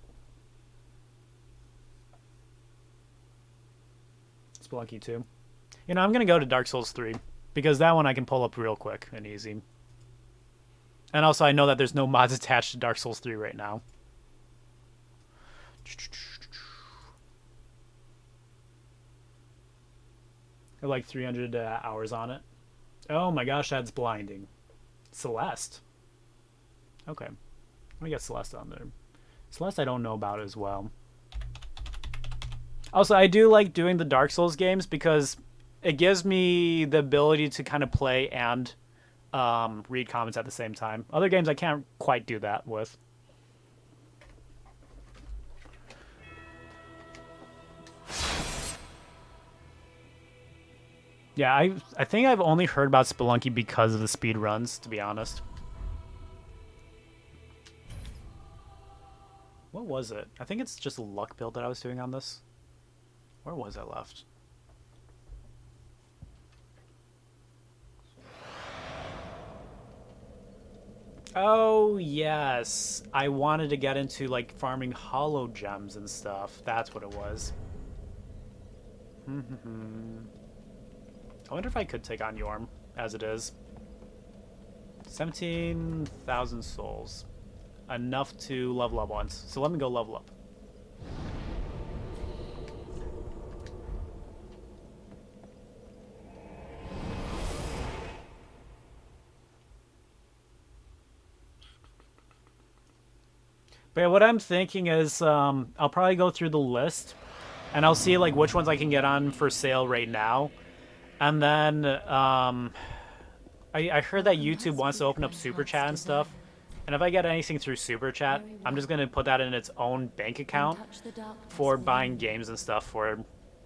Spelunky 2. You know, I'm going to go to Dark Souls 3 because that one I can pull up real quick and easy. And also, I know that there's no mods attached to Dark Souls 3 right now. I have like 300 hours on it. Oh my gosh, that's blinding. Celeste. Okay. Let me get Celeste on there. Celeste I don't know about as well. Also, I do like doing the Dark Souls games because it gives me the ability to kind of play and read comments at the same time. Other games I can't quite do that with. Yeah, I think I've only heard about Spelunky because of the speed runs, to be honest. What was it? I think it's just a luck build that I was doing on this. Where was I left? Oh, yes. I wanted to get into, like, farming hollow gems and stuff. That's what it was. I wonder if I could take on Yorm, as it is. 17,000 souls. Enough to level up once. So let me go level up. But yeah, what I'm thinking is I'll probably go through the list and I'll see like which ones I can get on for sale right now. And then I heard that YouTube wants to open up Super Chat and stuff. And if I get anything through Super Chat, I'm just going to put that in its own bank account for buying games and stuff for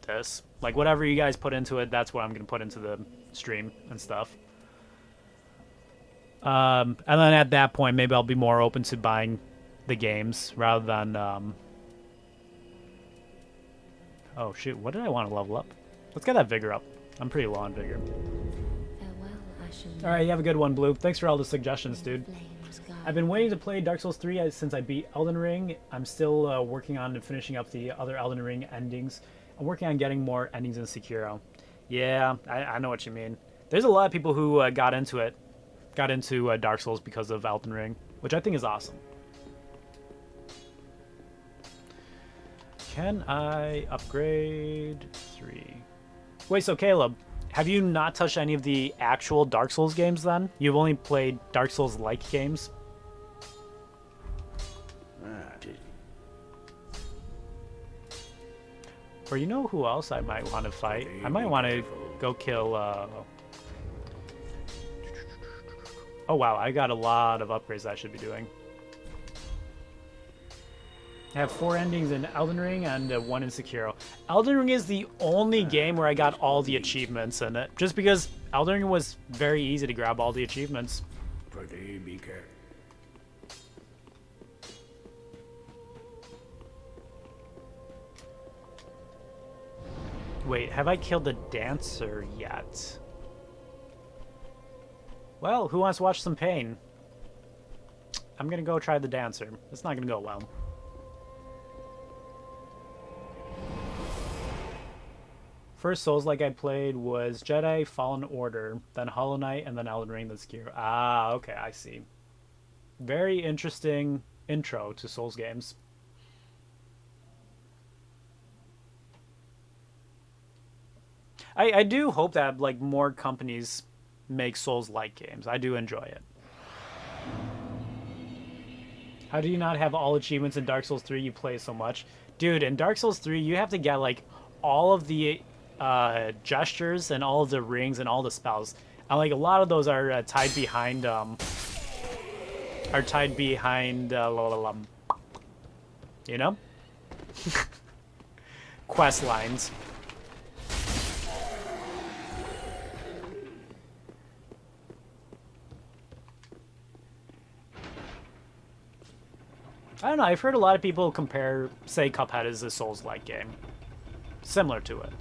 this. Like whatever you guys put into it, that's what I'm going to put into the stream and stuff. And then at that point, maybe I'll be more open to buying the games rather than oh shoot, what did I want to level up? Let's get that vigor up. I'm pretty low on vigor. Alright, you have a good one, Blue. Thanks for all the suggestions, dude. I've been waiting to play Dark Souls 3 since I beat Elden Ring. I'm still working on finishing up the other Elden Ring endings. I'm working on getting more endings in Sekiro. Yeah, I know what you mean. There's a lot of people who got into Dark Souls because of Elden Ring, which I think is awesome. Can I upgrade 3? Wait, so Caleb, have you not touched any of the actual Dark Souls games then? You've only played Dark Souls-like games? Or you know who else I might want to fight? I might want to go kill, Oh wow, I got a lot of upgrades I should be doing. I have 4 endings in Elden Ring and 1 in Sekiro. Elden Ring is the only game where I got all the achievements in it, just because Elden Ring was very easy to grab all the achievements. Wait, have I killed the dancer yet? Well, who wants to watch some pain? I'm gonna go try the dancer. It's not gonna go well. First Souls-like I played was Jedi Fallen Order, then Hollow Knight, and then Elden Ring, then Sekiro. Ah, okay, I see. Very interesting intro to Souls games. I do hope that like more companies make Souls-like games. I do enjoy it. How do you not have all achievements in Dark Souls 3? You play so much. Dude, in Dark Souls 3, you have to get like all of the gestures and all of the rings and all the spells. And like a lot of those are tied behind you know? Quest lines. I don't know, I've heard a lot of people compare, say, Cuphead as a Souls-like game. Similar to it.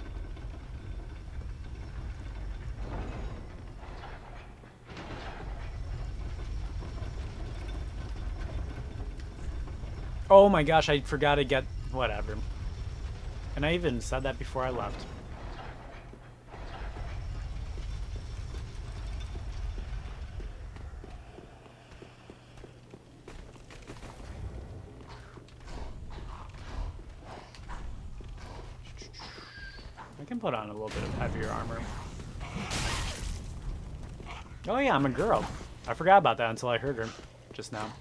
Oh my gosh, I forgot to get... whatever. And I even said that before I left. I can put on a little bit of heavier armor. Oh yeah, I'm a girl. I forgot about that until I heard her just now.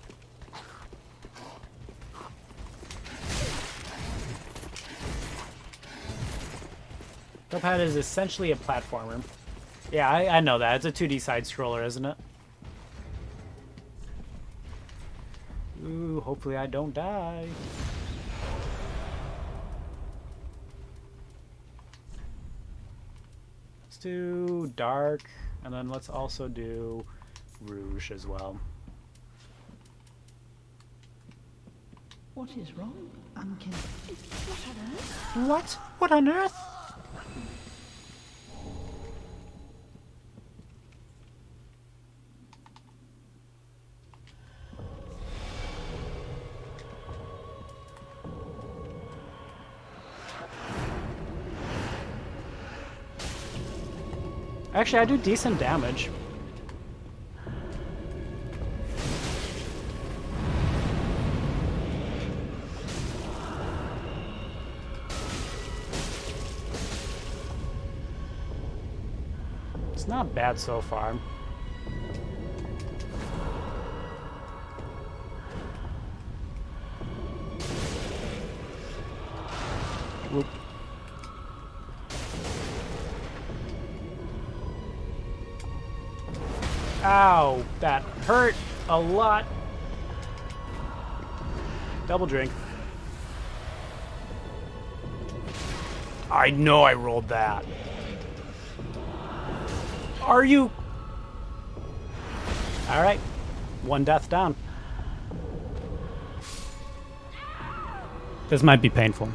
Cuphead is essentially a platformer. Yeah, I know that. It's a 2D side-scroller, isn't it? Ooh, hopefully I don't die. Let's do Dark, and then let's also do Rouge as well. What is wrong, Unkin? What on earth? What? What on earth? Actually, I do decent damage. It's not bad so far. Whoop. Ow, that hurt a lot. Double drink. I know I rolled that. Are you? All right, 1 death down. This might be painful.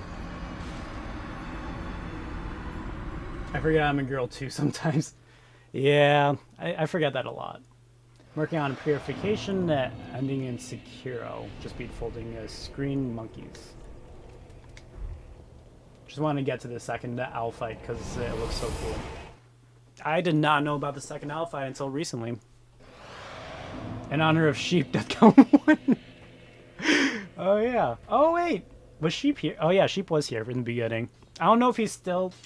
I forget I'm a girl too sometimes. Yeah, I forget that a lot. Working on purification, ending in Sekiro. Just beat folding screen monkeys. Just want to get to the second owl fight because it looks so cool. I did not know about the second owl fight until recently. In honor of Sheep Death Count 1. Oh yeah. Oh wait. Was Sheep here? Oh yeah, Sheep was here in the beginning. I don't know if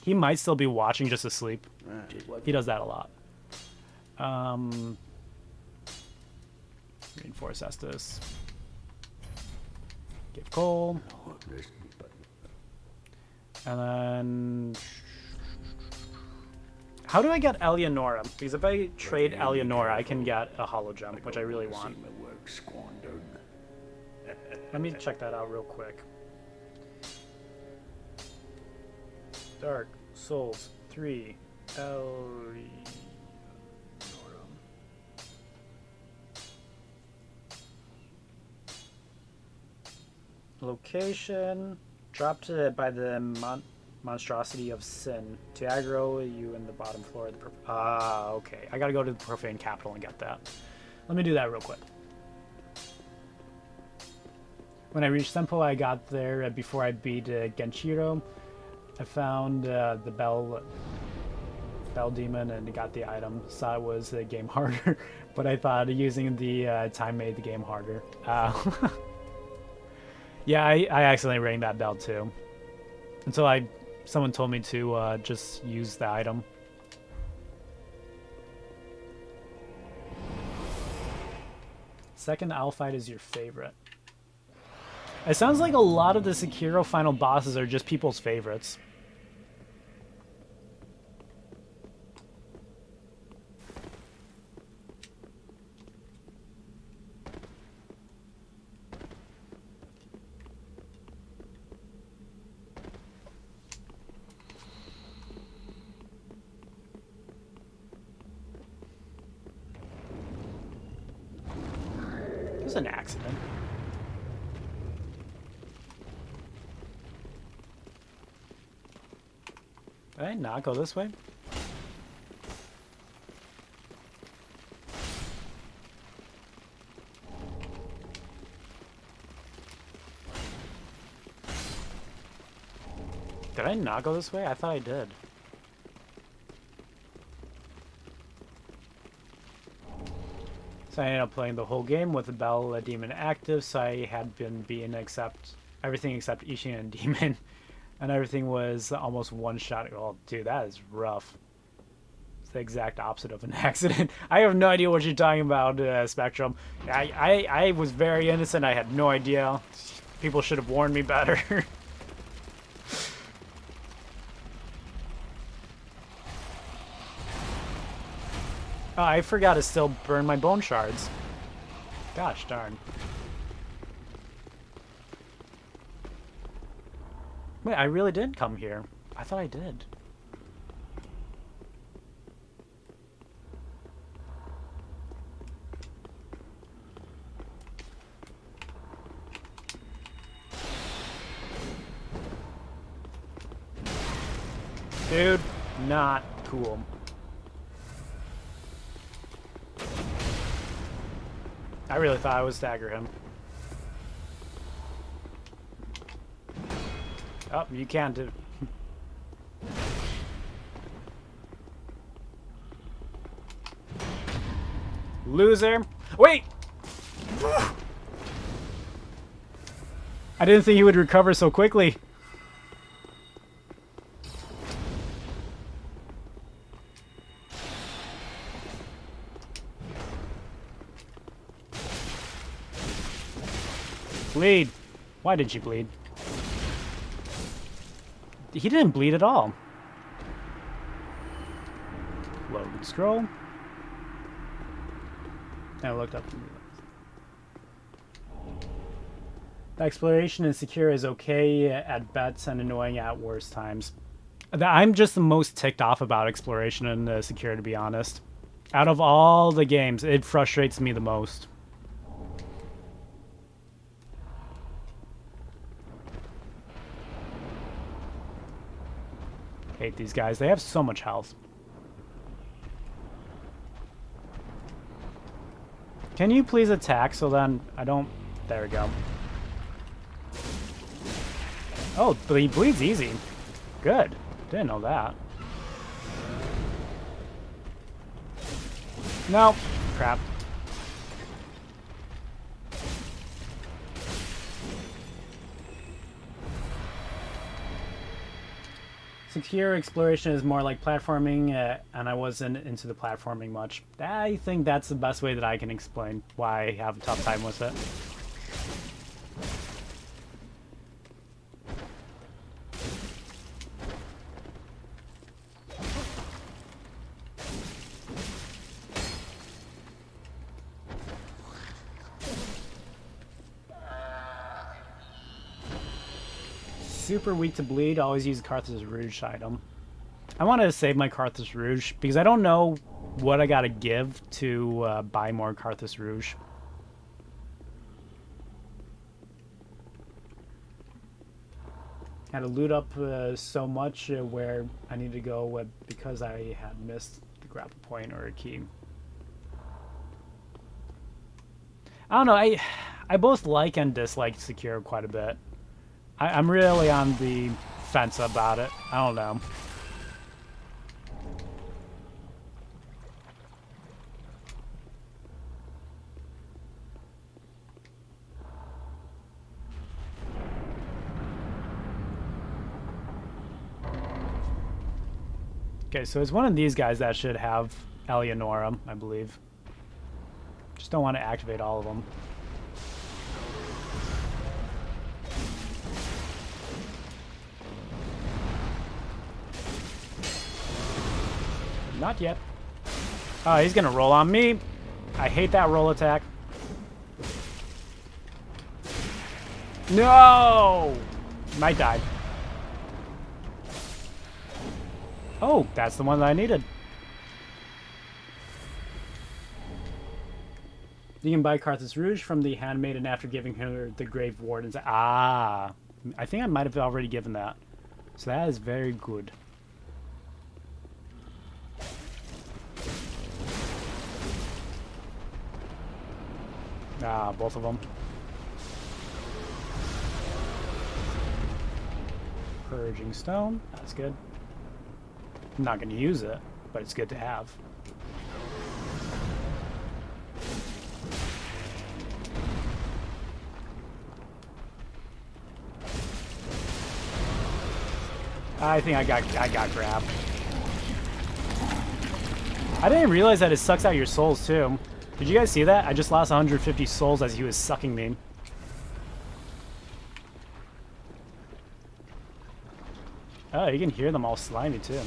he might still be watching just asleep. He does that a lot. Reinforce Estus. Give coal. And then... How do I get Eleonora? Because if I trade Eleonora, I can get a holo gem, which I really want. Let me check that out real quick. Dark Souls 3 Eleonora. Location dropped by the monstrosity of sin to aggro you in the bottom floor of the okay. I gotta go to the profane capital and get that. Let me do that real quick. When I reached Senpo, I got there before I beat Genshiro. I found the bell demon and got the item. Saw it was the game harder, but I thought using the time made the game harder. Yeah, I accidentally rang that bell too. Until someone told me to just use the item. Second owl fight is your favorite. It sounds like a lot of the Sekiro final bosses are just people's favorites. It was an accident. Did I not go this way? Did I not go this way? I thought I did. So I ended up playing the whole game with the Bell Demon active, so I had been being everything except Ishin and Demon. And everything was almost one shot. Oh, dude, that is rough. It's the exact opposite of an accident. I have no idea what you're talking about, Spectrum. I was very innocent. I had no idea. People should have warned me better. Oh, I forgot to still burn my bone shards. Gosh darn. Wait, I really did come here. I thought I did. Dude, not cool. I really thought I would stagger him. Oh, you can't do. Loser. Wait! I didn't think he would recover so quickly. Bleed. Why did you bleed? He didn't bleed at all. Load scroll. I looked up. The exploration in Sekiro is okay at best and annoying at worst times. I'm just the most ticked off about exploration in Sekiro, to be honest. Out of all the games, it frustrates me the most. Hate these guys. They have so much health. Can you please attack so then I don't... There we go. Oh, but he bleeds easy. Good. Didn't know that. No. Crap. Secure exploration is more like platforming, and I wasn't into the platforming much. I think that's the best way that I can explain why I have a tough time with it. Super weak to bleed, always use Carthus Rouge item. I wanted to save my Carthus Rouge because I don't know what I gotta give to buy more Carthus Rouge. Had to loot up so much where I need to go because I had missed the grapple point or a key. I don't know, I both like and dislike Secure quite a bit. I'm really on the fence about it. I don't know. Okay, so it's one of these guys that should have Eleonora, I believe. Just don't want to activate all of them. Not yet. Oh, he's gonna roll on me. I hate that roll attack. No! Might die. Oh, that's the one that I needed. You can buy Carthus Rouge from the handmaiden after giving her the Grave Wardens. Ah, I think I might have already given that. So that is very good. Ah, both of them. Purging Stone, that's good. I'm not going to use it, but it's good to have. I think I got grabbed. I didn't realize that it sucks out your souls too. Did you guys see that? I just lost 150 souls as he was sucking me. Oh, you can hear them all slimy too.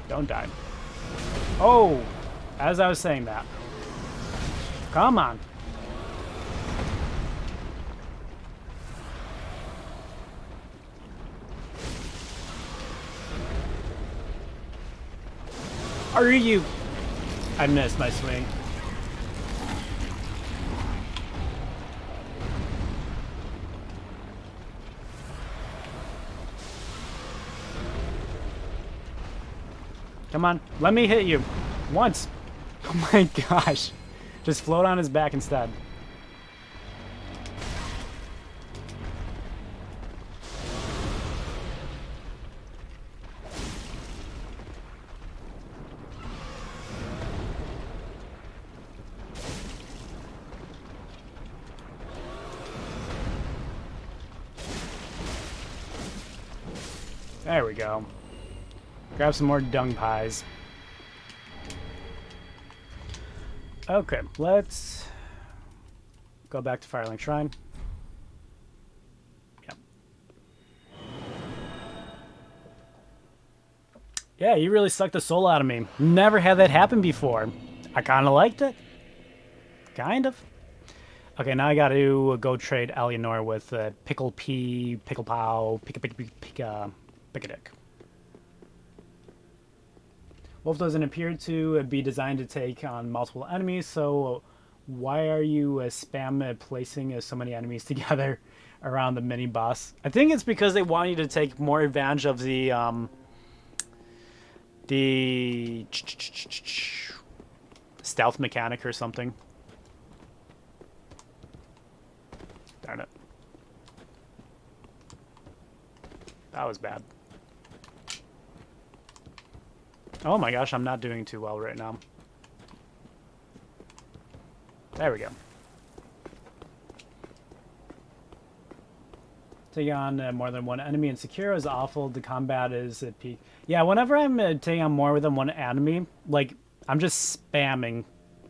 Don't die. Oh, as I was saying that. Come on. Are you? I missed my swing. Come on, let me hit you. Once. Oh my gosh. Just float on his back instead. There we go. Grab some more dung pies. Okay, let's go back to Firelink Shrine. Yep. Yeah, you really sucked the soul out of me. Never had that happen before. I kind of liked it. Kind of. Okay, now I got to go trade Eleonora with Pickle P, Pickle Pow, Pick-a-Dick. Wolf doesn't appear to be designed to take on multiple enemies, so why are you spam placing so many enemies together around the mini boss? I think it's because they want you to take more advantage of the stealth mechanic or something. Darn it. That was bad. Oh my gosh, I'm not doing too well right now. There we go. Taking on more than one enemy in Sekiro is awful. The combat is at peak. Yeah, whenever I'm taking on more than one enemy, like, I'm just spamming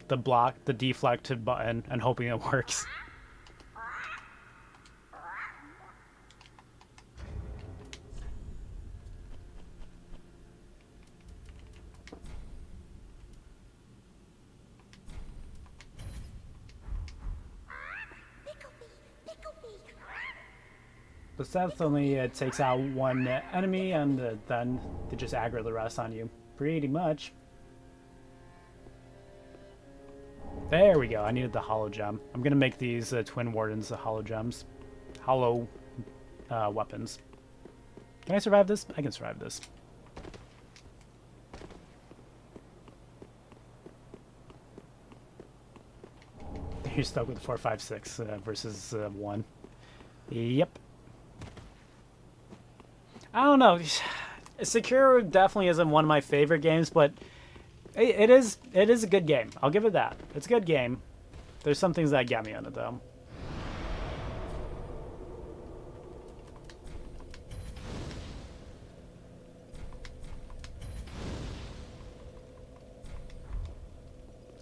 the block, the deflect button, and hoping it works. The Seth only takes out one enemy, and then they just aggro the rest on you. Pretty much. There we go. I needed the hollow gem. I'm gonna make these twin wardens the hollow gems. Hollow weapons. Can I survive this? I can survive this. You're stuck with 4, 5, 6 versus 1. Yep. I don't know. Sekiro definitely isn't one of my favorite games, but it is a good game. I'll give it that. It's a good game. There's some things that get me on it, though.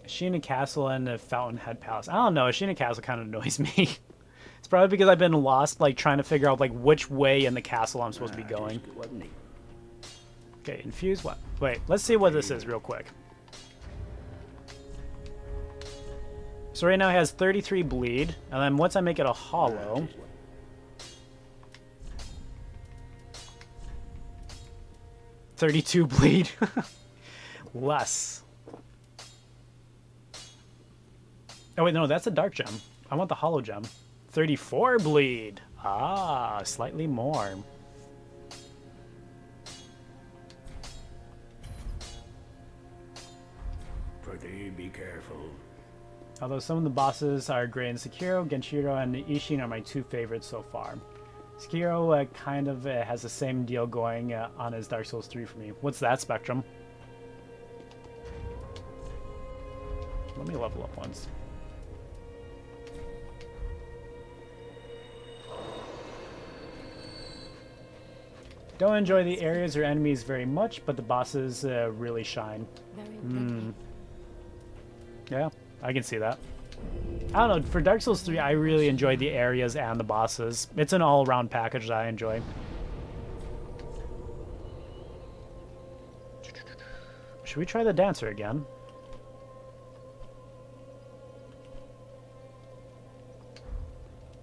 Ashina Castle and the Fountainhead Palace. I don't know. Ashina Castle kind of annoys me. It's probably because I've been lost, like, trying to figure out, like, which way in the castle I'm supposed to be going. Okay, infuse what? Wait, let's see what this is real quick. So right now it has 33 bleed, and then once I make it a hollow... 32 bleed. Less. Oh wait, no, that's a dark gem. I want the hollow gem. 34 bleed. Ah, slightly more. Pretty, be careful. Although some of the bosses are great in Sekiro, Genshiro and Ishin are my two favorites so far. Sekiro kind of has the same deal going on as Dark Souls 3 for me. What's that, Spectrum? Let me level up once. Don't enjoy the areas or enemies very much, but the bosses really shine. Yeah, I can see that. I don't know, for Dark Souls 3, I really enjoyed the areas and the bosses. It's an all-around package that I enjoy. Should we try the dancer again?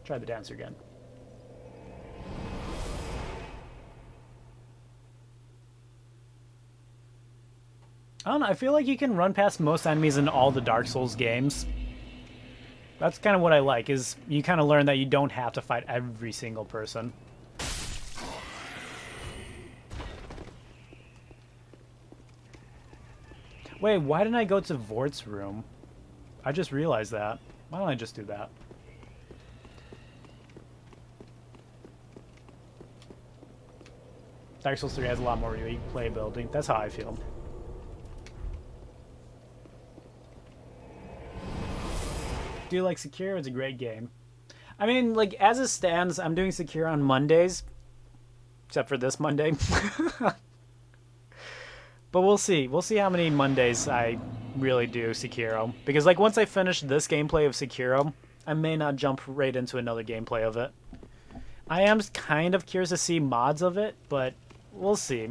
Try the dancer again. I don't know, I feel like you can run past most enemies in all the Dark Souls games. That's kind of what I like, is you kind of learn that you don't have to fight every single person. Wait, why didn't I go to Vort's room? I just realized that. Why don't I just do that? Dark Souls 3 has a lot more replayability. That's how I feel. Do you like Sekiro? It's a great game. I mean, like, as it stands, I'm doing Sekiro on Mondays. Except for this Monday. But we'll see. We'll see how many Mondays I really do Sekiro. Because, like, once I finish this gameplay of Sekiro, I may not jump right into another gameplay of it. I am kind of curious to see mods of it, but we'll see.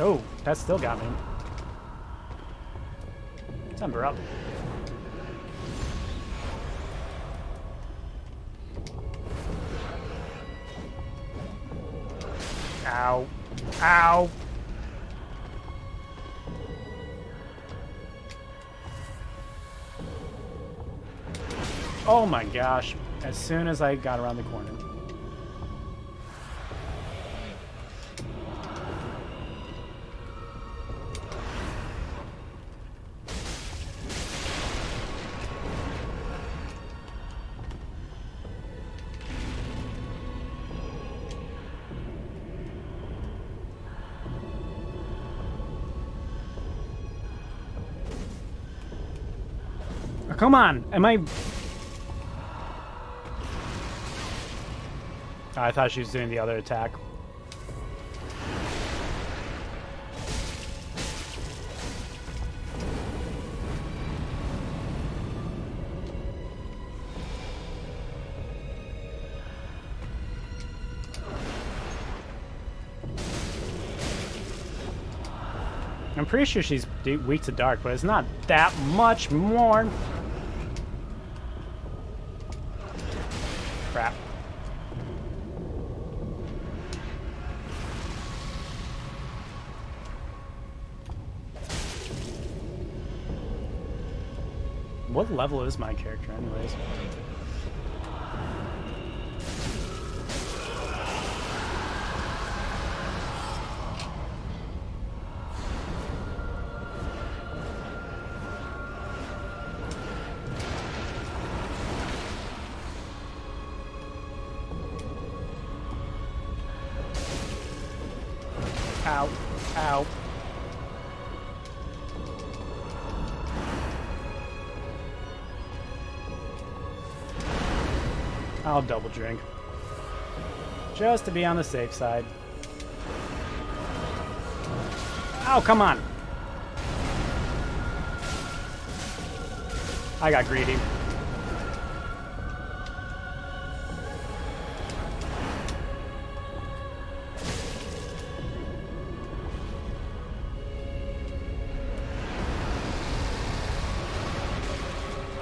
Oh, that still got me. Timber up. Ow. Ow. Oh my gosh. As soon as I got around the corner. come on! Am I... I thought she was doing the other attack. I'm pretty sure she's weak to dark, but it's not that much more. Crap. What level is my character anyways? Ow. Ow. I'll double drink. Just to be on the safe side. Oh, come on. I got greedy.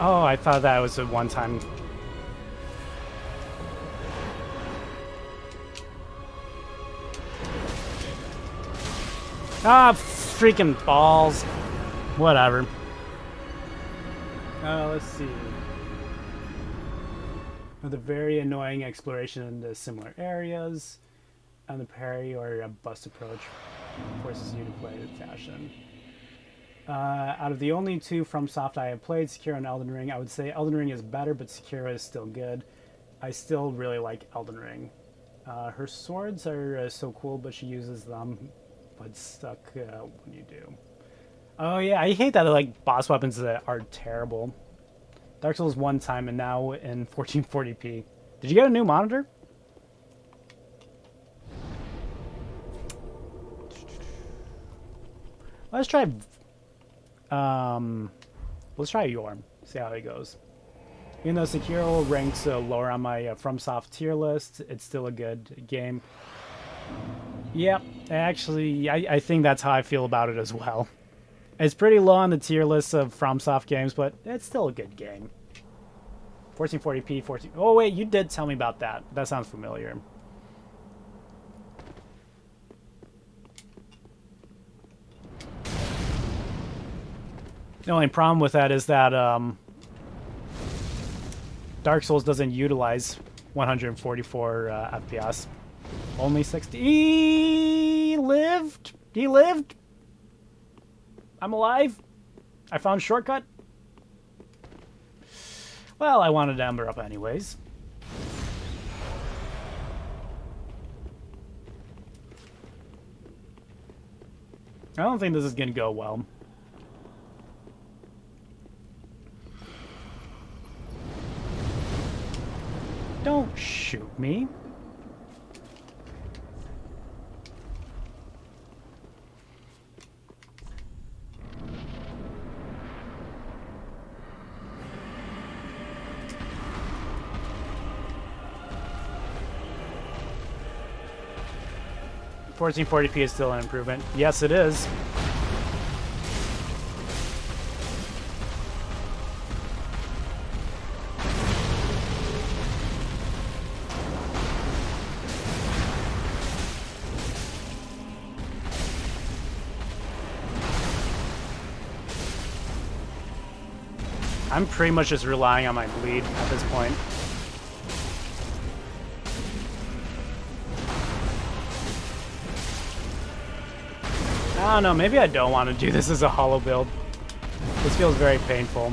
Oh, I thought that was a one-time. Ah, freaking balls. Whatever. Let's see. With a very annoying exploration into similar areas, and the parry or a bust approach forces you to play the fashion. Out of the only two FromSoft I have played, Sekiro and Elden Ring, I would say Elden Ring is better, but Sekiro is still good. I still really like Elden Ring. Her swords are so cool, but she uses them, but stuck when you do. Oh yeah, I hate that like boss weapons that are terrible. Dark Souls one time and now in 1440p. Did you get a new monitor? Let's try Yorm. See how it goes. Even though Sekiro ranks lower on my FromSoft tier list, it's still a good game. Yep, actually, I think that's how I feel about it as well. It's pretty low on the tier list of FromSoft games, but it's still a good game. 1440p, 14... Oh wait, you did tell me about that. That sounds familiar. The only problem with that is that Dark Souls doesn't utilize 144 FPS. Only 60. He lived. He lived. I'm alive. I found a shortcut. Well, I wanted to ember up anyways. I don't think this is gonna go well. Don't shoot me. $1440p is still an improvement. Yes, it is. I'm pretty much just relying on my bleed at this point. I don't know, maybe I don't want to do this as a hollow build. This feels very painful.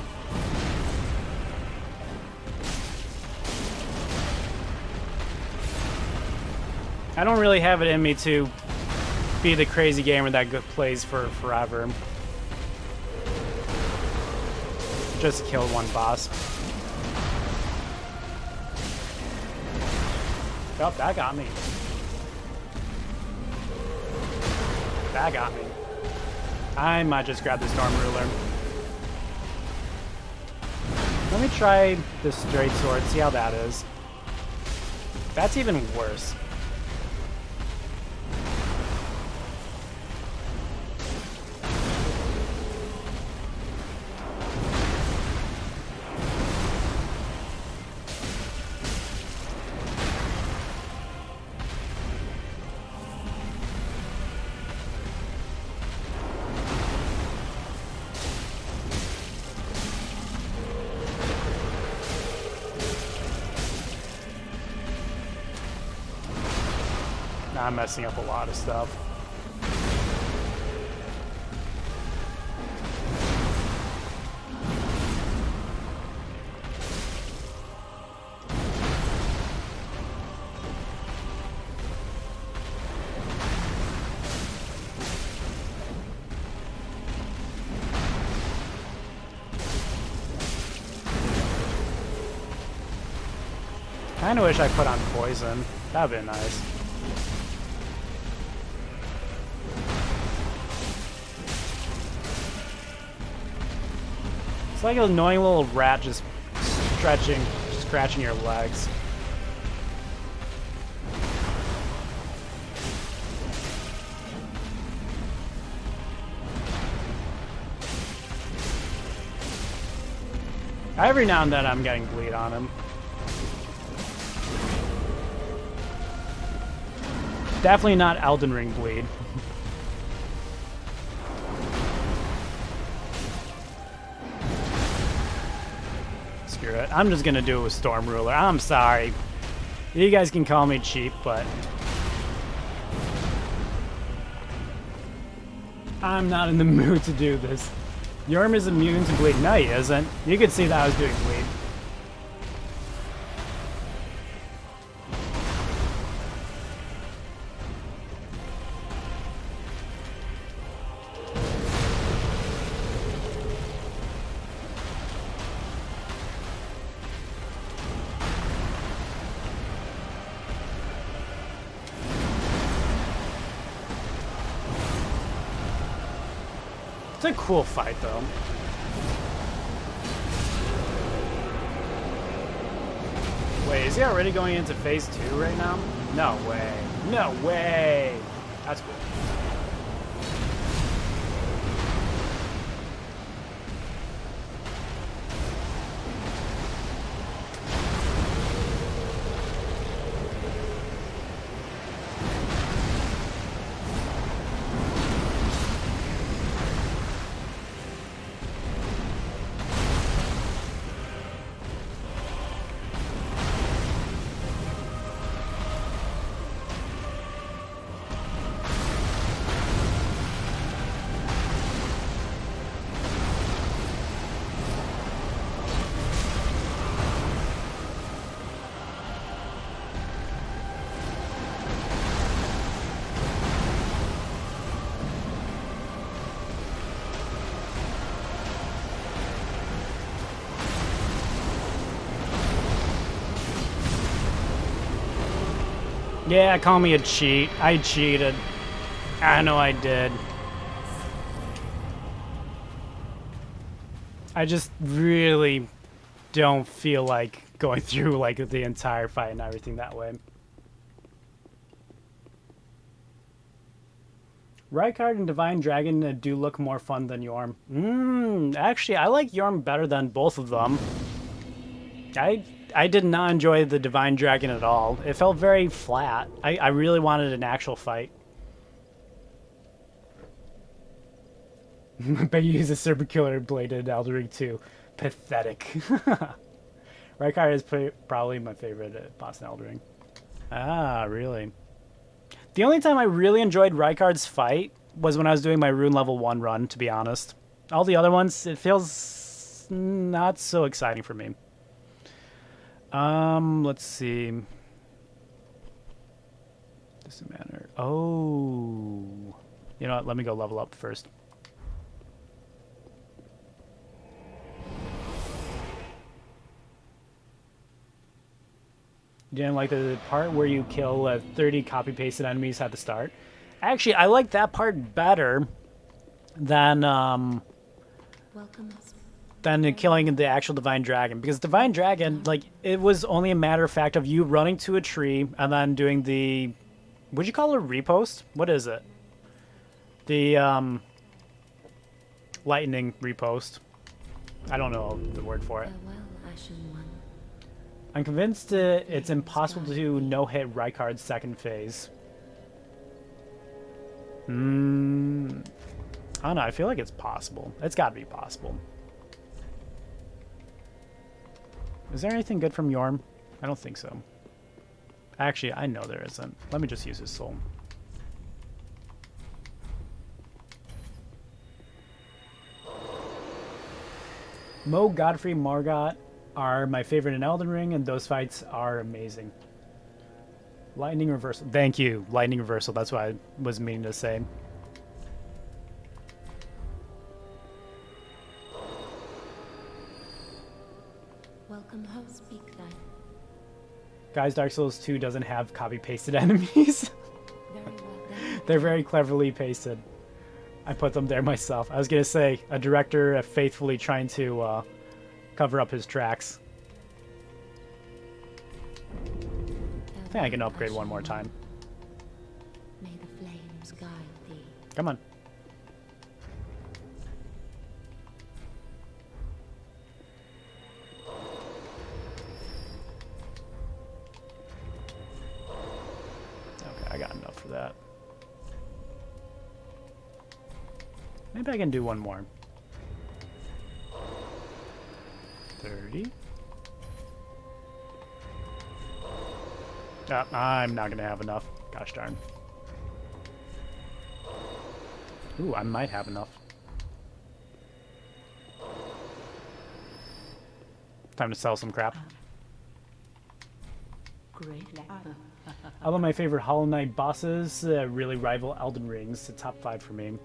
I don't really have it in me to be the crazy gamer that plays for forever. Just killed one boss. Oh, that got me. That got me. I might just grab the Storm Ruler. Let me try the straight sword, see how that is. That's even worse. I'm messing up a lot of stuff. Kinda wish I put on poison. That'd been nice. It's like an annoying little rat just scratching your legs. Every now and then I'm getting bleed on him. Definitely not Elden Ring bleed. Screw it. I'm just gonna do it with Storm Ruler. I'm sorry. You guys can call me cheap, but I'm not in the mood to do this. Yorm is immune to bleed. No, he isn't. You could see that I was doing bleed. It's a cool fight, though. Wait, is he already going into phase 2 right now? No way. No way! That's cool. Yeah, call me a cheat. I cheated. I know I did. I just really don't feel like going through like the entire fight and everything that way. Rykard and Divine Dragon do look more fun than Yorm. Actually, I like Yorm better than both of them. I did not enjoy the Divine Dragon at all. It felt very flat. I really wanted an actual fight. But you use a Serpent Killer Blade in Elden Ring 2. Pathetic. Rykard is probably my favorite boss in Elden Ring. Ah, really? The only time I really enjoyed Rykard's fight was when I was doing my Rune Level 1 run, to be honest. All the other ones, it feels not so exciting for me. Let's see. Doesn't matter. Oh. You know what? Let me go level up first. You didn't like the part where you kill 30 copy-pasted enemies at the start? Actually, I like that part better than killing the actual Divine Dragon. Because Divine Dragon, like, it was only a matter of fact of you running to a tree and then doing the... Would you call it a repost? What is it? The, lightning repost. I don't know the word for it. I'm convinced it's impossible to no-hit Rykard's second phase. I don't know, I feel like it's possible. It's gotta be possible. Is there anything good from Yorm? I don't think so. Actually, I know there isn't. Let me just use his soul. Mo, Godfrey, Margot are my favorite in Elden Ring, and those fights are amazing. Lightning Reversal. Thank you, Lightning Reversal. That's what I was meaning to say. Welcome home, speak then. Guys, Dark Souls 2 doesn't have copy-pasted enemies. They're very cleverly pasted. I put them there myself. I was gonna say, a director faithfully trying to cover up his tracks. I think I can upgrade one more time. May the flames guide thee. Come on. Okay, I got enough for that. Maybe I can do one more. 30. I'm not gonna have enough. Gosh darn. Ooh, I might have enough. Time to sell some crap. Although my favorite Hollow Knight bosses really rival Elden Ring's, the top 5 for me.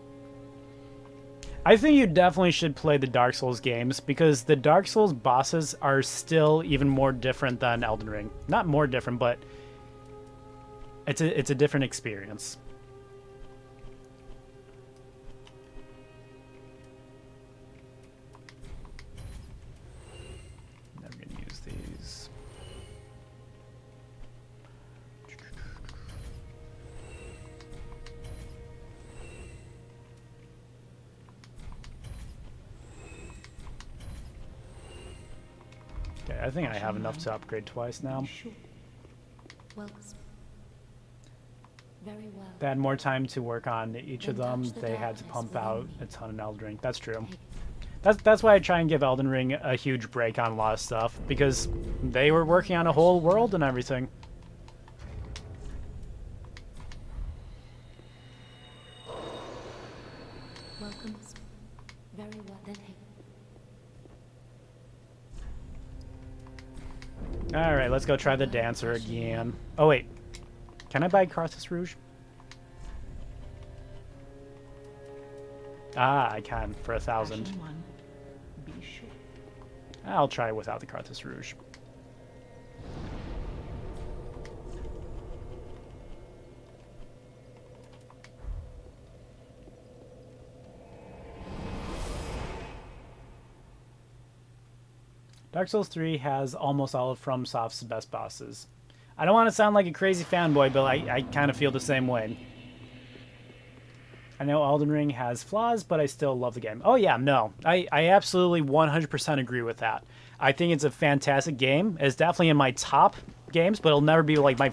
I think you definitely should play the Dark Souls games because the Dark Souls bosses are still even more different than Elden Ring. Not more different, but it's a different experience. I'm gonna use these. Okay, I think I have enough to upgrade twice now. Very well. They had more time to work on each of them. They had to pump out a ton in Elden Ring. That's true. That's why I try and give Elden Ring a huge break on a lot of stuff, because they were working on a whole world and everything. Welcome. Very well then. Alright, let's go try the dancer again. Oh wait. Can I buy Carthus Rouge? Ah, I can, for 1,000. I'll try without the Carthus Rouge. Dark Souls 3 has almost all of FromSoft's best bosses. I don't want to sound like a crazy fanboy, but I kind of feel the same way. I know Elden Ring has flaws, but I still love the game. Oh yeah, no. I absolutely 100% agree with that. I think it's a fantastic game. It's definitely in my top games, but it'll never be like my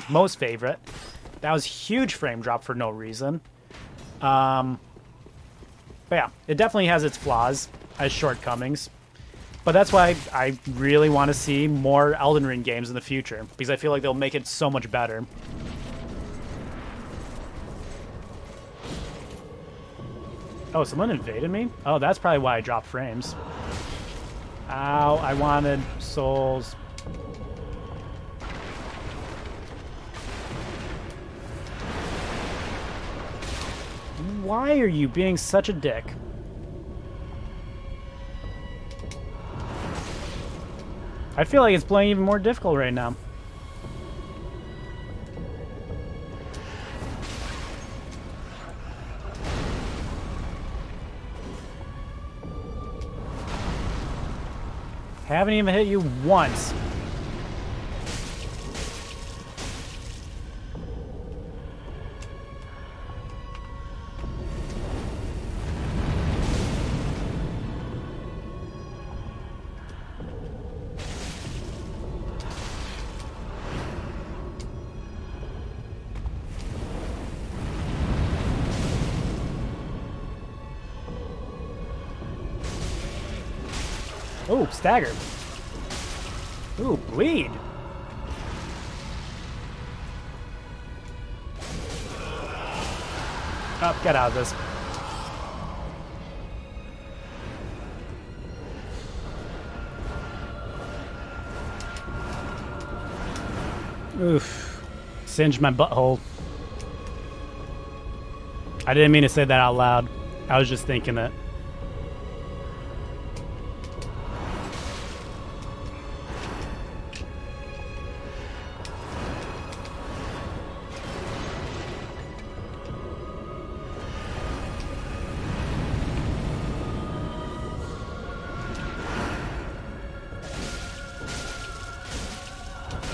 most favorite. That was huge frame drop for no reason. But yeah, it definitely has its flaws, has shortcomings. But that's why I really want to see more Elden Ring games in the future, because I feel like they'll make it so much better. Oh, someone invaded me? Oh, that's probably why I dropped frames. Ow, I wanted souls. Why are you being such a dick? I feel like it's playing even more difficult right now. Haven't even hit you once. Ooh, stagger. Ooh, bleed. Oh, get out of this. Oof. Singed my butthole. I didn't mean to say that out loud. I was just thinking it.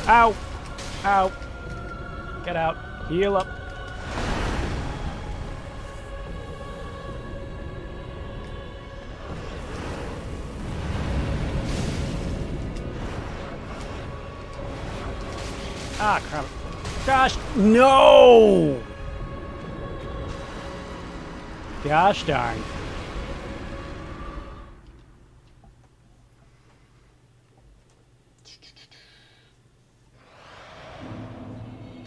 Ow! Ow! Get out. Heal up. Ah, crap. Gosh, no! Gosh darn.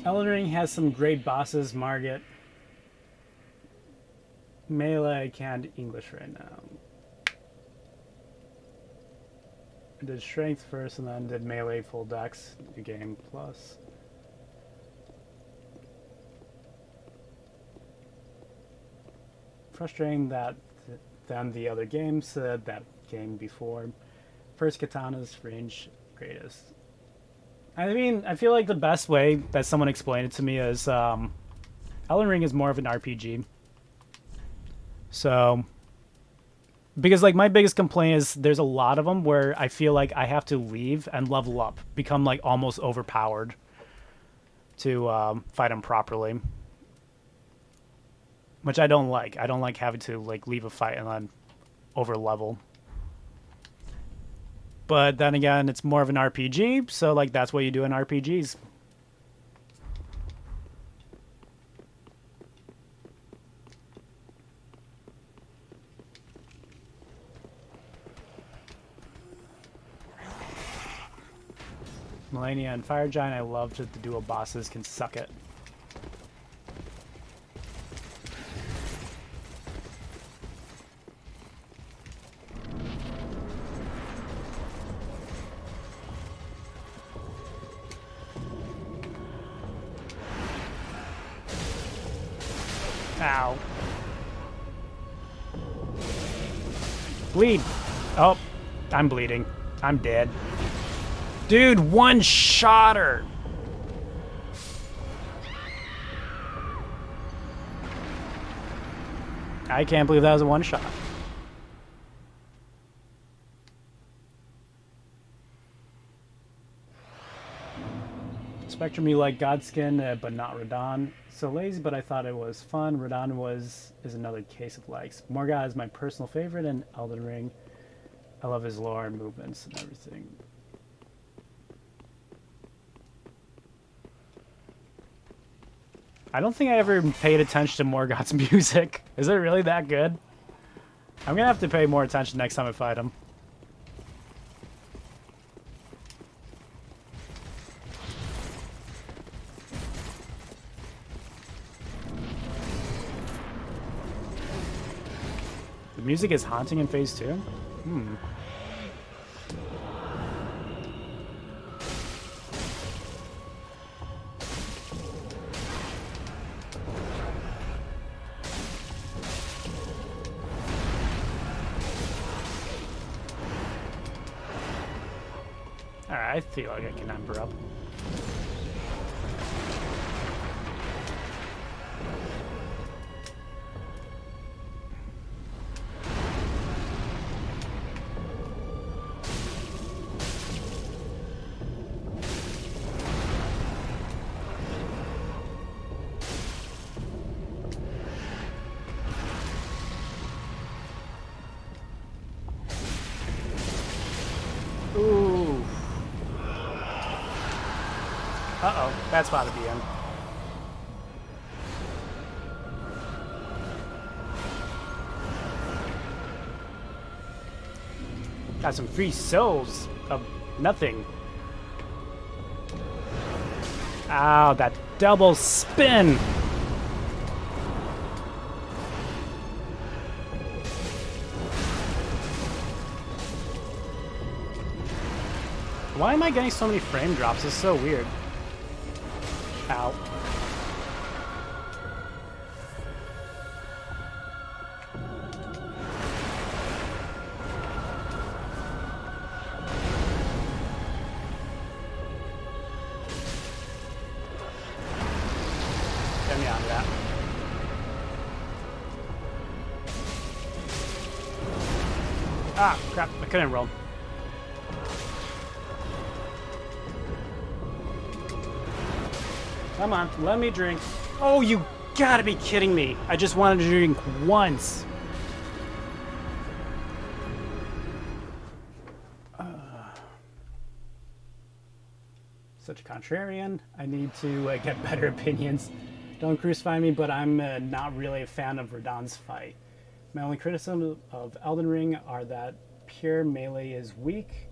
Elden Ring has some great bosses, Margit. Melee, I can't English right now. I did Strength first and then did Melee full dex, New Game Plus. Frustrating that than the other games, that game before. First Katana's range, greatest. I mean, I feel like the best way that someone explained it to me is Elden Ring is more of an RPG. So, because like my biggest complaint is there's a lot of them where I feel like I have to leave and level up, become like almost overpowered to fight them properly. Which I don't like. I don't like having to like leave a fight and then over level. But then again, it's more of an RPG, so like that's what you do in RPGs. Melania and Fire Giant, I love that the dual bosses can suck it. Ow. Bleed. Oh, I'm bleeding. I'm dead. Dude, one shot her. I can't believe that was a one shot. Spectrum, you like Godskin, but not Radahn. So lazy, but I thought it was fun. Radahn is another case of likes. Morgott is my personal favorite in Elden Ring. I love his lore and movements and everything. I don't think I ever paid attention to Morgott's music. Is it really that good? I'm gonna have to pay more attention next time I fight him. The music is haunting in Phase 2? Alright, I feel like I can ember up. Bad spot to be in. Got some free souls of nothing. Ow, that double spin! Why am I getting so many frame drops? It's so weird. Ow. Get me out of that. Ah, crap. I couldn't roll. Come on, let me drink. Oh, you gotta be kidding me. I just wanted to drink once. Such a contrarian. I need to get better opinions. Don't crucify me, but I'm not really a fan of Radahn's fight. My only criticism of Elden Ring are that pure melee is weak,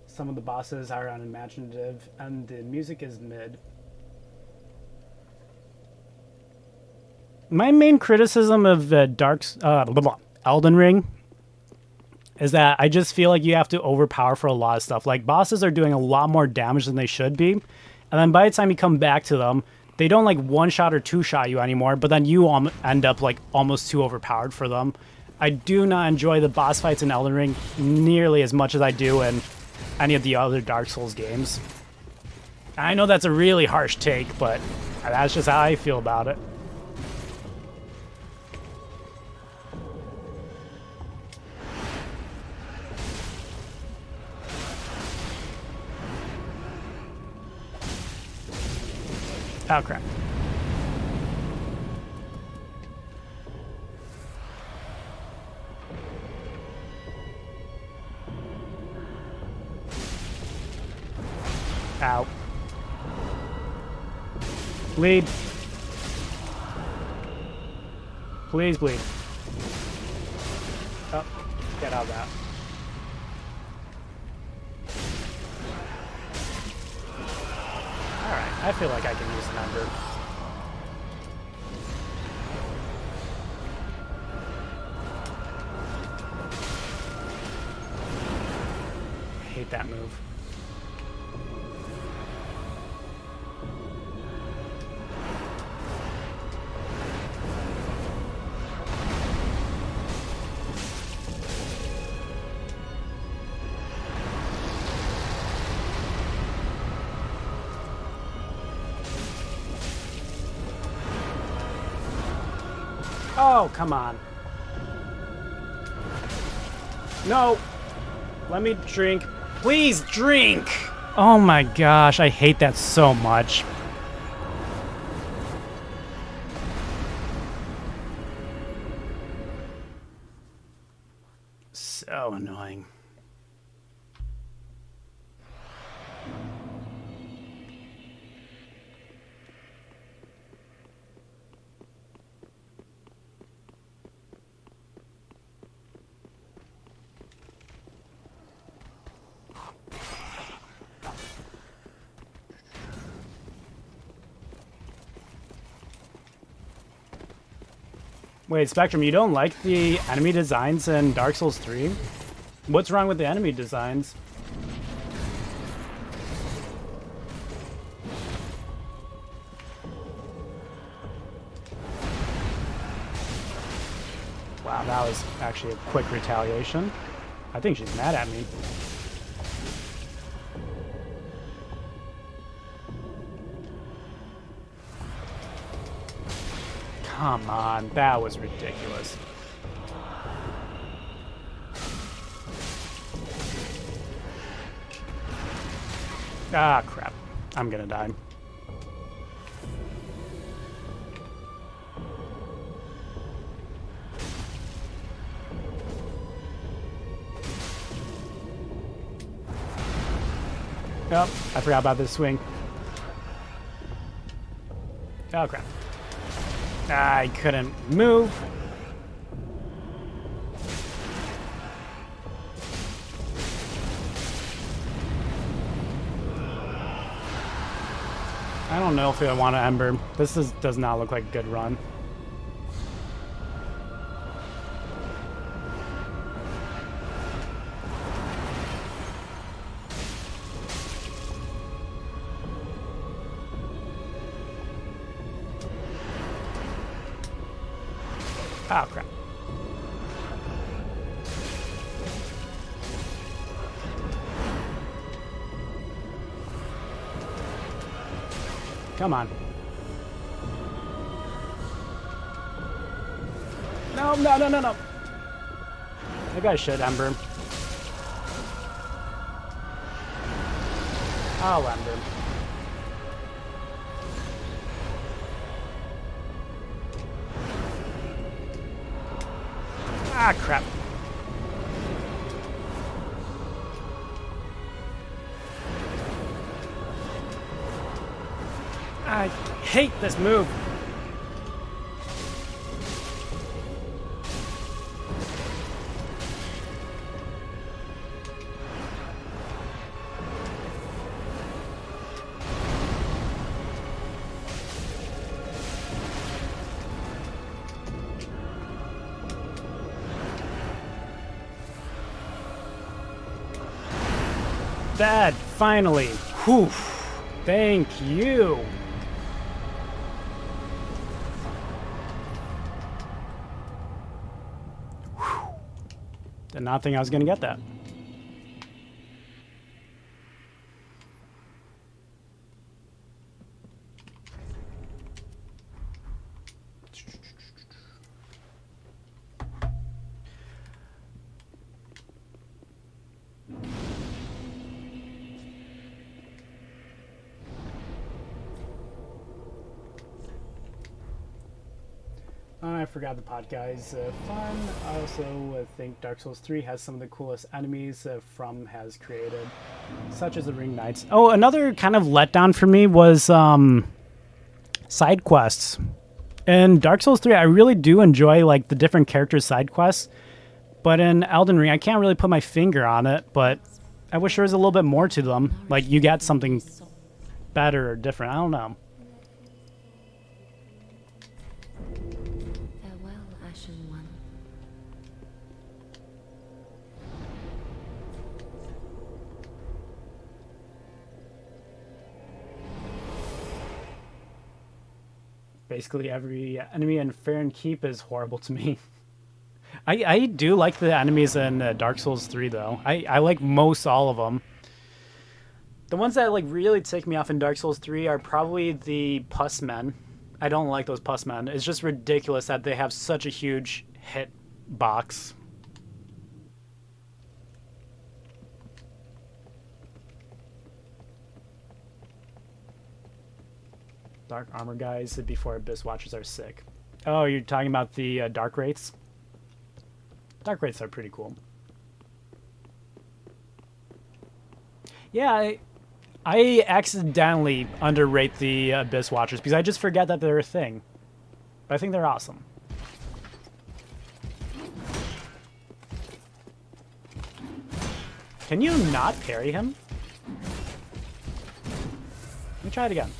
some of the bosses are unimaginative, and the music is mid. My main criticism of Elden Ring is that I just feel like you have to overpower for a lot of stuff. Like, bosses are doing a lot more damage than they should be, and then by the time you come back to them, they don't like one-shot or two-shot you anymore, but then you end up like almost too overpowered for them. I do not enjoy the boss fights in Elden Ring nearly as much as I do in any of the other Dark Souls games. I know that's a really harsh take, but that's just how I feel about it. Oh, crap. Ow. Bleed. Please bleed. Oh, get out of that. Alright, I feel like I can use an Ember. I hate that move. Oh, come on. No. Let me drink. Please drink. Oh my gosh, I hate that so much. So annoying. Wait, Spectrum, you don't like the enemy designs in Dark Souls 3? What's wrong with the enemy designs? Wow, that was actually a quick retaliation. I think she's mad at me. Come on, that was ridiculous. Ah, crap. I'm gonna die. Oh, I forgot about this swing. Oh, crap. I couldn't move. I don't know if I want to Ember. This does not look like a good run. Oh, crap. Come on. No, no, no, no, no. Maybe I should Ember. I'll Ember. Ah, crap. I hate this move. Dad, finally. Whew. Thank you. Whew. Did not think I was going to get that. I forgot the pot guy's fun. I also think Dark Souls 3 has some of the coolest enemies From has created, such as the Ring Knights. Oh, another kind of letdown for me was side quests. In Dark Souls 3, I really do enjoy like the different characters' side quests, but in Elden Ring, I can't really put my finger on it, but I wish there was a little bit more to them. Like you got something better or different. I don't know. Basically every enemy in Fair and Keep is horrible to me. I do like the enemies in Dark Souls 3 though. I like most all of them. The ones that like really tick me off in Dark Souls 3 are probably the pus men. I don't like those pus men. It's just ridiculous that they have such a huge hit box. Dark armor guys before Abyss Watchers are sick. Oh, you're talking about the Dark Wraiths? Dark Wraiths are pretty cool. Yeah, I accidentally underrate the Abyss Watchers because I just forget that they're a thing. But I think they're awesome. Can you not parry him? Let me try it again.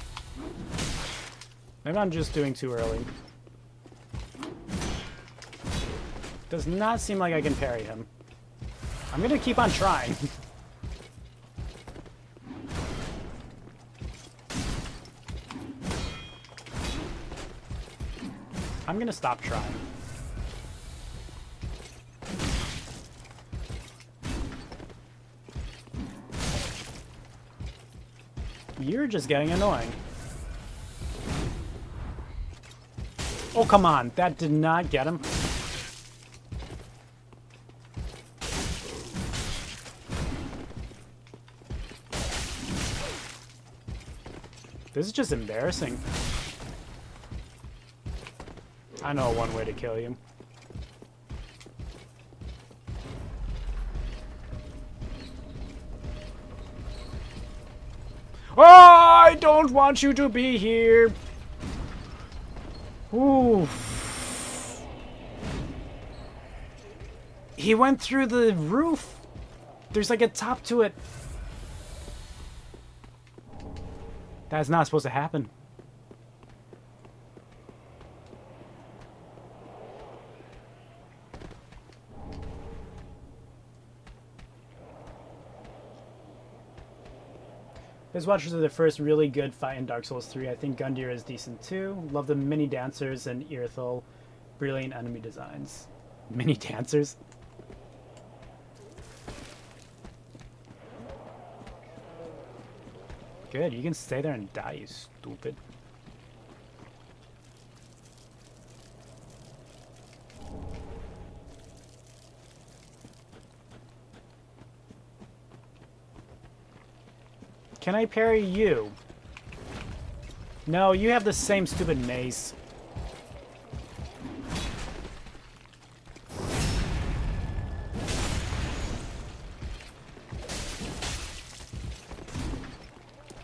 Maybe I'm just doing too early. Does not seem like I can parry him. I'm gonna keep on trying. I'm gonna stop trying. You're just getting annoying. Oh, come on. That did not get him. This is just embarrassing. I know one way to kill you. Oh, I don't want you to be here. Ooh. He went through the roof. There's like a top to it. That's not supposed to happen. These watchers are the first really good fight in Dark Souls 3. I think Gundyr is decent too. Love the mini dancers and Irithyll. Brilliant enemy designs. Mini dancers? Good, you can stay there and die, you stupid. Can I parry you? No, you have the same stupid mace.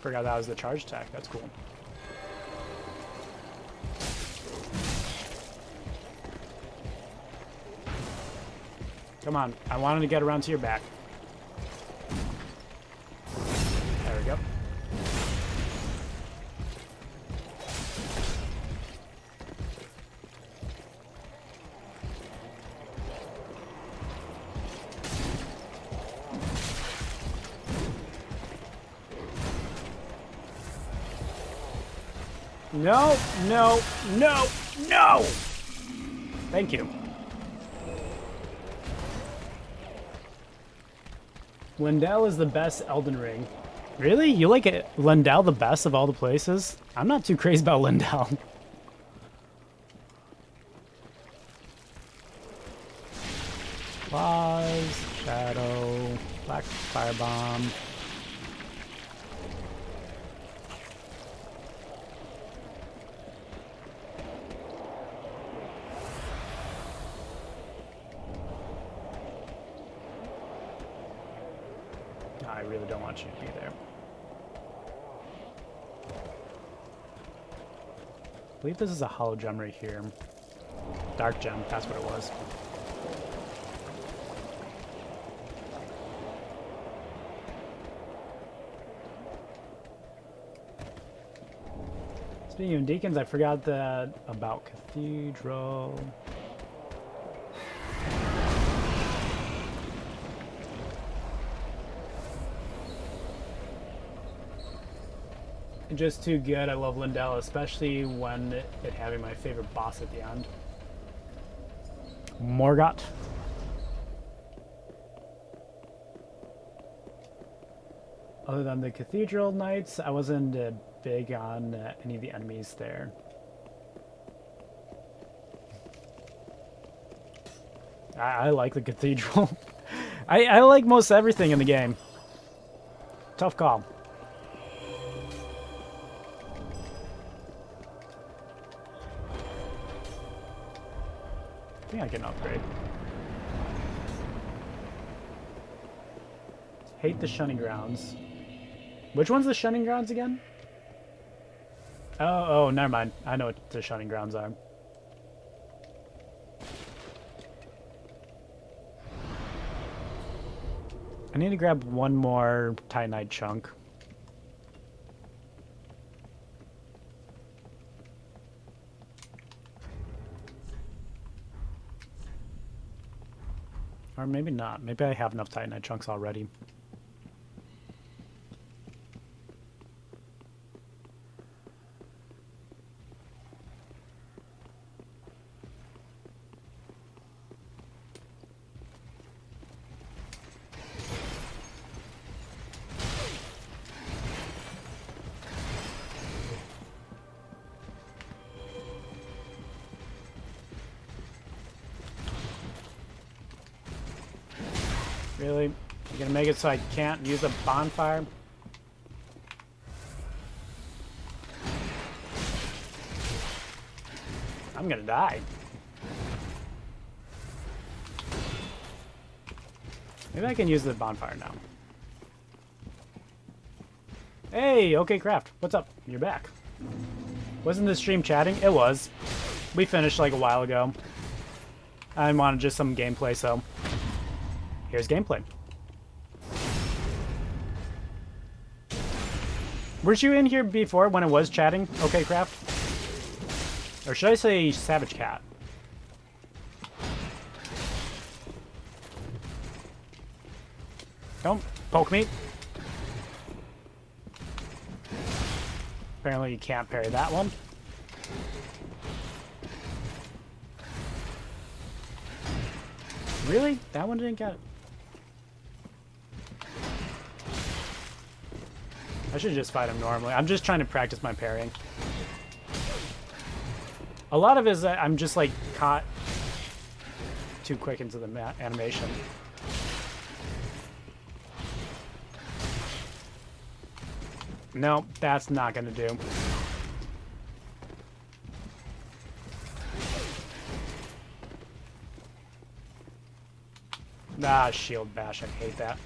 Forgot that was the charge attack. That's cool. Come on. I wanted to get around to your back. There we go. No, no, no, no! Thank you. Lindell is the best Elden Ring. Really? You like it, Lindell the best of all the places? I'm not too crazy about Lindell. Claws, Shadow, Black Firebomb. I really don't want you to be there. I believe this is a hollow gem right here. Dark gem, that's what it was. Speaking of deacons, I forgot that about Cathedral. Just too good. I love Lindell, especially when it having my favorite boss at the end. Morgott. Other than the Cathedral Knights, I wasn't big on any of the enemies there. I like the Cathedral. I like most everything in the game. Tough call. I think I can upgrade. Hate the Shunning Grounds. Which one's the Shunning Grounds again? Oh, never mind. I know what the Shunning Grounds are. I need to grab one more Titanite chunk. Or maybe not. Maybe I have enough Titanite chunks already. Really? You're gonna make it so I can't use a bonfire? I'm gonna die. Maybe I can use the bonfire now. Hey, okay, Craft. What's up? You're back. Wasn't the stream chatting? It was. We finished like a while ago. I wanted just some gameplay, so here's gameplay. Weren't you in here before when it was chatting? Okay, Craft? Or should I say Savage Cat? Don't poke me. Apparently you can't parry that one. Really? That one didn't get it. I should just fight him normally. I'm just trying to practice my parrying. A lot of it is that I'm just like caught too quick into the animation. No, that's not gonna do. Ah, shield bash, I hate that.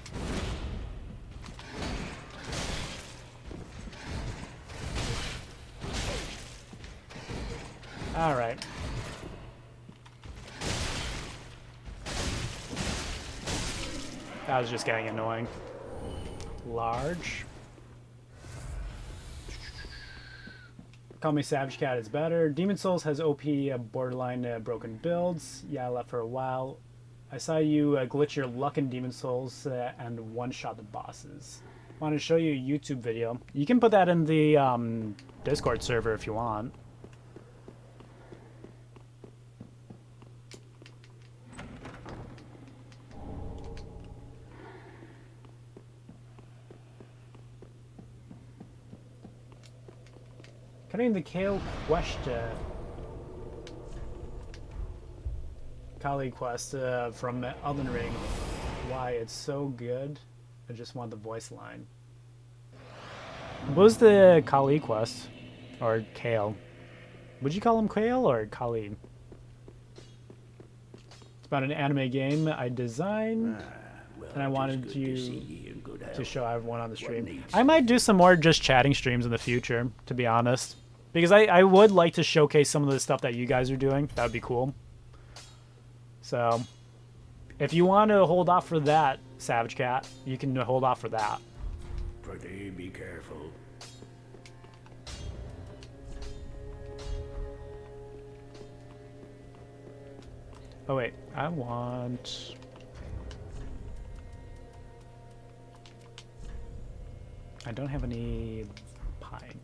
Alright. That was just getting annoying. Large. Call me Savage Cat is better. Demon Souls has OP borderline broken builds. Yeah, I left for a while. I saw you glitch your luck in Demon Souls and one-shot the bosses. Want to show you a YouTube video. You can put that in the Discord server if you want. Cutting the Kale question. Kali quest from Elden Ring. Why it's so good. I just want the voice line. What was the Kali quest? Or Kale? Would you call him Kale or Kali? It's about an anime game I designed. And I wanted you to show everyone on the stream. I might do some more just chatting streams in the future, to be honest. Because I would like to showcase some of the stuff that you guys are doing. That would be cool. So, if you want to hold off for that, Savage Cat, you can hold off for that. Pretty be careful. Oh wait, I want... I don't have any pine.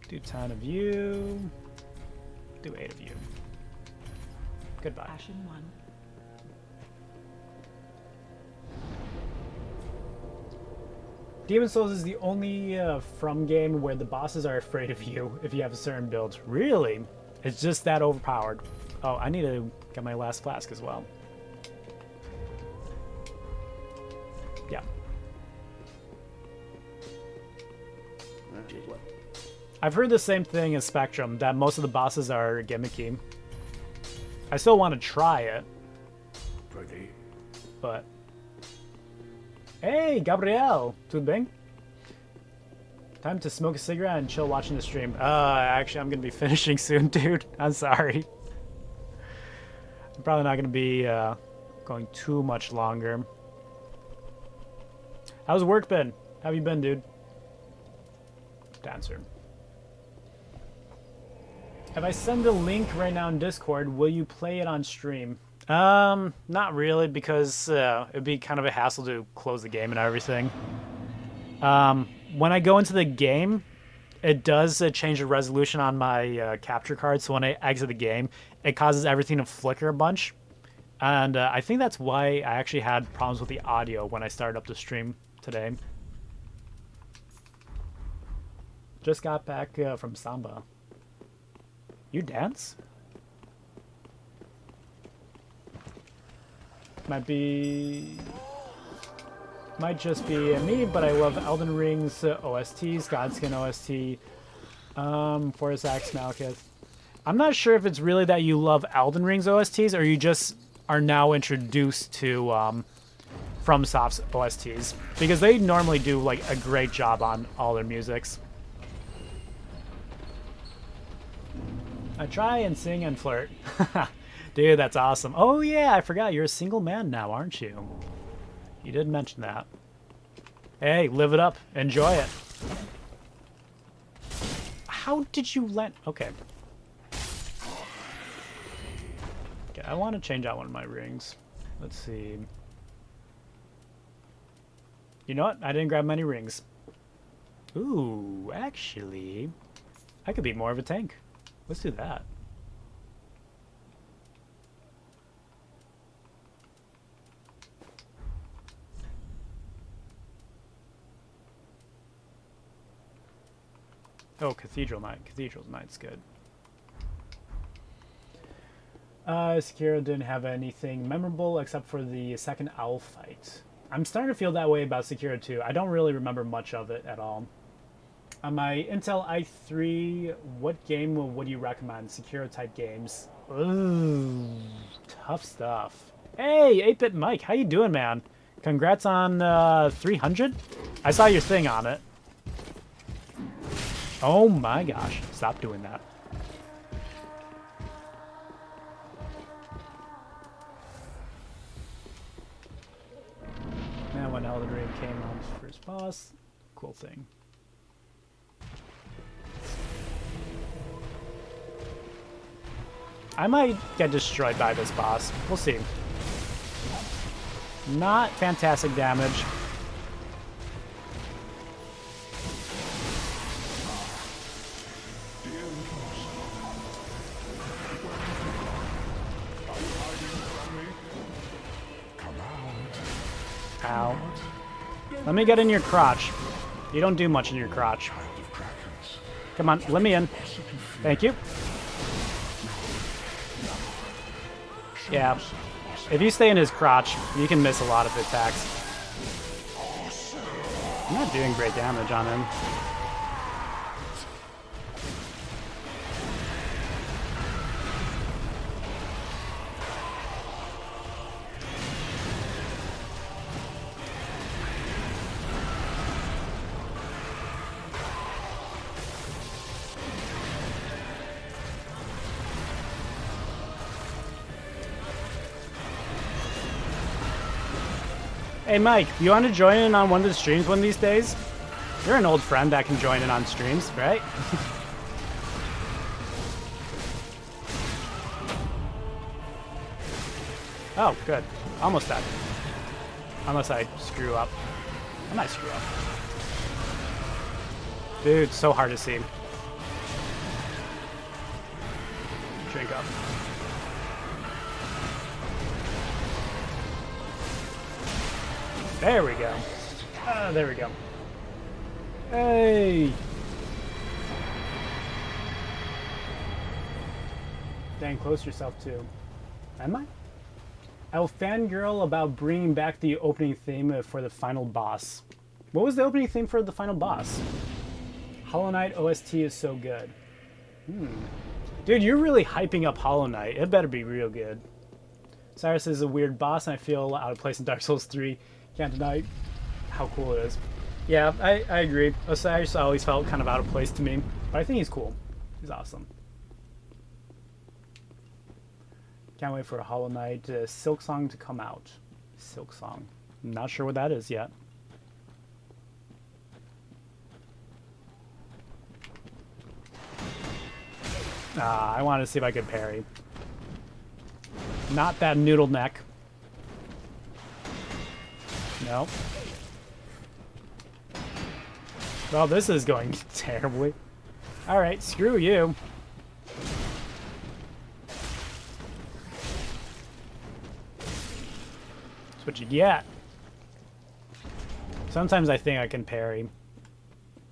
Do 10 of you. Do 8 of you. Goodbye. Ashen 1. Demon Souls is the only From game where the bosses are afraid of you if you have a certain build. Really? It's just that overpowered. Oh, I need to get my last flask as well. Yeah. I've heard the same thing as Spectrum, that most of the bosses are gimmicky. I still want to try it. Pretty. But... Hey, Gabriel! Tudo bem? Time to smoke a cigarette and chill watching the stream. Actually, I'm going to be finishing soon, dude. I'm sorry. I'm probably not going to be going too much longer. How's work been? How have you been, dude? Dancer. If I send a link right now in Discord, will you play it on stream? Not really, because it'd be kind of a hassle to close the game and everything. When I go into the game, it does change the resolution on my capture card, so when I exit the game, it causes everything to flicker a bunch. And I think that's why I actually had problems with the audio when I started up the stream today. Just got back from Samba. You dance? Might just be me, but I love Elden Ring's OSTs, Godskin OST, Forest Axe Malekith. I'm not sure if it's really that you love Elden Ring's OSTs, or you just are now introduced to FromSoft's OSTs, because they normally do like a great job on all their musics. I try and sing and flirt. Dude, that's awesome. Oh yeah, I forgot you're a single man now, aren't you? You did mention that. Hey, live it up. Enjoy it. How did you let... Okay. Okay, I want to change out one of my rings. Let's see. You know what? I didn't grab many rings. Ooh, actually, I could be more of a tank. Let's do that. Oh, Cathedral Knight. Cathedral Knight's good. Sekiro didn't have anything memorable except for the second owl fight. I'm starting to feel that way about Sekiro 2. I don't really remember much of it at all. On my Intel i3, what game would you recommend? Sekiro type games. Ooh, tough stuff. Hey, 8-Bit Mike, how you doing, man? Congrats on 300? I saw your thing on it. Oh my gosh, stop doing that. And when Elden Ring came on his first boss, cool thing. I might get destroyed by this boss. We'll see. Not fantastic damage. Ow. Let me get in your crotch. You don't do much in your crotch. Come on, let me in. Thank you. Yeah. If you stay in his crotch, you can miss a lot of attacks. I'm not doing great damage on him. Hey Mike, you want to join in on one of the streams one of these days? You're an old friend that can join in on streams, right? Oh, good. Almost done. Unless I screw up. I might screw up. Dude, so hard to see. Drink up. There we go. There we go. Hey! Dang, close yourself too. Am I? I will fangirl about bringing back the opening theme for the final boss. What was the opening theme for the final boss? Hollow Knight OST is so good. Dude, you're really hyping up Hollow Knight. It better be real good. Cyrus is a weird boss, and I feel out of place in Dark Souls 3. Can't deny how cool it is. Yeah, I agree. Osiris always felt kind of out of place to me, but I think he's cool. He's awesome. Can't wait for a Hollow Knight Silksong to come out. Silksong. I'm not sure what that is yet. I wanted to see if I could parry. Not that noodle neck. No. Well, this is going terribly. Alright, screw you. That's what you get. Sometimes I think I can parry.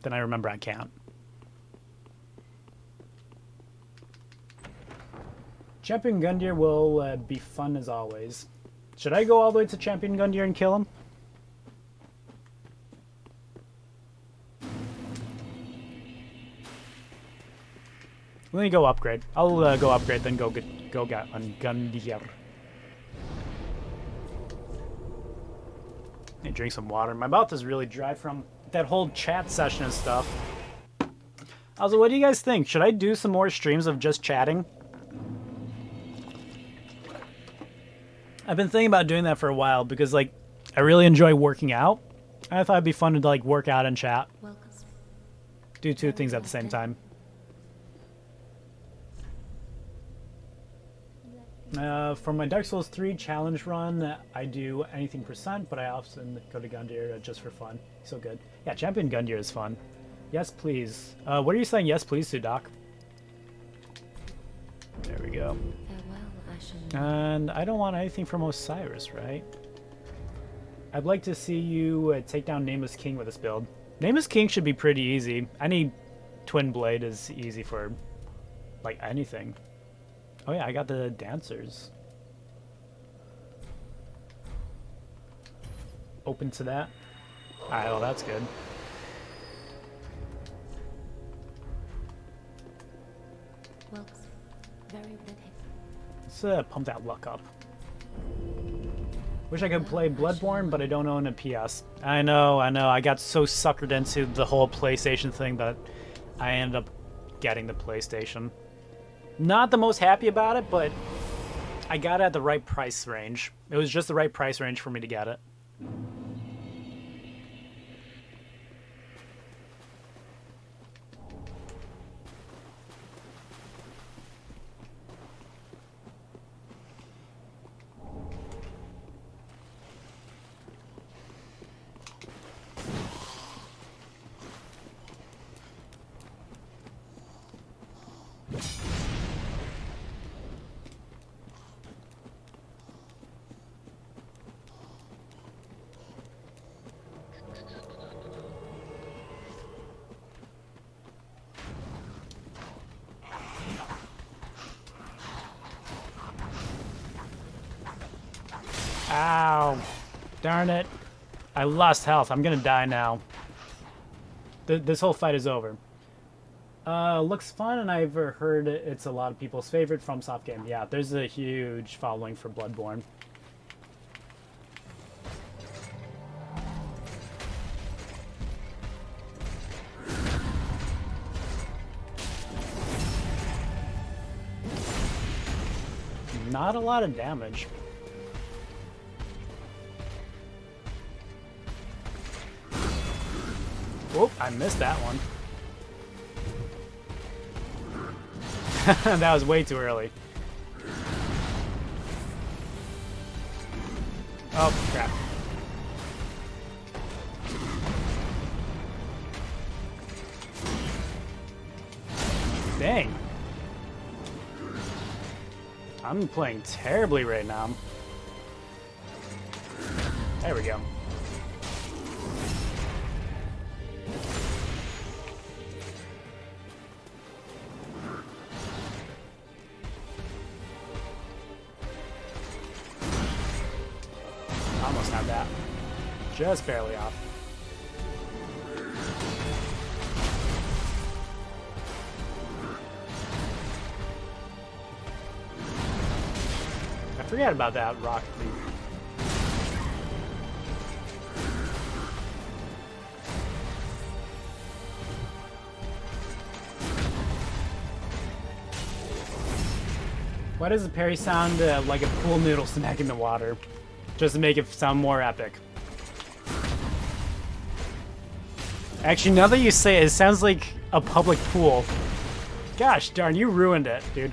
Then I remember I can't. Champion Gundyr will be fun as always. Should I go all the way to Champion Gundyr and kill him? Let me go upgrade. I'll go upgrade, then go get on Gundyr. Let me drink some water. My mouth is really dry from that whole chat session and stuff. Also, what do you guys think? Should I do some more streams of just chatting? I've been thinking about doing that for a while because, like, I really enjoy working out. I thought it'd be fun to, like, work out and chat. Do two things at the same time. For my Dark Souls 3 challenge run, I do anything %, but I often go to Gundyr just for fun. So good. Yeah, Champion Gundyr is fun. Yes, please. What are you saying yes, please to, Doc? There we go. And I don't want anything from Osiris, right? I'd like to see you take down Nameless King with this build. Nameless King should be pretty easy. Any Twin Blade is easy for, like, anything. Oh yeah, I got the dancers. Open to that. Alright, well that's good. Let's pump that luck up. Wish I could play Bloodborne, but I don't own a PS. I know. I got so suckered into the whole PlayStation thing that I ended up getting the PlayStation. Not the most happy about it, but I got it at the right price range. It was just the right price range for me to get it. Ow. Darn it. I lost health. I'm gonna die now. This whole fight is over. Looks fun, and I've heard it's a lot of people's favorite FromSoft game. Yeah, there's a huge following for Bloodborne. Not a lot of damage. Oh, I missed that one. That was way too early. Oh, crap. Dang. I'm playing terribly right now. There we go. Almost had that. Just barely off. I forget about that rocket leap. Why does the parry sound like a pool noodle smacking the water? Just to make it sound more epic. Actually, now that you say it, it sounds like a public pool. Gosh darn, you ruined it, dude.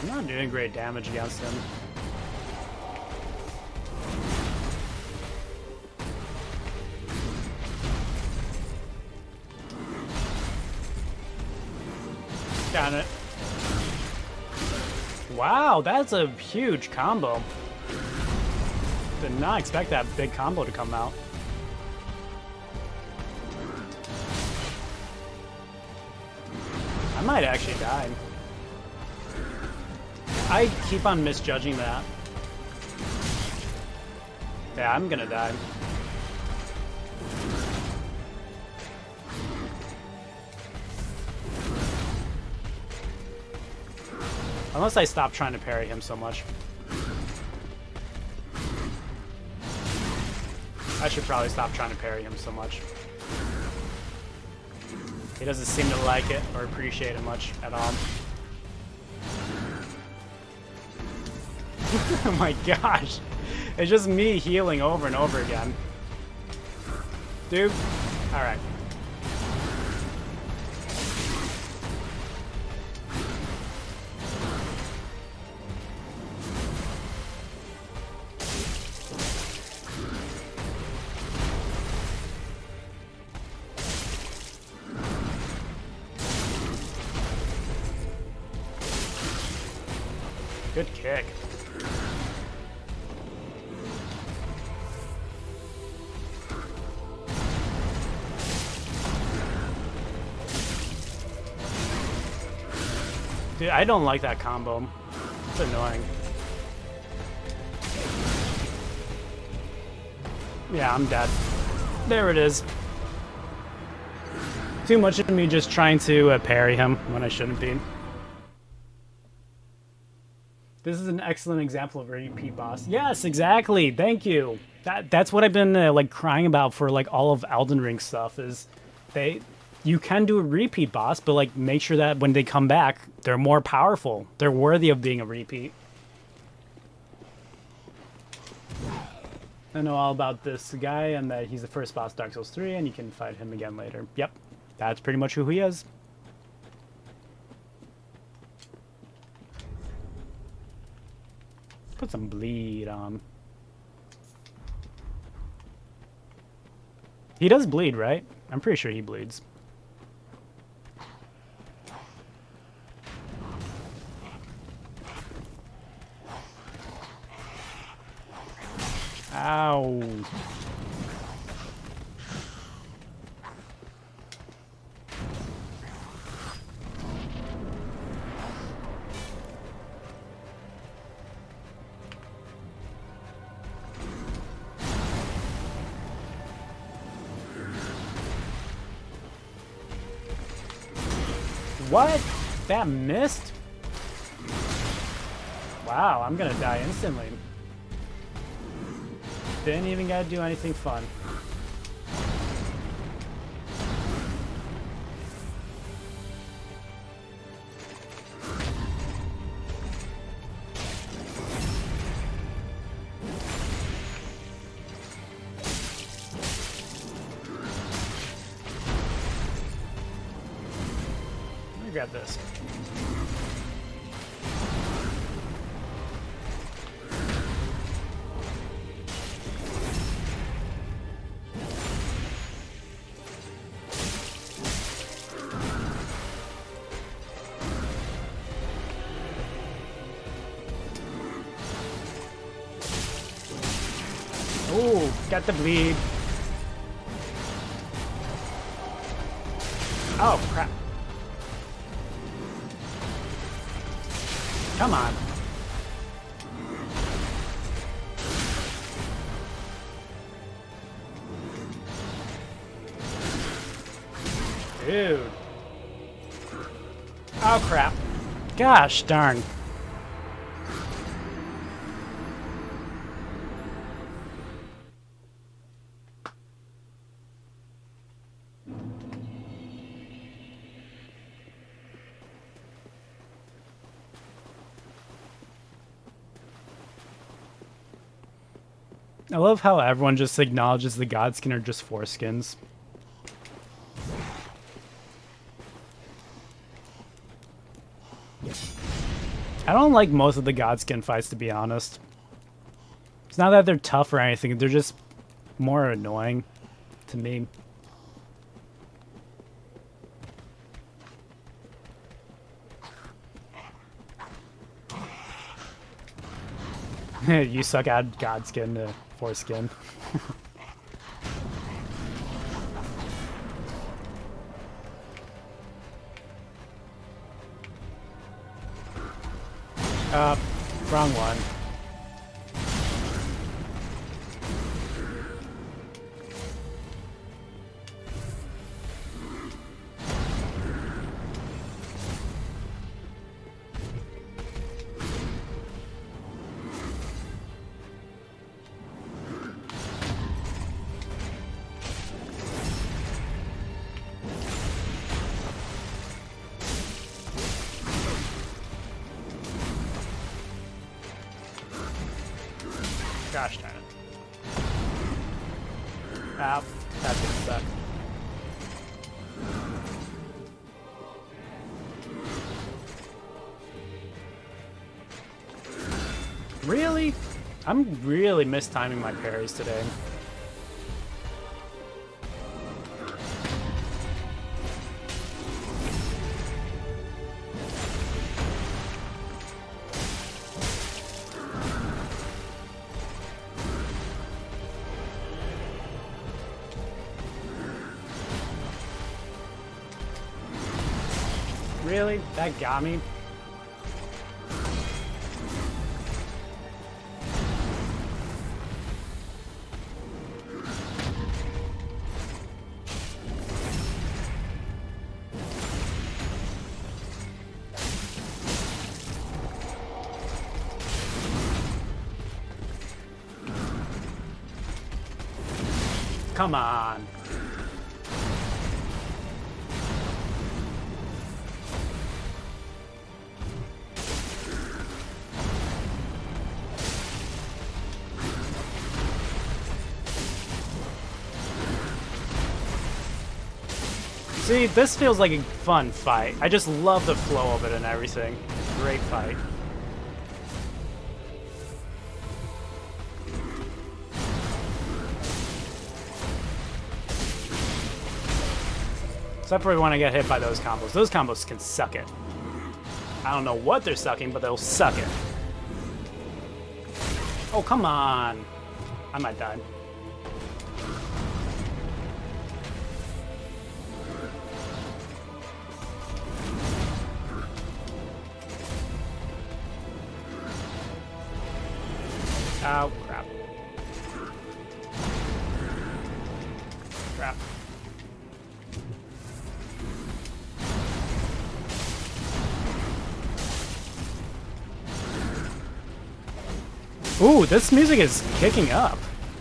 I'm not doing great damage against him. Got it. Wow, that's a huge combo. Did not expect that big combo to come out. I might actually die. I keep on misjudging that. Yeah, I'm gonna die. Unless I stop trying to parry him so much. I should probably stop trying to parry him so much. He doesn't seem to like it or appreciate it much at all. Oh my gosh. It's just me healing over and over again. Dude. Alright. Good kick. Dude, I don't like that combo. It's annoying. Yeah, I'm dead. There it is. Too much of me just trying to parry him when I shouldn't be. This is an excellent example of a repeat boss. Yes, exactly. Thank you. That's what I've been like crying about for like all of Elden Ring stuff is you can do a repeat boss, but like make sure that when they come back, they're more powerful. They're worthy of being a repeat. I know all about this guy and that he's the first boss Dark Souls 3 and you can fight him again later. Yep. That's pretty much who he is. Put some bleed on. He does bleed, right? I'm pretty sure he bleeds. Ow. What? That missed? Wow, I'm gonna die instantly. Didn't even gotta do anything fun. Let me grab this. Ooh, got the bleed. Oh, crap. Come on. Dude. Oh, crap. Gosh darn. I love how everyone just acknowledges the Godskin are just foreskins. I don't like most of the Godskin fights, to be honest. It's not that they're tough or anything, they're just more annoying to me. You suck at Godskin to foreskin. Wrong one. Gosh darn it. Ah, that's gonna suck. Really? I'm really mistiming my parries today. Really? That got me? Come on. See, this feels like a fun fight. I just love the flow of it and everything. Great fight. Except for when I get hit by those combos. Those combos can suck it. I don't know what they're sucking, but they'll suck it. Oh, come on. I might die. Oh, crap. Crap. Ooh, this music is kicking up.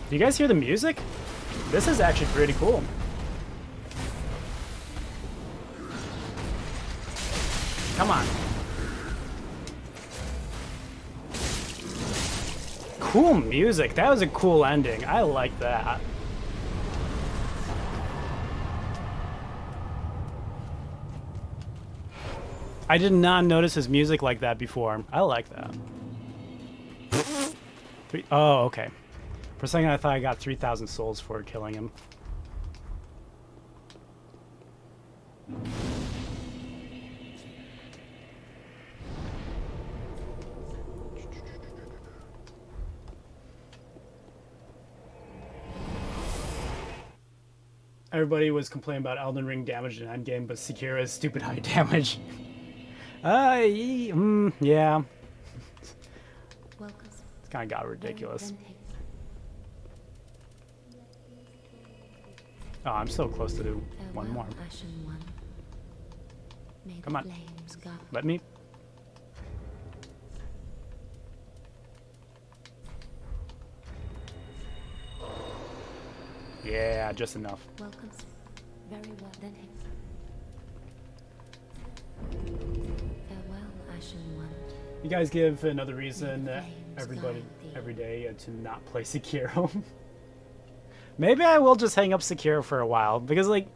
Do you guys hear the music? This is actually pretty cool. Come on. Cool music. That was a cool ending. I like that. I did not notice his music like that before. I like that. Oh, okay. For a second I thought I got 3,000 souls for killing him. Everybody was complaining about Elden Ring damage in endgame, but Sekira's stupid high damage. Yeah. It's kind of got ridiculous. Oh, I'm so close to do one more. Come on. Let me. Yeah, just enough. Welcome. Very well then. Farewell, Ashen One. You guys give another reason everybody every day to not play Sekiro. Maybe I will just hang up Sekiro for a while because like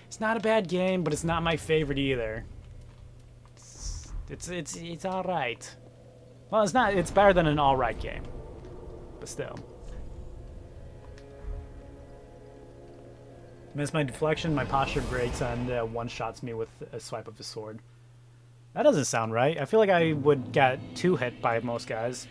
it's not a bad game, but it's not my favorite either. It's all right. Well, it's not. It's better than an all right game, but still. Miss my deflection, my posture breaks, and one-shots me with a swipe of his sword. That doesn't sound right. I feel like I would get 2 hit by most guys.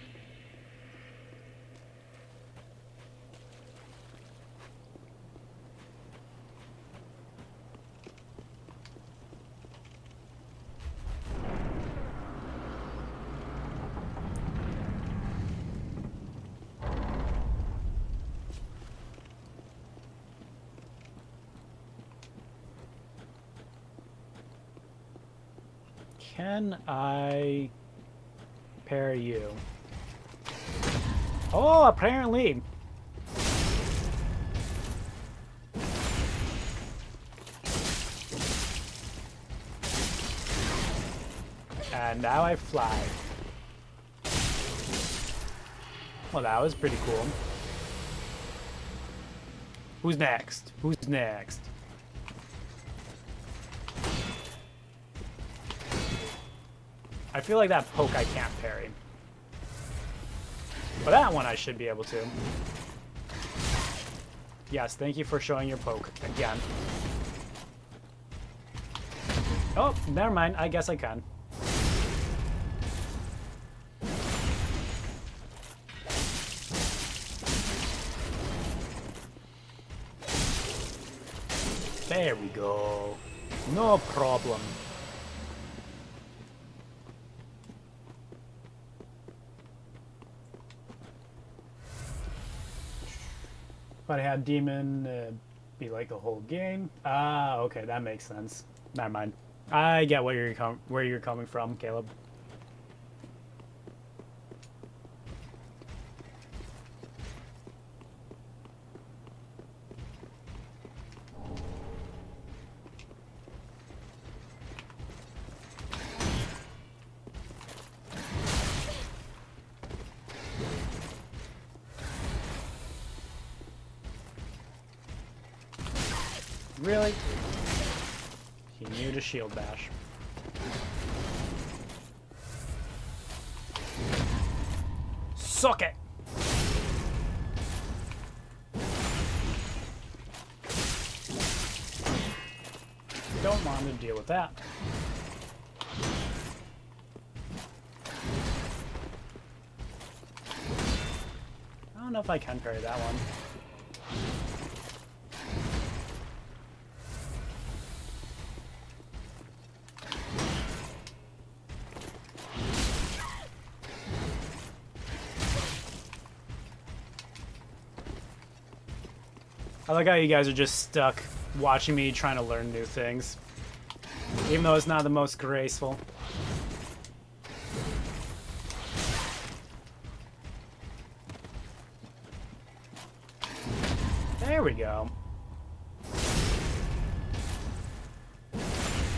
Can I parry you? Oh, apparently. And now I fly. Well, that was pretty cool. Who's next? Who's next? I feel like that poke I can't parry. But that one I should be able to. Yes, thank you for showing your poke again. Oh, never mind. I guess I can. There we go. No problem. If I had Demon, be like the whole game. Ah, okay, that makes sense. Never mind. I get where you're coming from, Caleb. Really? He knew to shield bash. Suck it! Don't want to deal with that. I don't know if I can parry that one. I like how you guys are just stuck watching me trying to learn new things. Even though it's not the most graceful. There we go.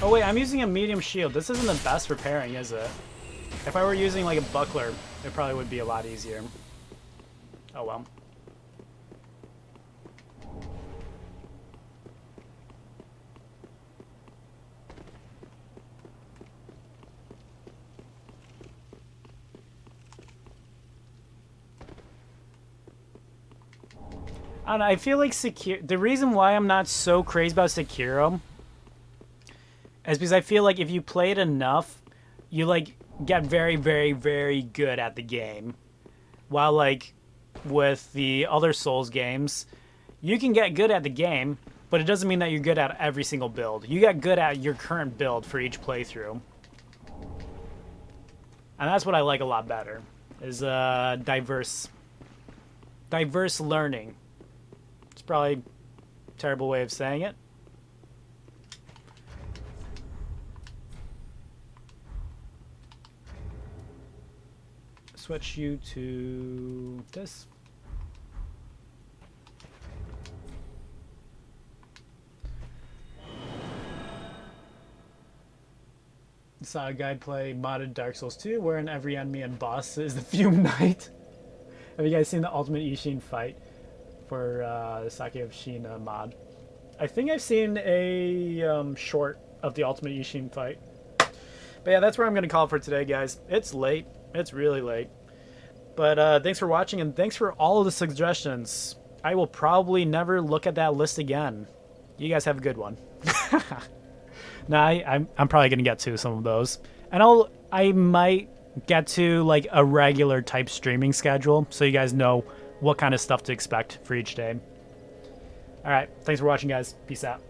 Oh wait, I'm using a medium shield. This isn't the best for parrying, is it? If I were using like a buckler, it probably would be a lot easier. Oh well. I don't know, I feel like the reason why I'm not so crazy about Sekiro is because I feel like if you play it enough, you like get very, very, very good at the game. While like with the other Souls games, you can get good at the game, but it doesn't mean that you're good at every single build. You get good at your current build for each playthrough. And that's what I like a lot better, is diverse learning. It's probably a terrible way of saying it. Switch you to this. Saw a guy play modded Dark Souls 2, wherein every enemy and boss is the Fume Knight. Have you guys seen the Ultimate Ishin fight for the Sake of Shina mod? I think I've seen a short of the Ultimate Ishin fight. But yeah, that's where I'm going to call it for today, guys. It's late. It's really late. But thanks for watching, and thanks for all of the suggestions. I will probably never look at that list again. You guys have a good one. Nah, I'm probably going to get to some of those. And I might get to like a regular type streaming schedule so you guys know what kind of stuff to expect for each day. All right, thanks for watching, guys. Peace out.